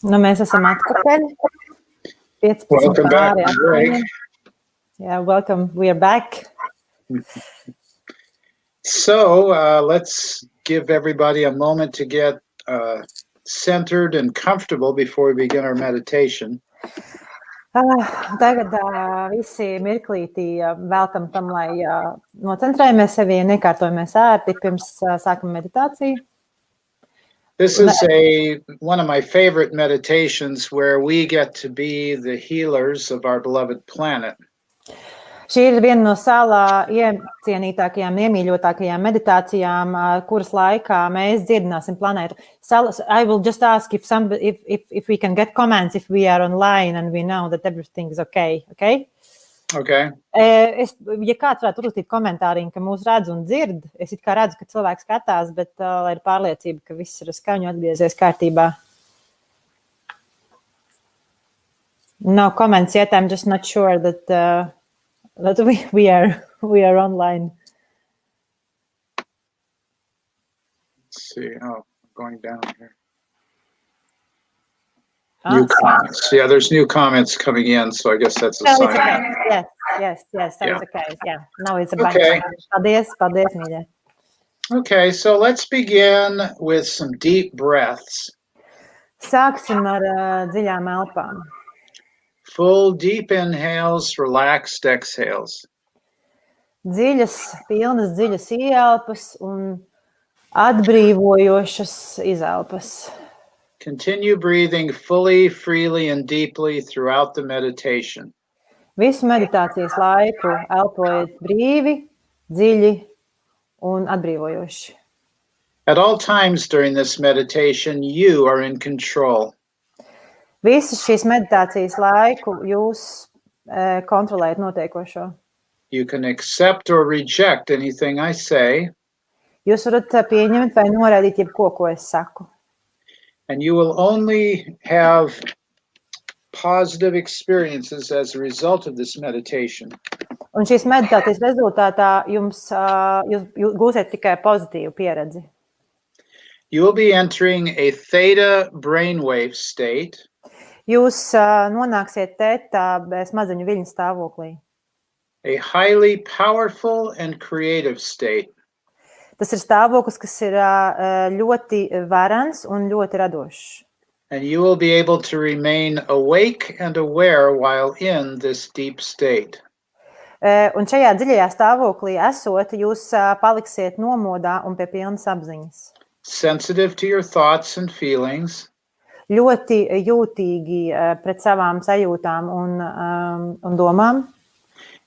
Nu, mēs esam atpakaļ. 15 Welcome back, pāri Greg. 8. Yeah, welcome. We are back. So let's give everybody a moment to get centered and comfortable before we begin our meditation. Tagad visi mirklītī veltam tam, lai nocentrējamies sevi un iekārtojamies ērti pirms sākam meditāciju. This is one of my favorite meditations where we get to be the healers of our beloved planet. Šī ir viena no Salā iecienītākajām, iemīļotākajām meditācijām, kuras laikā mēs dziedināsim planētu. Sal, I will just ask if we can get comments if we are online and we know that everything is okay. Okay? Okay. Ja kāds varētu uzrakstīt komentāriņu, ka mūs redz un dzird, es it kā redzu, ka cilvēks skatās, bet lai ir pārliecība, ka viss ir skaņu atgriezies kārtībā. No comments yet, I'm just not sure that we are online. Let's see. Oh, going down here. New comments. Yeah, there's new comments coming in, so I guess that's a sign. Okay. Yes, that Yeah. was okay. Yeah, now it's a bunch. Okay. Paldies, mīļie. Okay, so let's begin with some deep breaths. Sāksim ar dziļām elpām. Full deep inhales, relaxed exhales. Dziļas, pilnas dziļas ieelpas un atbrīvojošas izelpas. Continue breathing fully, freely, and deeply throughout the meditation. Visu meditācijas laiku elpojiet brīvi, dziļi un atbrīvojoši. At all times during this meditation, you are in control. Visas šīs meditācijas laiku jūs kontrolējat notiekošo. You can accept or reject anything I say, Jūs varat pieņemt vai noraidīt jebko, ko es saku. and you will only have positive experiences as a result of this meditation. Un šīs meditācijas rezultātā jūs gūsiet tikai pozitīvu pieredzi. You will be entering a theta brainwave state, Jūs nonāksiet tētā smadzeņu viļņu stāvoklī. a highly powerful and creative state. Tas ir stāvoklis, kas ir ļoti varens un ļoti radošs. And you will be able to remain awake and aware while in this deep state. Un šajā dziļajā stāvoklī esot, jūs paliksiet nomodā un pie pilnas apziņas. Sensitive to your thoughts and feelings, Ļoti jūtīgi pret savām sajūtām un domām.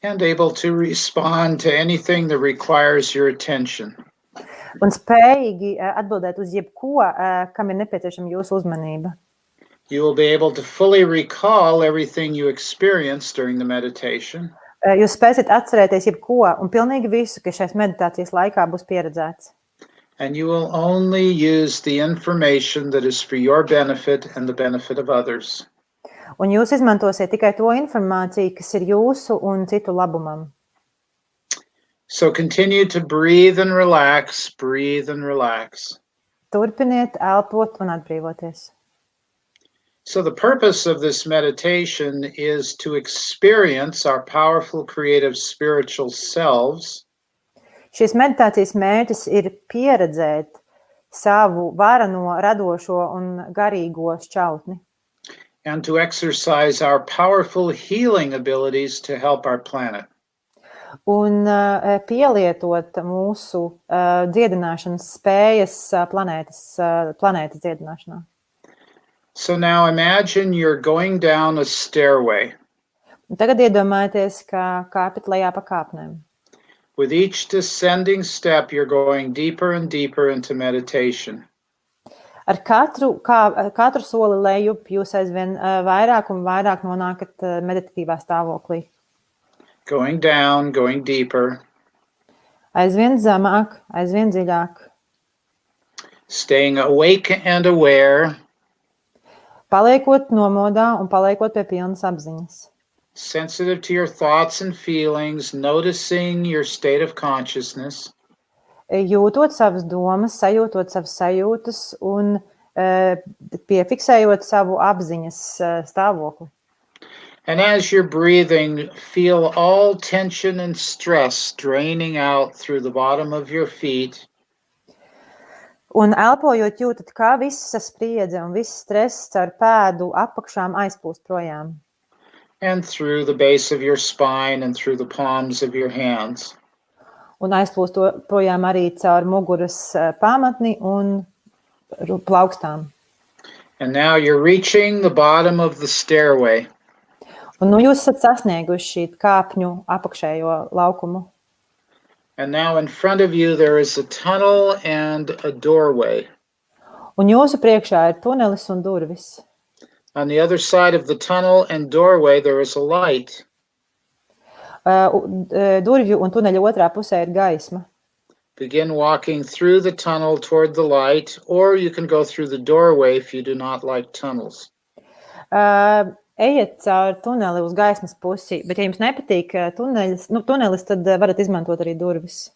and able to respond to anything that requires your attention. Un spējīgi atbildēt uz jebko, kam ir nepieciešama jūsu uzmanība. You will be able to fully recall everything you experienced during the meditation, Jūs spēsiet atcerēties jebko un pilnīgi visu, kas šais meditācijas laikā būs pieredzēts. and you will only use the information that is for your benefit and the benefit of others. Un jūs izmantosiet tikai to informāciju, kas ir jūsu un citu labumam. So continue to breathe and relax, breathe and relax. Turpiniet elpot un atbrīvoties. So the purpose of this meditation is to experience our powerful, creative, spiritual selves Šīs meditācijas mērķis ir pieredzēt savu varano, radošo un garīgo šķautni. and to exercise our powerful healing abilities to help our planet. Un pielietot mūsu dziedināšanas spējas planētas dziedināšanā. So now imagine you're going down a stairway. Un tagad iedomājieties, ka kāpjat lejā pa kāpnēm. With each descending step, you're going deeper and deeper into meditation. Ar katru soli lejup jūs aizvien vairāk un vairāk nonākat meditatīvā stāvoklī. Going down, going deeper, Aizvien zemāk, aizvien dziļāk. staying awake and aware, Paliekot nomodā un paliekot pie pilnas apziņas. sensitive to your thoughts and feelings, noticing your state of consciousness, Jūtot savas domas, sajūtot savas sajūtas un piefiksējot savu apziņas stāvokli. And as you're breathing, feel all tension and stress draining out through the bottom of your feet. Un elpojot jūtat, kā visa spriedze un viss stress caur pēdu apakšām aizplūst projām. And through the base of your spine and through the palms of your hands. Un aizplūst projām arī caur muguras pamatni un plaukstām. And now you're reaching the bottom of the stairway. Un nu jūs esat sasnieguši kāpņu apakšējo laukumu. And now in front of you there is a tunnel and a doorway. Un jūsu priekšā ir tunelis un durvis. On the other side of the tunnel and doorway there is a light. Durvju un tuneļa otrā pusē ir gaisma. Begin walking through the tunnel toward the light, or you can go through the doorway if you do not like tunnels. Ejiet caur tuneli uz gaismas pusi, bet ja jums nepatīk tunelis, tad varat izmantot arī durvis.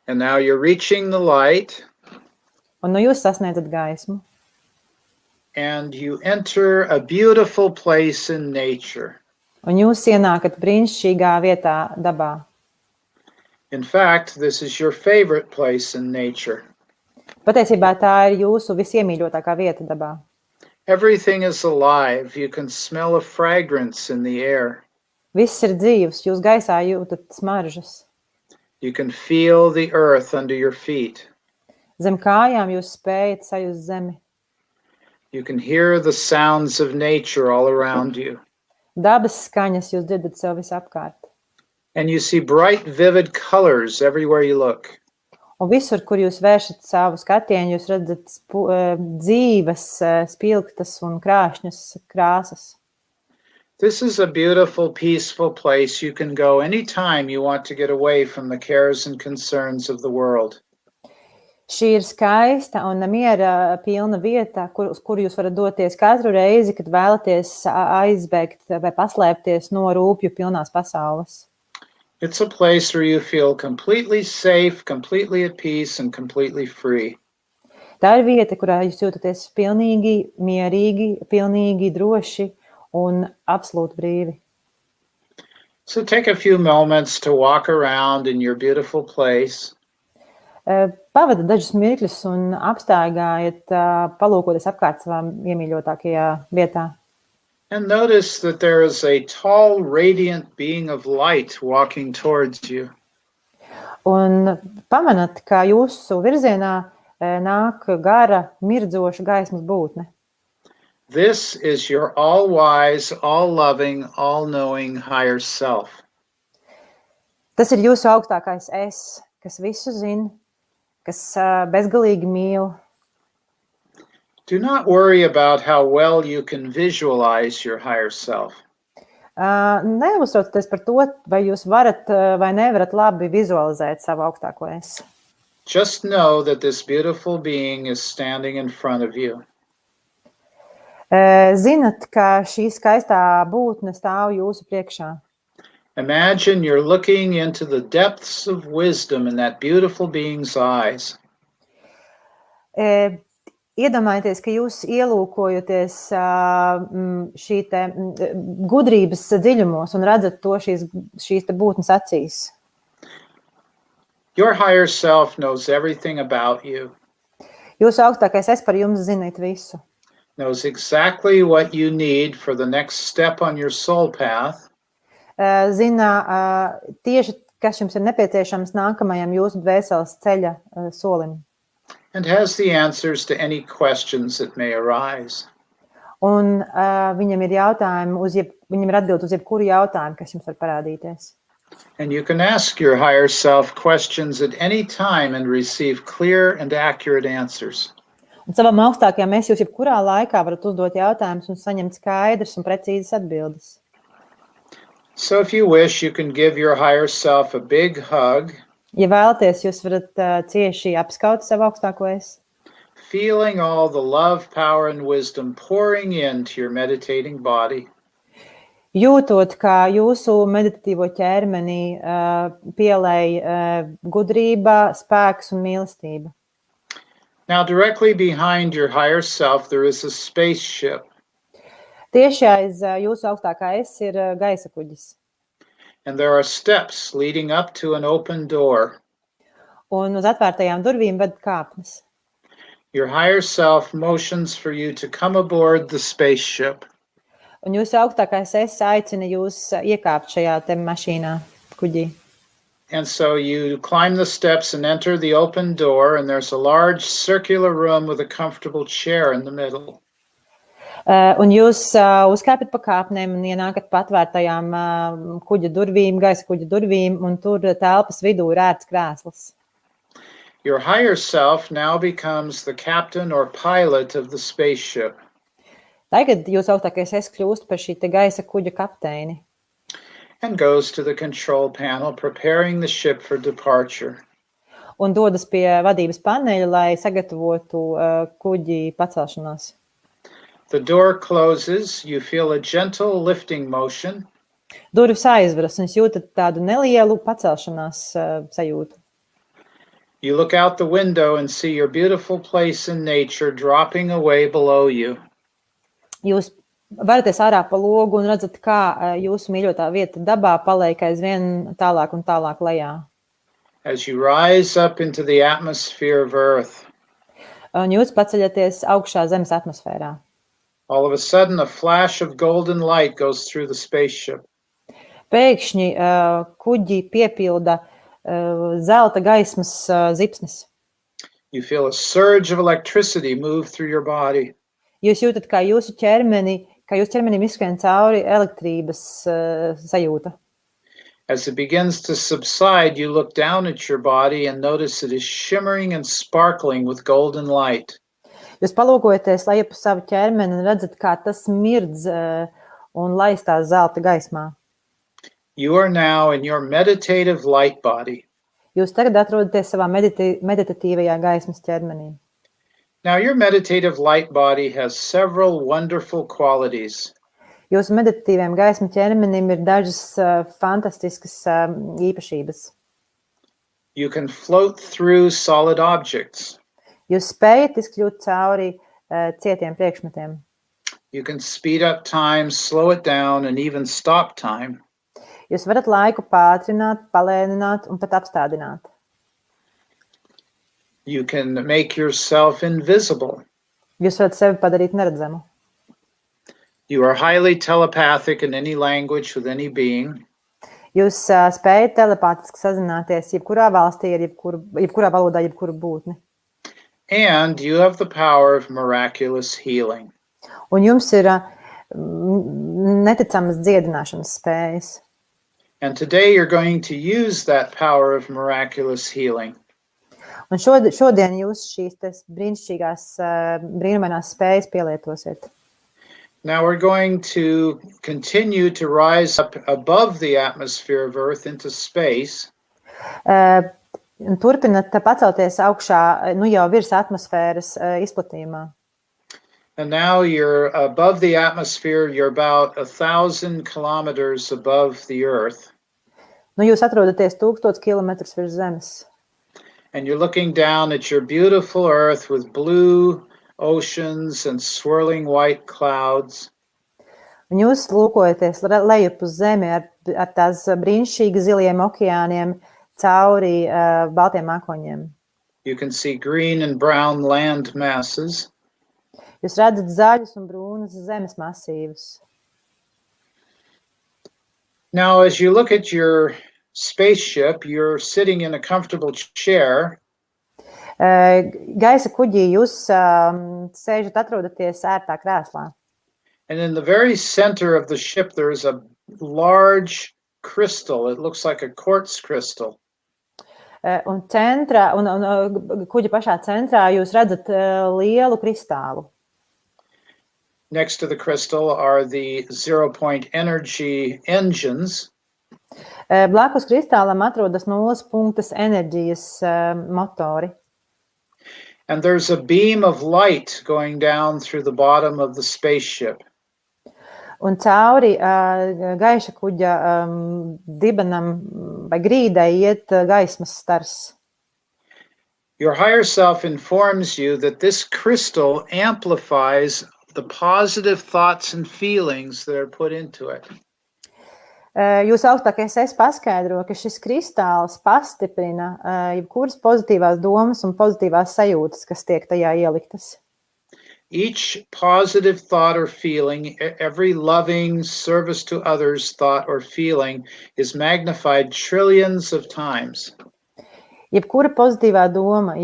And now you're reaching the light. Un nu jūs sasniedzat gaismu. And you enter a beautiful place in nature. Un jūs ienākat brīnišķīgā vietā dabā. In fact, this is your favorite place in nature. Patiesībā tā ir jūsu visiemīļotākā vieta dabā. Everything is alive. You can smell a fragrance in the air. Viss ir dzīvs, jūs gaisā jūtat smaržas. You can feel the earth under your feet. Zem kājām jūs spējat sajust zemi. You can hear the sounds of nature all around you. Dabas skaņas jūs dzirdat sev visapkārt. And you see bright, vivid colors everywhere you look. Un visur, kur jūs vēršat savu skatienu, jūs redzat dzīves, spilgtas un krāšņas krāsas. This is a beautiful, peaceful place. You can go anytime you want to get away from the cares and concerns of the world. Šī ir skaista un miera pilna vieta, uz kuru jūs varat doties katru reizi, kad vēlaties aizbēgt vai paslēpties no rūpju pilnās pasaules. It's a place where you feel completely safe, completely at peace, and completely free. Tā ir vieta, kurā jūs jūtaties pilnīgi mierīgi, pilnīgi droši un absolūti brīvi. So take a few moments to walk around in your beautiful place. Pavada dažus mirkļus un apstaigājiet, palūkoties apkārt savā iemīļotākajā vietā. And notice that there is a tall, radiant being of light walking towards you. Un pamanat, kā jūsu virzienā nāk gara, mirdzoša gaismas būtne. This is your all-wise, all-loving, all-knowing higher self. Tas ir jūsu augstākais es, kas visu zina, kas bezgalīgi mīl. Do not worry about how well you can visualize your higher self. Neuztraucieties par to, vai jūs varat vai nevarat labi vizualizēt savu augstāko es. Just know that this beautiful being is standing in front of you. Zinat, ka šī skaistā būtne stāv jūsu priekšā. Imagine you're looking into the depths of wisdom in that beautiful being's eyes. Iedomājieties, ka jūs ielūkojoties šī te gudrības dziļumos un redzat to šīs te būtnes acīs. Your higher self knows everything about you. Jūsu augstākais es par jums zināt visu. Knows exactly what you need for the next step on your soul path. Zina tieši, kas jums ir nepieciešams nākamajam jūsu dvēseles ceļa solim. And has the answers to any questions that may arise. Un viņam ir jautājumi, viņam ir atbild uz jebkuru jautājumu, kas jums var parādīties. And you can ask your higher self questions at any time and receive clear and accurate answers. Un savam augstākajam mēs jūs jebkurā laikā varat uzdot jautājumus un saņemt skaidrs un precīzas atbildes. So if you wish, you can give your higher self a big hug. Ja vēlaties, jūs varat cieši apskaut savu augstāko es. Feeling all the love, power, and wisdom pouring into your meditating body. Jūtot, kā jūsu meditatīvo ķermenī pielej gudrība, spēks un mīlestība. Now, directly behind your higher self, there is a spaceship. Tieši aiz jūsu augstākā es ir gaisa kuģis. And there are steps leading up to an open door. Un uz atvērtajām durvīm ved kāpnes. Your higher self motions for you to come aboard the spaceship. Un jūsu augstākais es aicina jūs iekāpt šajā te mašīnā, kuģī. And so you climb the steps and enter the open door, and there's a large circular room with a comfortable chair in the middle. Un jūs uzkāpjat pa kāpnēm un ienākat pa atvērtajām kuģa durvīm, gaisa kuģa durvīm, un tur telpas vidū ir ērts krēsls. Your higher self now becomes the captain or pilot of the spaceship. Tagad jūs augstākais es kļūst par šī te gaisa kuģa kapteini. And goes to the control panel, preparing the ship for departure. Un dodas pie vadības paneļa, lai sagatavotu kuģi pacelšanos. The door closes, you feel a gentle lifting motion. Durvis aizveras, un jūs jūtat tādu nelielu pacelšanās sajūtu. You look out the window and see your beautiful place in nature dropping away below you. Jūs varaties ārā pa logu un redzat, kā jūsu mīļotā vieta dabā paliek aizvien tālāk un tālāk lejā. As you rise up into the atmosphere of Earth, Un jūs paceļaties augšā Zemes atmosfērā. all of a sudden a flash of golden light goes through the spaceship. Pēkšņi kuģi piepilda zelta gaismas zipsnis. You feel a surge of electricity move through your body. Jūs jūtat, kā jūsu ķermenim izskrien cauri elektrības sajūta. As it begins to subside, you look down at your body and notice it is shimmering and sparkling with golden light. Jūs palūkojaties lejup uz savu ķermeni un redzat, kā tas mirdz un laistās zelta gaismā. You are now in your meditative light body. Jūs tagad atrodaties savā meditatīvajā gaismas ķermenī. Now, your meditative light body has several wonderful qualities. Jūsu meditatīvajam gaismas ķermenim ir dažas fantastiskas īpašības. You can float through solid objects. Jūs spējat izkļūt cauri cietiem priekšmetiem. You can speed up time, slow it down, and even stop time. Jūs varat laiku pātrināt, palēnināt un pat apstādināt. You can make yourself invisible. Jūs varat sevi padarīt neredzamu. You are highly telepathic in any language with any being. Jūs spējat telepātiski sazināties jebkurā valstī ar jebkurā valodā, jebkuru būtni. And you have the power of miraculous healing. Un jums ir neticamas dziedināšanas spējas. And today you're going to use that power of miraculous healing. Un šodien jūs šīs brīnišķīgās, brīnumainās spējas pielietosiet. Now we're going to continue to rise up above the atmosphere of Earth into space. Turpinat pacelties augšā, jau virs atmosfēras izplatījumā. And now you're above the atmosphere, you're about 1,000 kilometers above the Earth. Jūs atrodaties 1000 kilometrus virs Zemes. And you're looking down at your beautiful Earth with blue oceans and swirling white clouds. Un jūs lūkojaties lejup uz Zemi ar tās brīnišķīgi ziliem okeāniem cauri baltiem mākoņiem. You can see green and brown land masses. Jūs redzat zaļus un brūnas zemes masīvus. Now, as you look at your spaceship, you're sitting in a comfortable chair. Gaisa kuģī jūs sēžat atrodaties ērtā krēslā. And in the very center of the ship, there is a large crystal. It looks like a quartz crystal. Un kuģa pašā centrā jūs redzat lielu kristālu. Next to the crystal are the zero-point energy engines. Blakus kristālam atrodas nulles punktas enerģijas motori. And there's a beam of light going down through the bottom of the spaceship. Un cauri gaiša kuģa dibenam vai grīdai iet gaismas stars. Your higher self informs you that this crystal amplifies the positive thoughts and feelings that are put into it. Jūs augstākais es paskaidro, ka šis kristāls pastiprina jebkuras pozitīvās domas un pozitīvās sajūtas, kas tiek tajā ieliktas. Each positive thought or feeling, every loving service to others thought or feeling is magnified trillions of times. Jebkura pozitīvā doma,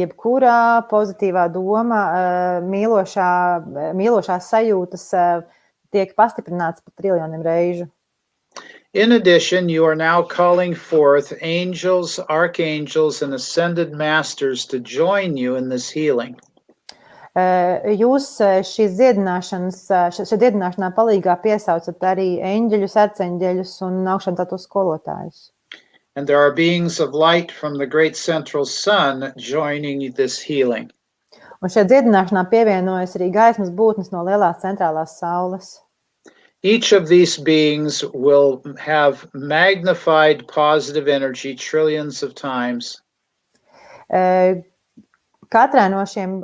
mīlošās sajūtas tiek pastiprināts pat triljoniem reižu. In addition, you are now calling forth angels, archangels, and ascended masters to join you in this healing. Jūs šīs dziedināšanā palīgā piesaucat arī eņģeļus, arceņģeļus un augšām skolotājus. And there are beings of light from the great central sun joining this healing. Un šajā dziedināšanā pievienojas arī gaismas būtnes no lielās centrālās saules. Each of these beings will have magnified positive energy trillions of times. Katras no šiem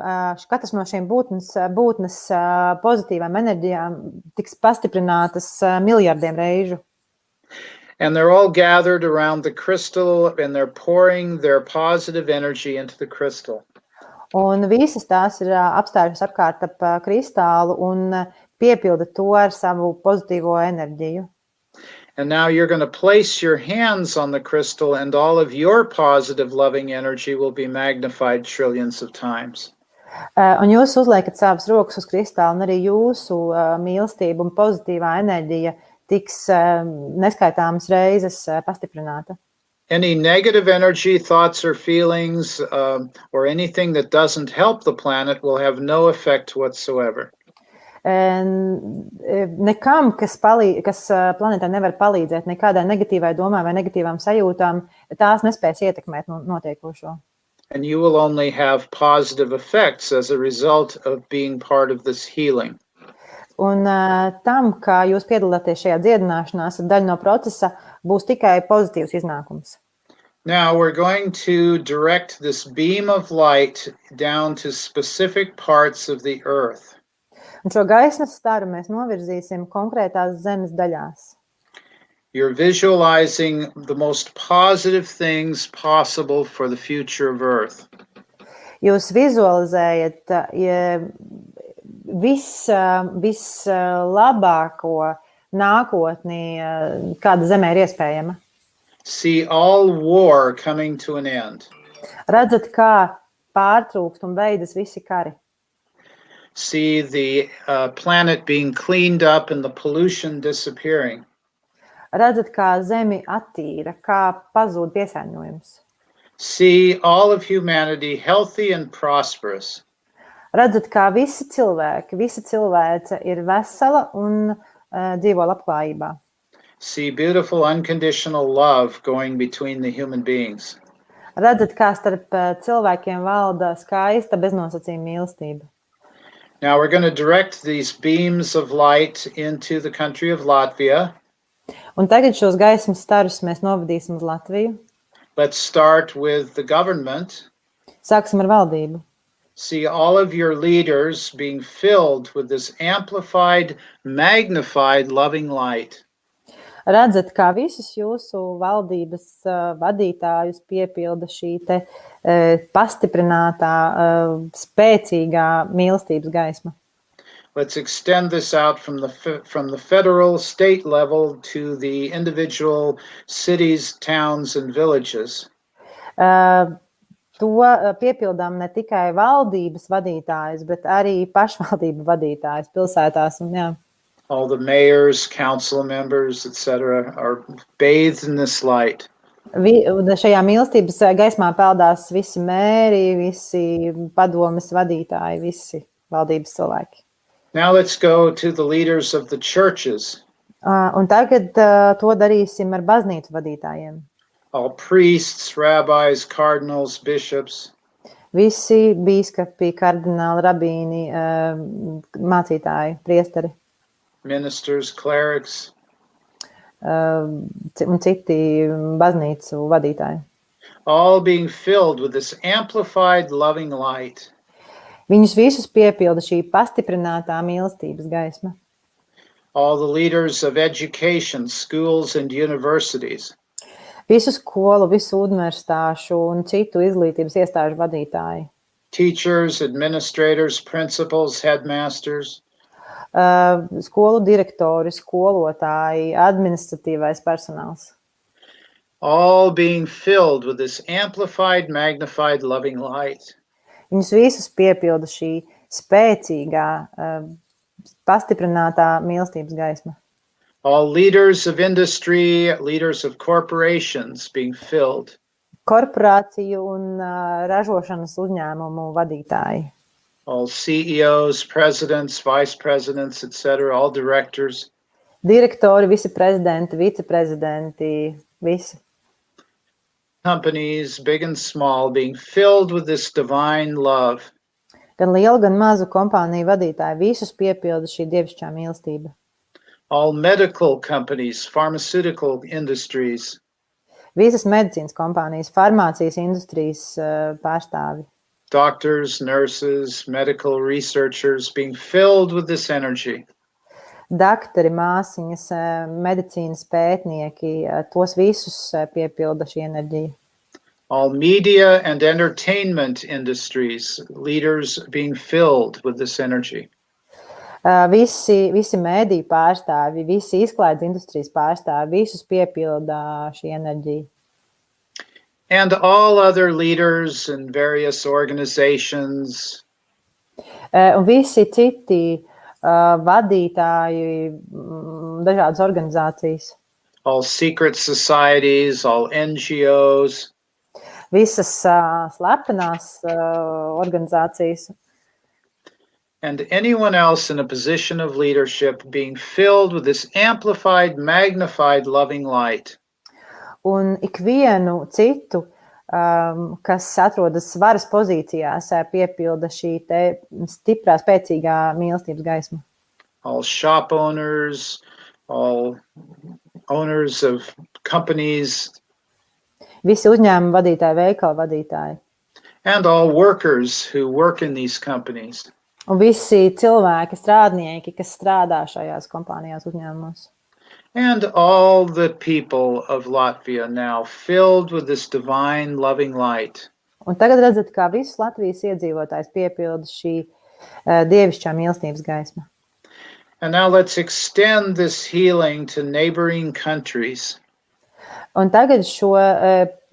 būtnes pozitīvām enerģijām tiks pastiprinātas miljardiem reižu. And they're all gathered around the crystal and they're pouring their positive energy into the crystal. Un visas tās ir apstājušas apkārt ap kristālu un piepilda to ar savu pozitīvo enerģiju. And now you're going to place your hands on the crystal and all of your positive loving energy will be magnified trillions of times. Un jūs uzliekat savas rokas uz kristālu un arī jūsu mīlestība un pozitīvā enerģija tiks neskaitāmas reizes pastiprināta. Any negative energy, thoughts or feelings, or anything that doesn't help the planet will have no effect whatsoever. Nekam, kas planētā nevar palīdzēt, nekādai negatīvai domai vai negatīvām sajūtām, tās nespēs ietekmēt notiekošo. And you will only have positive effects as a result of being part of this healing. Un tam, kā jūs piedalāties šajā dziedināšanā, daļa no procesa būs tikai pozitīvs iznākums. Now we're going to direct this beam of light down to specific parts of the earth. Un šo gaismas staru mēs novirzīsim konkrētās zemes daļās. You're visualizing the most positive things possible for the future of earth. Jūs vizualizējat vislabāko nākotni, kāda Zemē ir iespējama. See all war coming to an end. Redzat, kā pārtrūkst un beidzas visi kari. See the planet being cleaned up and the pollution disappearing. Redzat, kā Zemi attīra, kā pazūd piesārņojums. See all of humanity healthy and prosperous. Redzat, kā visa cilvēce ir vesela un dzīvo labklājībā. See beautiful unconditional love going between the human beings. Redzat, kā starp cilvēkiem valda skaista beznosacījuma mīlestība. Now we're going to direct these beams of light into the country of Latviju. Un tagad šos gaismas starus mēs novadīsim uz Latviju. Let's start with the government. Sāksim ar valdību. See all of your leaders being filled with this amplified, magnified, loving light. Redzat, kā visus jūsu valdības vadītājus piepilda šī te pastiprinātā, spēcīgā mīlestības gaisma. Let's extend this out from the federal, state level to the individual cities, towns, and villages. To piepildām ne tikai valdības vadītājus, bet arī pašvaldību vadītājus pilsētās. Un, jā. All the mayors, council members, etc. are bathed in this light. Šajā mīlestības gaismā peldās visi mēri, visi padomes vadītāji, visi valdības cilvēki. Now let's go to the leaders of the churches. Un tagad to darīsim ar baznīcu vadītājiem. All priests, rabbis, cardinals, bishops. Visi bīskapi, kardināli, rabīni, mācītāji, priesteri. Ministers, clerics. Un citi baznīcu vadītāji. all being filled with this amplified loving light. Viņus visus piepilda šī pastiprinātā mīlestības gaisma. All the leaders of education, schools and universities. Visu skolu, visu universitāšu un citu izglītības iestāžu vadītāji. Teachers, administrators, principals, headmasters. Skolu direktori, skolotāji, administratīvais personāls. All being filled with this amplified, magnified, loving light. Viņus visus piepilda šī spēcīgā, pastiprinātā mīlestības gaisma. All leaders of industry, leaders of corporations being filled. Korporāciju un ražošanas uzņēmumu vadītāji. All CEOs, presidents, vice presidents, etc., all directors. Direktori, visi prezidenti, viceprezidenti, visi. Companies, big and small, being filled with this divine love. Gan lielu, gan mazu kompāniju vadītāji visus piepilda šī dievišķā mīlestība. All medical companies, pharmaceutical industries. Visas medicīnas kompānijas, farmācijas industrijas pārstāvi. Doctors, nurses, medical researchers being filled with this energy. Daktori, māsiņas, medicīnas pētnieki, tos visus piepilda šī enerģija. All media and entertainment industries, leaders being filled with this energy. Visi mēdīju pārstāvi, visi izklaides industrijas pārstāvi, visus piepilda šī enerģija. And all other leaders in various organizations. Un visi citi vadītāji, dažādas organizācijas. All secret societies, all NGOs. Visas slepenās organizācijas. And anyone else in a position of leadership being filled with this amplified, magnified, loving light. Un ikvienu citu, kas atrodas varas pozīcijās, piepilda šī te stiprā, spēcīgā mīlestības gaisma. All shop owners, all owners of companies. Visi uzņēmuma vadītāji, veikala vadītāji. And all workers who work in these companies. Un visi cilvēki, strādnieki, kas strādā šajās kompānijās uzņēmumos. And all the people of Latvia now filled with this divine loving light. Un tagad redzat, kā visus Latvijas iedzīvotājs piepilda šī dievišķā mīlestības gaisma. And now let's extend this healing to neighboring countries. Un tagad šo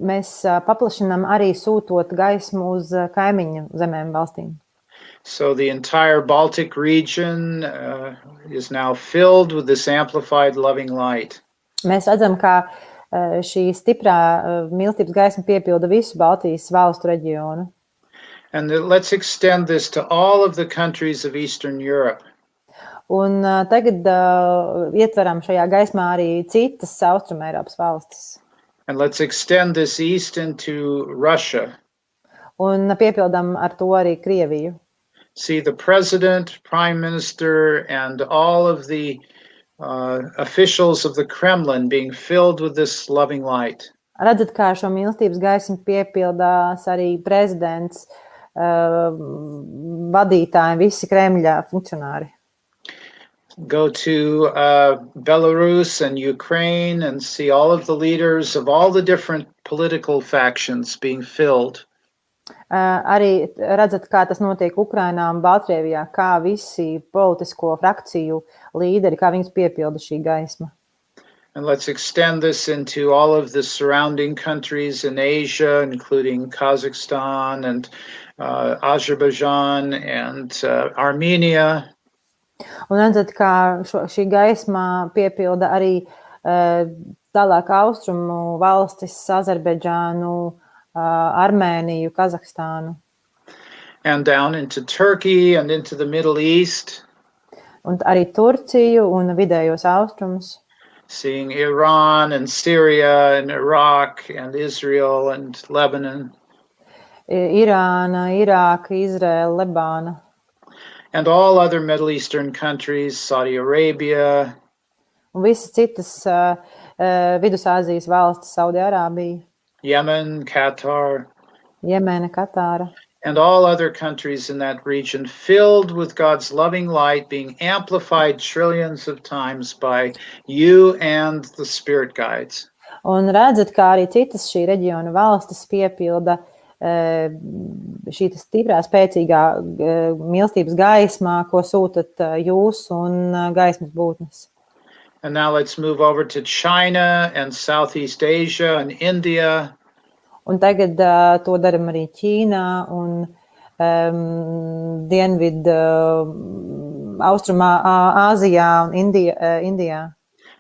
mēs paplašinām arī sūtot gaismu uz kaimiņu zemēm valstīm. So the entire Baltic region is now filled with this amplified loving light. Mēs redzam, kā šī stiprā mīlestības gaisma piepilda visu Baltijas valstu reģionu. And let's extend this to all of the countries of Eastern Europe. Un tagad ietveram šajā gaismā arī citas Austrumēropas valstis. And let's extend this east into Russia. Un piepildam ar to arī Krieviju. See the president, prime minister, and all of the officials of the Kremlin being filled with this loving light. Redzat, kā šo mīlestības gaismu piepildās arī prezidents, vadītāji, visi Kremļa funkcionāri. Go to Belarus and Ukraine and see all of the leaders of all the different political factions being filled. Arī redzat, kā tas notiek Ukrainā un Baltkrievijā, kā visi politisko frakciju līderi, kā viņus piepilda šī gaisma. And let's extend this into all of the surrounding countries in Asia, including Kazakhstan and Azerbaijan and Armenia. Un redzat, kā šī gaisma piepilda arī tālāk austrumu valstis, Azerbaidžānu, Armēniju, Kazahstānu. And down into Turkey and into the Middle East. Un arī Turciju un vidējos austrumus. Seeing Iran and Syria and Iraq and Israel and Lebanon. Irāna, Irāka, Izraela, Lebāna. And all other Middle Eastern countries, Saudi Arabia. Un visas citas Vidusāzijas valstis, Saudi Arābija. Yemen, Qatar, Jemena, Katāra. and all other countries in that region, filled with God's loving light, being amplified trillions of times by you and the Spirit guides. Un redzat, kā arī citas šī reģiona valstis piepilda šī stiprā, spēcīgā mīlestības gaismā, ko sūtat jūs un gaismas būtnes. And now let's move over to China and Southeast Asia and India. Un tagad to daram arī Ķīnā un Dienvidu Austrumā Āzijā un Indijā,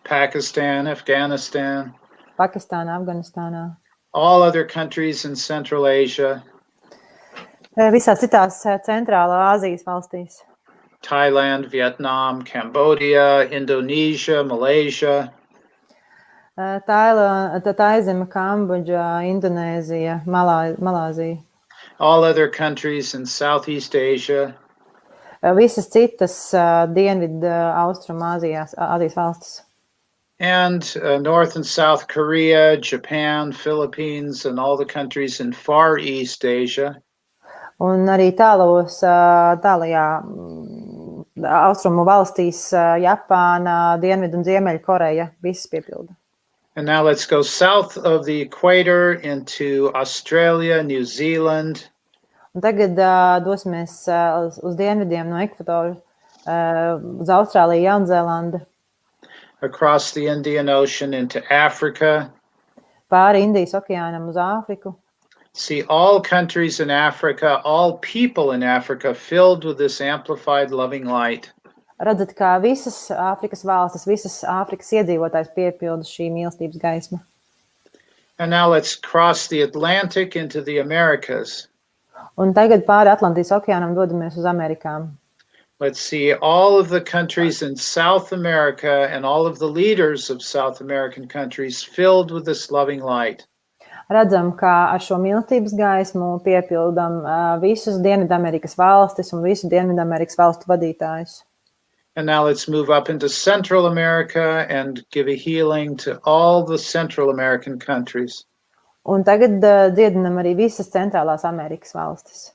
Pakistan, Afghanistan, Pakistānā, Afganistānā. all other countries in Central Asia, Visās citās centrālā Āzijas valstīs. Thailand, Vietnam, Cambodia, Indonesia, Malaysia, Taizeme, Kambodža, Indonēzija, Malāzija. all other countries in Southeast Asia, Visas citas Dienvidu Austrumāzijas valstis. and North and South Korea, Japan, Philippines, and all the countries in Far East Asia, Un arī tālajā austrumu valstīs Japāna, Dienvidu un Ziemeļkoreja visas piepilda. and now let's go south of the equator into Australia, New Zealand, Un tagad dosimies uz dienvidiem no ekvatora, uz Austrāliju, Jaunzēlandi, across the Indian Ocean into Africa. pāri Indijas okeānam uz Āfriku. See all countries in Africa, all people in Africa filled with this amplified loving light. Redzat, kā visas Āfrikas valstis, visas Āfrikas iedzīvotājs piepilda šī mīlestības gaisma. And now let's cross the Atlantic into the Americas. Un tagad pāri Atlantijas okeānam dodamies uz Amerikām. Let's see all of the countries in South America and all of the leaders of South American countries filled with this loving light. Redzam, kā ar šo mīlestības gaismu piepildam visus Dienvidamerikas valstis un visu Dienvidamerikas valstu vadītājus. And now let's move up into Central America and give a healing to all the Central American countries. Un tagad dziedinam arī visas Centrālās Amerikas valstis.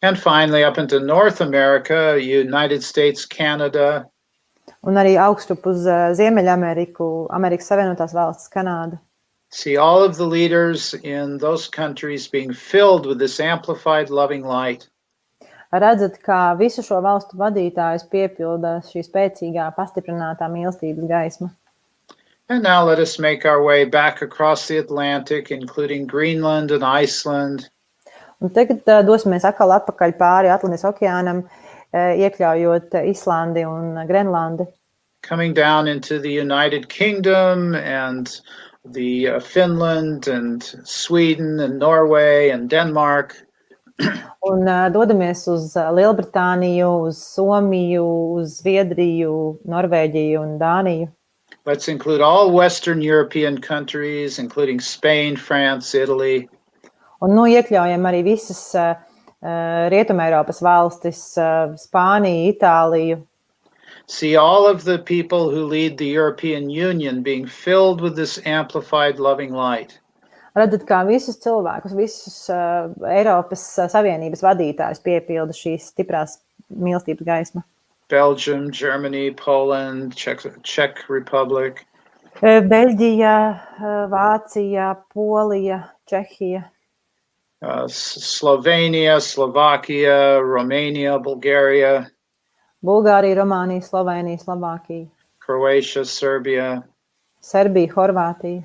And finally, up into North America, United States, Canada, Un arī augstup uz Ziemeļameriku, Amerikas Savienotās valstis, Kanāda. see all of the leaders in those countries being filled with this amplified loving light. Redzat, kā visu šo valstu vadītājus piepilda šī spēcīgā, pastiprinātā mīlestības gaisma. And now let us make our way back across the Atlantic, including Greenland and Iceland, Un tagad dosimies atkal atpakaļ pāri Atlantijas okeānam, iekļaujot Islandi un Grenlandi. coming down into the United Kingdom and the Finland and Sweden and Norway and Denmark. Un dodamies uz Lielbritāniju, uz Somiju, uz Zviedriju, Norvēģiju un Dāniju. Let's include all Western European countries, including Spain, France, Italy. Un iekļaujam arī visas Rietumeiropas valstis, Spāniju, Itāliju. See all of the people who lead the European Union being filled with this amplified loving light. Redzat, kā visus cilvēkus, visus Eiropas Savienības vadītājus piepilda šīs stiprās mīlestības gaisma. Belgium, Germany, Poland, Czech Republic, Beļģija, Vācija, Polija, Čehija, Slovenia, Slovakia, Romania, Bulgaria, Bulgārija, Romānija, Slovēnija, Slovākija, Croatia, Serbia, Serbija, Horvātija,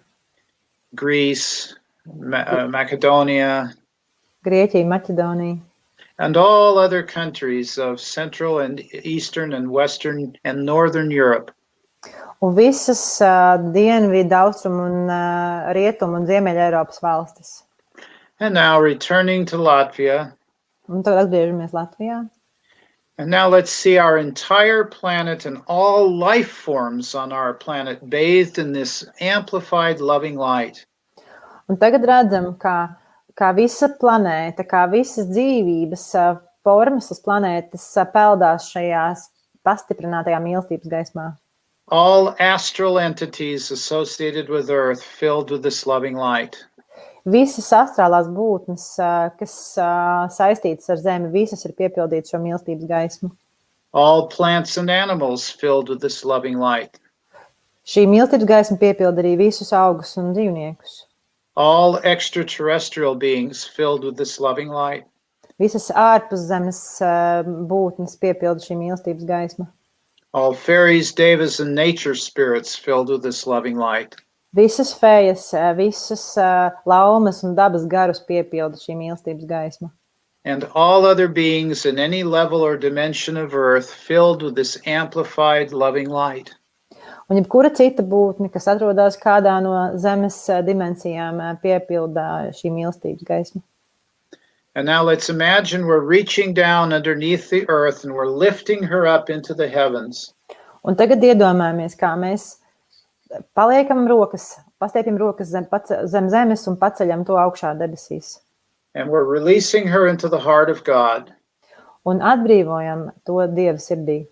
Greece, Macedonia, Grieķija, Maķedonija. and all other countries of Central and Eastern and Western and Northern Europe. Un visas dienvidu, austrumu un rietumu un ziemeļa Eiropas valstis. And now returning to Latvia. Un tagad atgriežamies Latvijā. And now let's see our entire planet and all life forms on our planet bathed in this amplified loving light. Un tagad redzam, kā visa planēta, kā visas dzīvības formas uz planētas peldās šajās pastiprinātajā mīlestības gaismā. All astral entities associated with Earth filled with this loving light. Visas astrālās būtnes, kas saistītas ar Zemi, visas ir piepildītas šo mīlestības gaismu. All plants and animals filled with this loving light. Šī mīlestības gaisma piepilda arī visus augus un dzīvniekus. All extraterrestrial beings filled with this loving light. Visas ārpus zemes būtnes piepilda šī mīlestības gaisma. All fairies, devas, and nature spirits filled with this loving light. Visas fējas, visas laumas un dabas garus piepilda šī mīlestības gaisma. And all other beings in any level or dimension of earth filled with this amplified loving light. Un jebkura cita būtne, kas atrodas kādā no zemes dimensijām, piepilda šī mīlestības gaisma. And now let's imagine we're reaching down underneath the earth and we're lifting her up into the heavens. Un tagad iedomājamies, kā mēs paliekam rokas, pastiepjam rokas zem zemes un paceļam to augšā debesīs. And we're releasing her into the heart of God. Un atbrīvojam to Dieva sirdī.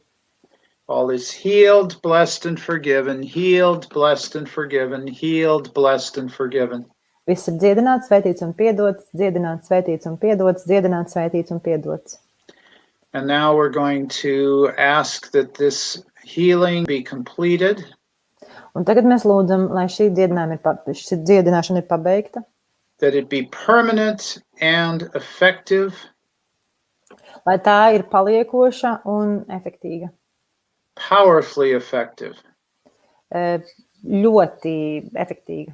All is healed, blessed, and forgiven, healed, blessed, and forgiven, healed, blessed, and forgiven. Viss ir dziedināts, svētīts un piedots, dziedināts, svētīts un piedots, dziedināts, svētīts un piedots. And now we're going to ask that this healing be completed. Un tagad mēs lūdzam, lai šī dziedināšana ir pabeigta. That it be permanent and effective. Lai tā ir paliekoša un efektīga. Powerfully effective. Ļoti efektīga.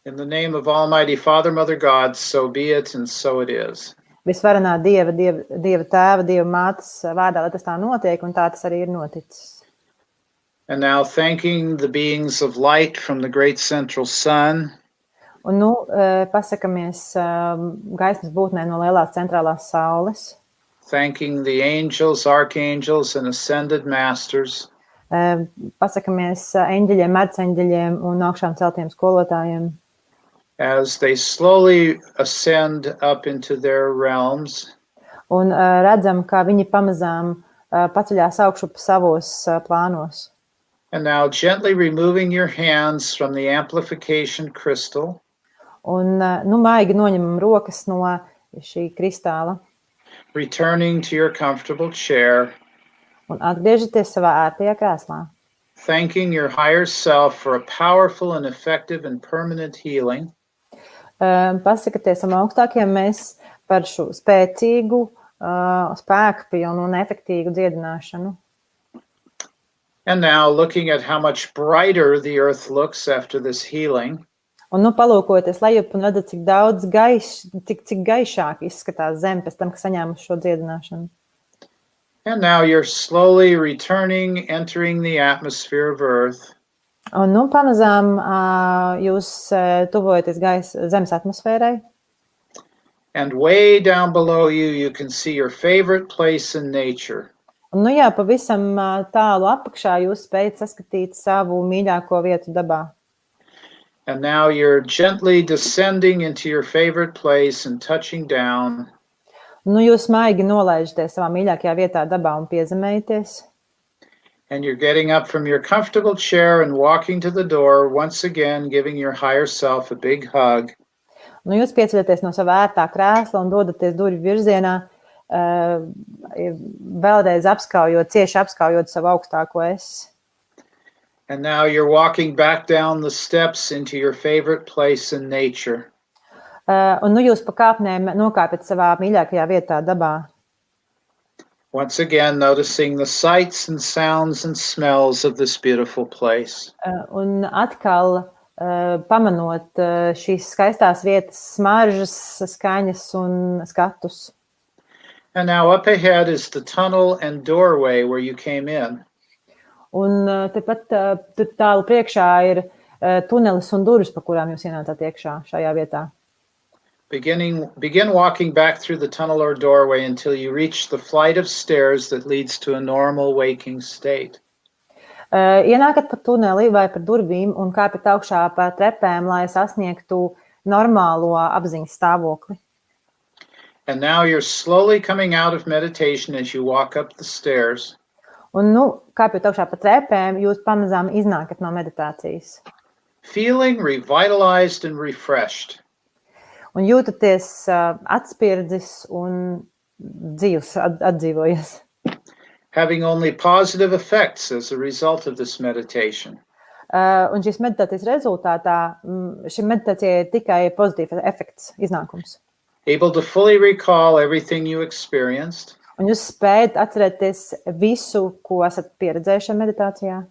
In the name of Almighty Father, Mother God, so be it and so it is. Visvarenā Dieva tēva, Dieva mātes vārdā, lai tas tā notiek, un tā tas arī ir noticis. And now thanking the beings of light from the great central sun. Un pasakamies gaismas būtnēm no lielās centrālās saules. Thanking the angels, archangels, and ascended masters. Pasakamies eņģeļiem, medceņģeļiem un augšām celtiem skolotājiem. As they slowly ascend up into their realms. Un redzam, kā viņi pamazām paceļās augšu savos plānos. And now gently removing your hands from the amplification crystal. Un maigi noņemam rokas no šī kristāla. Returning to your comfortable chair. Un atgriežaties savā ērtajā krēslā. Thanking your higher self for a powerful and effective and permanent healing. Pasakaties augstākiem mēs par šo spēcīgu, spēkpilnu un efektīgu dziedināšanu. And now looking at how much brighter the earth looks after this healing. Un palūkojoties lejup un redzat, cik gaišāk izskatās zeme pēc tam, ka saņēmuši šo dziedināšanu. And now you're slowly returning, entering the atmosphere of earth. Un pamazām jūs tuvojaties zemes atmosfērai. And way down below you can see your favorite place in nature. Un pavisam tālu apakšā jūs spējat saskatīt savu mīļāko vietu dabā. And now you're gently descending into your favorite place and touching down. Jūs maigi nolaižaties savā mīļākajā vietā dabā un piezemējaties. And you're getting up from your comfortable chair and walking to the door, once again giving your higher self a big hug. Jūs pieceļaties no sava ērtā krēsla un dodaties durvju virzienā, vēlreiz cieši apskaujot savu augstāko es. And now you're walking back down the steps into your favorite place in nature. Un jūs pa kāpnēm nokāpjat savā mīļākajā vietā dabā. Once again, noticing the sights and sounds and smells of this beautiful place. Un atkal pamanot šīs skaistās vietas smaržas, skaņas un skatus. And now up ahead is the tunnel and doorway where you came in. Un tepat tur tālu priekšā ir tunelis un durvis, pa kurām jūs ienācāt iekšā šajā vietā. Begin walking back through the tunnel or doorway until you reach the flight of stairs that leads to a normal waking state. Ienākat pa tuneli vai pa durvīm un kāpjat augšā pa trepēm, lai sasniegtu normālo apziņas stāvokli. And now you're slowly coming out of meditation as you walk up the stairs. Un kāpjot augšā pa trepēm, jūs pamazām iznākat no meditācijas. feeling revitalized and refreshed. Un jūtaties atspirdzis un dzīvs, atdzīvojies. Having only positive effects as a result of this meditation. Un šīs meditācijas rezultātā šī meditācija ir tikai pozitīvs efekts, iznākums. Able to fully recall everything you experienced. Un jūs spējat atcerēties visu, ko esat pieredzējuši meditācijā.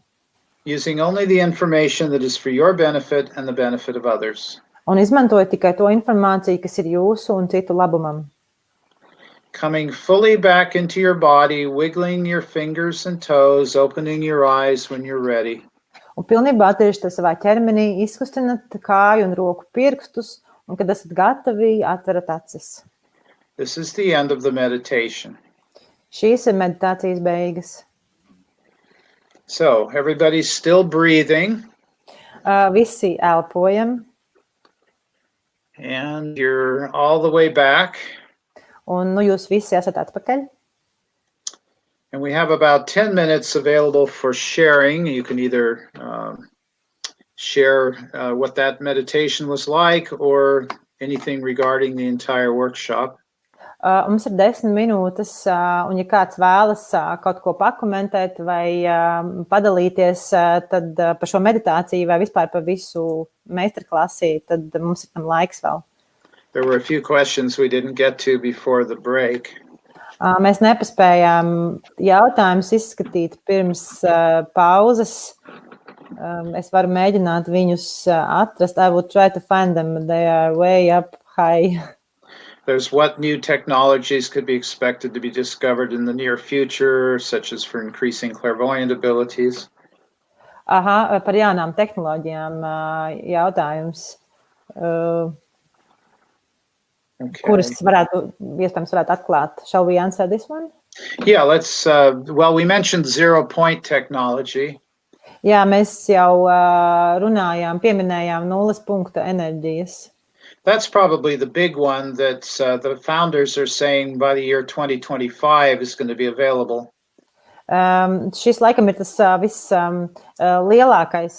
Using only the information that is for your benefit and the benefit of others. Un izmantojat tikai to informāciju, kas ir jūsu un citu labumam. Coming fully back into your body, wiggling your fingers and toes, opening your eyes when you're ready. Un pilnībā atgriežaties savā ķermenī, izkustinat kāju un roku pirkstus, un kad esat gatavi, atverat acis. This is the end of the meditation. Šīs ir meditācijas beigas. So, everybody's still breathing. Visi elpojam. And you're all the way back. Un jūs visi esat atpakaļ. And we have about 10 minutes available for sharing. You can either share what that meditation was like or anything regarding the entire workshop. Mums ir 10 minūtes, un ja kāds vēlas kaut ko pakomentēt vai padalīties tad par šo meditāciju vai vispār par visu meistarklasi, tad mums ir tam laiks vēl. There were a few questions we didn't get to before the break. Mēs nepaspējām jautājumus izskatīt pirms pauzes. Es varu mēģināt viņus atrast. I will try to find them. They are way up high. There's what new technologies could be expected to be discovered in the near future, such as for increasing clairvoyant abilities. Par jaunām tehnoloģijām jautājums. Okay. Kuras iespējams varētu atklāt. Shall we answer this one? Yeah, let's, well, we mentioned 0-point technology. Jā, mēs jau runājām, pieminējām 0 punkta enerģijas. That's probably the big one that the founders are saying by the year 2025 is going to be available. Šis laikam ir tas lielākais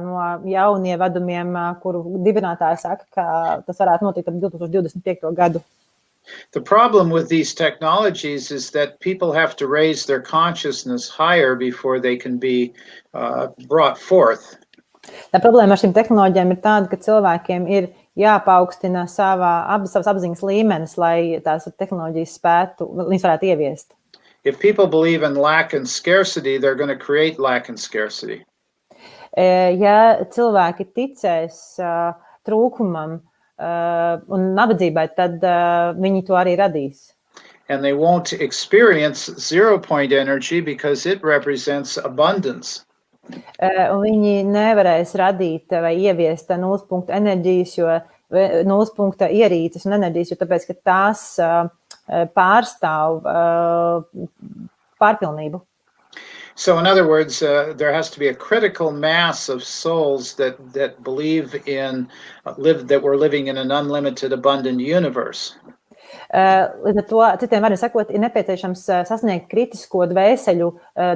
no jaunievedumiem, kuru dibinātāji saka, ka tas varētu notikt ap 2025. gadu. The problem with these technologies is that people have to raise their consciousness higher before they can be brought forth. Tā problēma ar šīm tehnoloģijām ir tāda, ka cilvēkiem ir jāpaukstina savas apziņas līmenis, lai tās tehnoloģijas viņas varētu ieviest. If people believe in lack and scarcity, they're going to create lack and scarcity. Ja cilvēki ticēs trūkumam un nabadzībai, tad viņi to arī radīs. And they won't experience 0-point energy because it represents abundance. Un viņi nevarēs radīt vai ieviest 0 punktu enerģijas, jo 0 punkta ierīces un enerģijas, jo tāpēc, ka tās pārstāv pārpilnību. So in other words, there has to be a critical mass of souls that believe in that we're living in an unlimited, abundant universe. Līdz ar to, citiem vārdiem sakot, ir nepieciešams sasniegt kritisko dvēseļu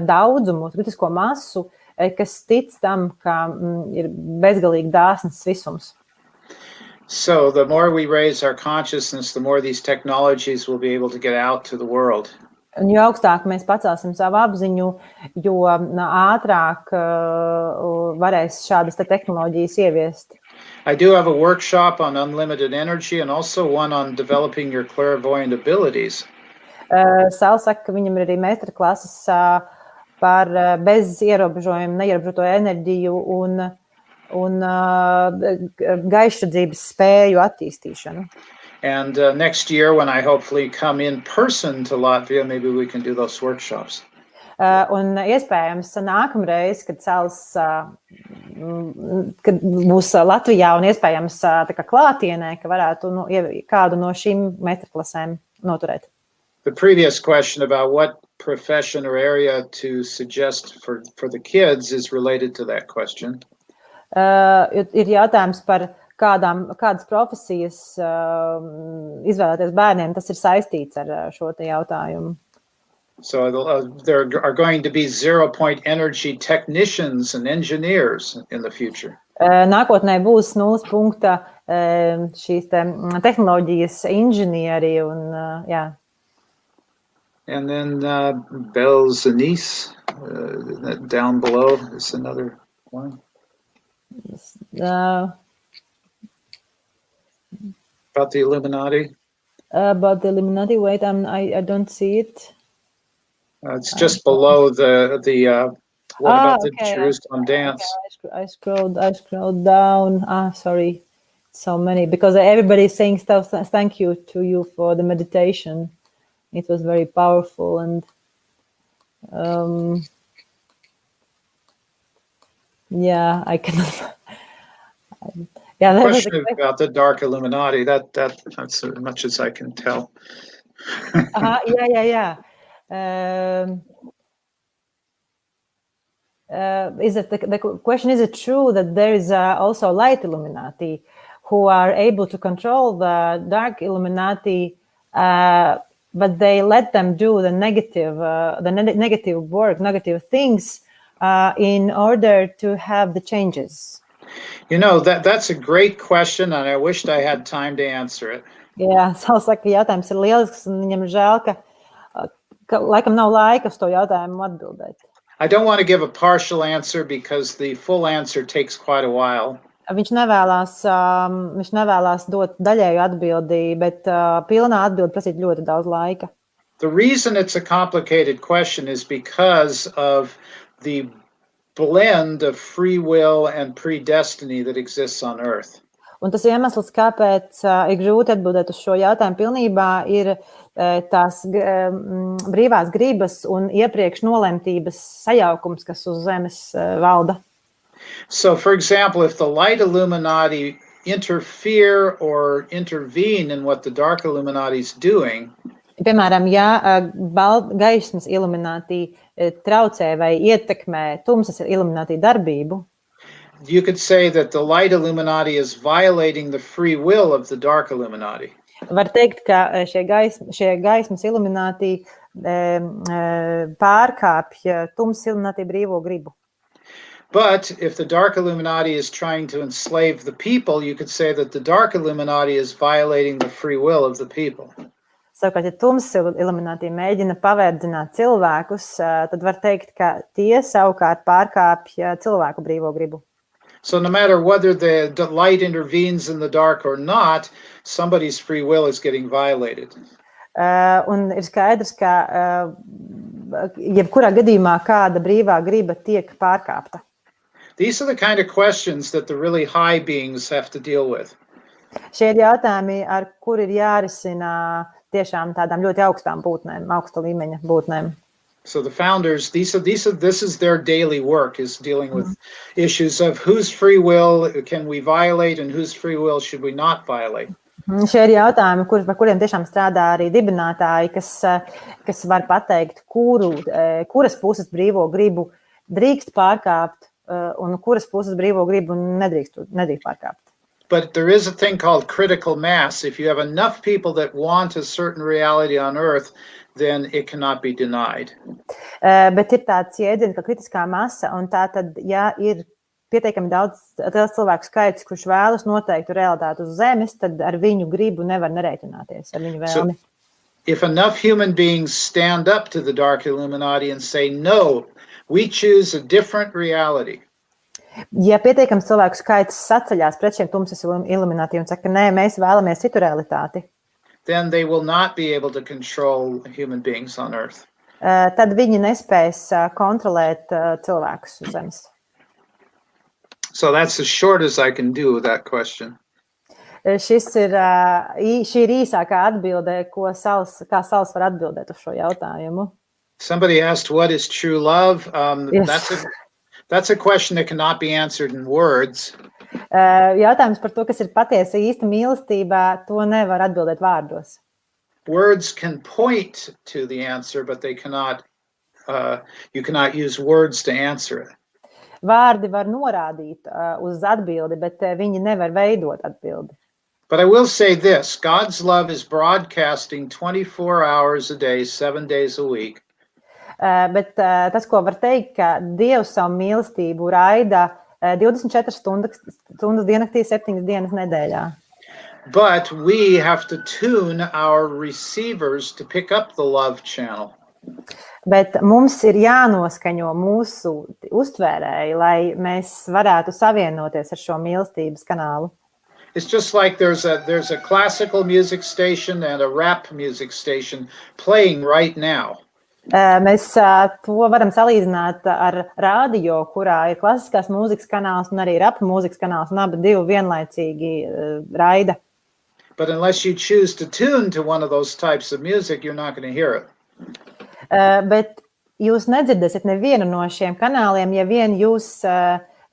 daudzumu, kritisko masu, kas tic tam, ka ir bezgalīgi dāsns visums. So the more we raise our consciousness, the more these technologies will be able to get out to the world. Un jo augstāk mēs pacelsim savu apziņu, jo ātrāk varēs šādas tehnoloģijas ieviest. I do have a workshop on unlimited energy and also one on developing your clairvoyant abilities. Sal saka, ka viņam ir arī meistarklases par bez ierobežojumu, neierobežoto enerģiju un gaišredzības spēju attīstīšanu. And next year, when I hopefully come in person to Latvia, maybe we can do those workshops. Un iespējams nākamreiz, kad Sals kad būs Latvijā un iespējams tā kā klātienē, ka varētu kādu no šīm meistarklasēm noturēt. The previous question about what profession or area to suggest for the kids is related to that question. Ir jautājums par kādas profesijas izvēlēties bērniem, tas ir saistīts ar šo te jautājumu. So there are going to be 0-point energy technicians and engineers in the future. Nākotnē būs 0 punkta šīs tehnoloģijas inženieri un, jā. And then Belzenis, down below is another one. About the Illuminati. About the Illuminati, wait, I don't see it. It's just below the what about the Jerusalem dance? Okay. I scrolled down. Sorry, so many, because everybody is saying stuff. Thank you to you for the meditation. It was very powerful, and yeah, I cannot. Yeah, the question about the dark Illuminati. That's as much as I can tell. Yeah. Is it the question? Is it true that there is also light Illuminati who are able to control the dark Illuminati, but they let them do the negative work, negative things, in order to have the changes? That's a great question, and I wished I had time to answer it. Jā, Sal saka, ka jautājums ir lielisks, un viņam žēl, ka laikam nav laika uz to jautājumu atbildēt. I don't want to give a partial answer because the full answer takes quite a while. Viņš nevēlas dot daļēju atbildi, bet pilnā atbildi prasīt ļoti daudz laika. The reason it's a complicated question is because of the blend of free will and predestiny that exists on Earth. Un tas iemesls, kāpēc ir grūti atbildēt uz šo jautājumu pilnībā, ir tās brīvās gribas un iepriekš nolemtības sajaukums, kas uz Zemes valda. So, for example, if the light Illuminati interfere or intervene in what the dark Illuminati is doing, piemēram, ja gaismas Illuminati traucē vai ietekmē tumsas Illuminati darbību, you could say that the light Illuminati is violating the free will of the dark Illuminati. Var teikt, ka šie gaismas Illuminati pārkāpj tumsas Illuminati brīvo gribu. But if the dark Illuminati is trying to enslave the people, you could say that the dark Illuminati is violating the free will of the people. Savukārt, ja tumsas Illuminati mēģina paverdzināt cilvēkus, tad var teikt, ka tie savukārt pārkāpj cilvēku brīvo gribu. So no matter whether the light intervenes in the dark or not, somebody's free will is getting violated. Un ir skaidrs, ka jebkurā gadījumā kāda brīvā griba tiek pārkāpta. These are the kind of questions that the really high beings have to deal with. Šie ir jautājumi, ar kur ir jārisina tiešām tādām ļoti augstām būtnēm, augsta līmeņa būtnēm. So the founders, this is their daily work, is dealing with issues of whose free will can we violate and whose free will should we not violate. Šie ir jautājumi, par kuriem tiešām strādā arī dibinātāji, kas var pateikt, kuras puses brīvo gribu drīkst pārkāpt un kuras puses brīvo gribu nedrīkst pārkāpt. But there is a thing called critical mass. If you have enough people that want a certain reality on Earth, then it cannot be denied. Bet ir tāds jēdziens, ka kritiskā masa, un tā tad, ja ir pietiekami daudz cilvēku skaits, kurš vēlas noteiktu realitāti uz Zemes, tad ar viņu gribu nevar nerēķināties, ar viņu vēlmi. So, if enough human beings stand up to the dark Illuminati and say, no, we choose a different reality. Ja pietiekams cilvēku skaits saceļās pret šiem tumsas Illuminati un saka, nē, mēs vēlamies citu realitāti, then they will not be able to control human beings on Earth. Tad viņi nespēs kontrolēt cilvēkus uz Zemes. So that's as short as I can do with that question. Šī ir īsākā atbilde, kā Sals var atbildēt uz šo jautājumu. Somebody asked, what is true love? Yes. That's a question that cannot be answered in words. Jautājums par to, kas ir patiesa īsta mīlestība, to nevar atbildēt vārdos. Words can point to the answer, but they cannot. You cannot use words to answer it. Vārdi var norādīt uz atbildi, bet viņi nevar veidot atbildi. But I will say this: God's love is broadcasting 24 hours a day, 7 days a week. Bet tas, ko var teikt, ka Dievs savu mīlestību raida 24 stundas diennaktī, 7 dienas nedēļā. But we have to tune our receivers to pick up the love channel. Bet mums ir jānoskaņo mūsu uztvērēji, lai mēs varētu savienoties ar šo mīlestības kanālu. It's just like there's a classical music station and a rap music station playing right now. Mēs to varam salīdzināt ar rādio, kurā ir klasiskās mūzikas kanāls un arī rapa mūzikas kanāls, un abi divi vienlaicīgi raida. But unless you choose to tune to one of those types of music, you're not going to hear it. Bet jūs nedzirdēsiet nevienu no šiem kanāliem, ja vien jūs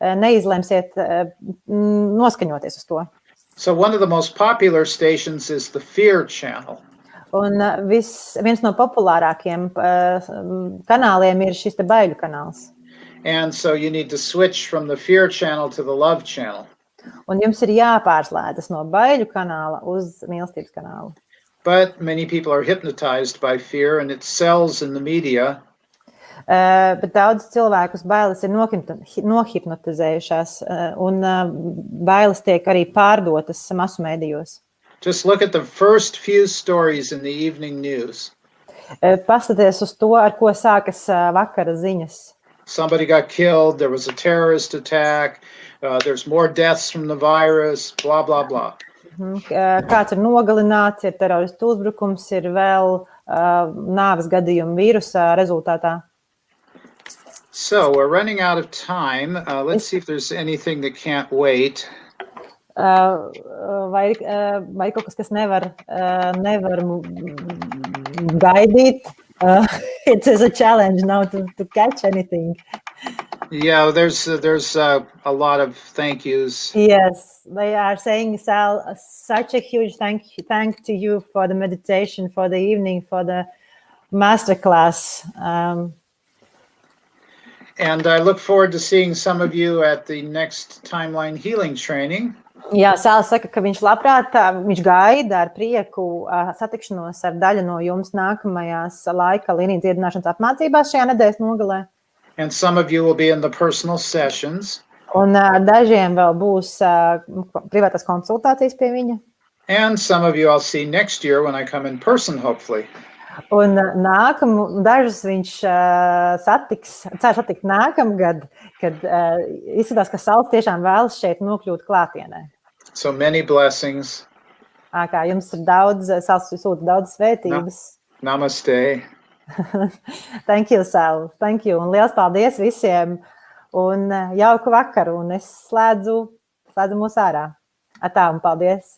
neizlemsiet noskaņoties uz to. So one of the most popular stations is the fear channel. Un viens no populārākiem kanāliem ir šis te baiļu kanāls. And so you need to switch from the fear channel to the love channel. Un jums ir jāpārslēdzas no baiļu kanāla uz mīlestības kanālu. But many people are hypnotized by fear and it sells in the media. Bet daudz cilvēkus bailes ir nohipnotizējušās un bailes tiek arī pārdotas masu mēdījos. Just look at the first few stories in the evening news. Paskaties uz to, ar ko sākas vakara ziņas. Somebody got killed, there was a terrorist attack, there's more deaths from the virus, blah, blah, blah. Kāds ir nogalināts, ir teroristu uzbrukums, ir vēl nāves gadījumi vīrusa rezultātā. So we're running out of time. Let's see if there's anything that can't wait. Vai kaut kas nevar gaidīt? It is a challenge now to catch anything. Yeah, there's a lot of thank yous. Yes, they are saying, Sal, such a huge thank to you for the meditation, for the evening, for the masterclass. And I look forward to seeing some of you at the next timeline healing training. Jā, Sāls saka, ka viņš labprāt, viņš gaida ar prieku satikšanos ar daļu no jums nākamajās laika līnijas iedināšanas apmācībās šajā nedēļas nogalē. And some of you will be in the personal sessions. Un dažiem vēl būs privātās konsultācijas pie viņa. And some of you I'll see next year when I come in person, hopefully. Un dažus viņš cer satikt nākamgad, kad izskatās, ka Sals tiešām vēlas šeit nokļūt klātienē. So many blessings. Kā jums ir daudz, Sals sūta daudz svētības. Namaste. Thank you, Sal. Thank you. Un liels paldies visiem. Un jauku vakaru. Un es slēdzu mūs ārā. Atā un paldies.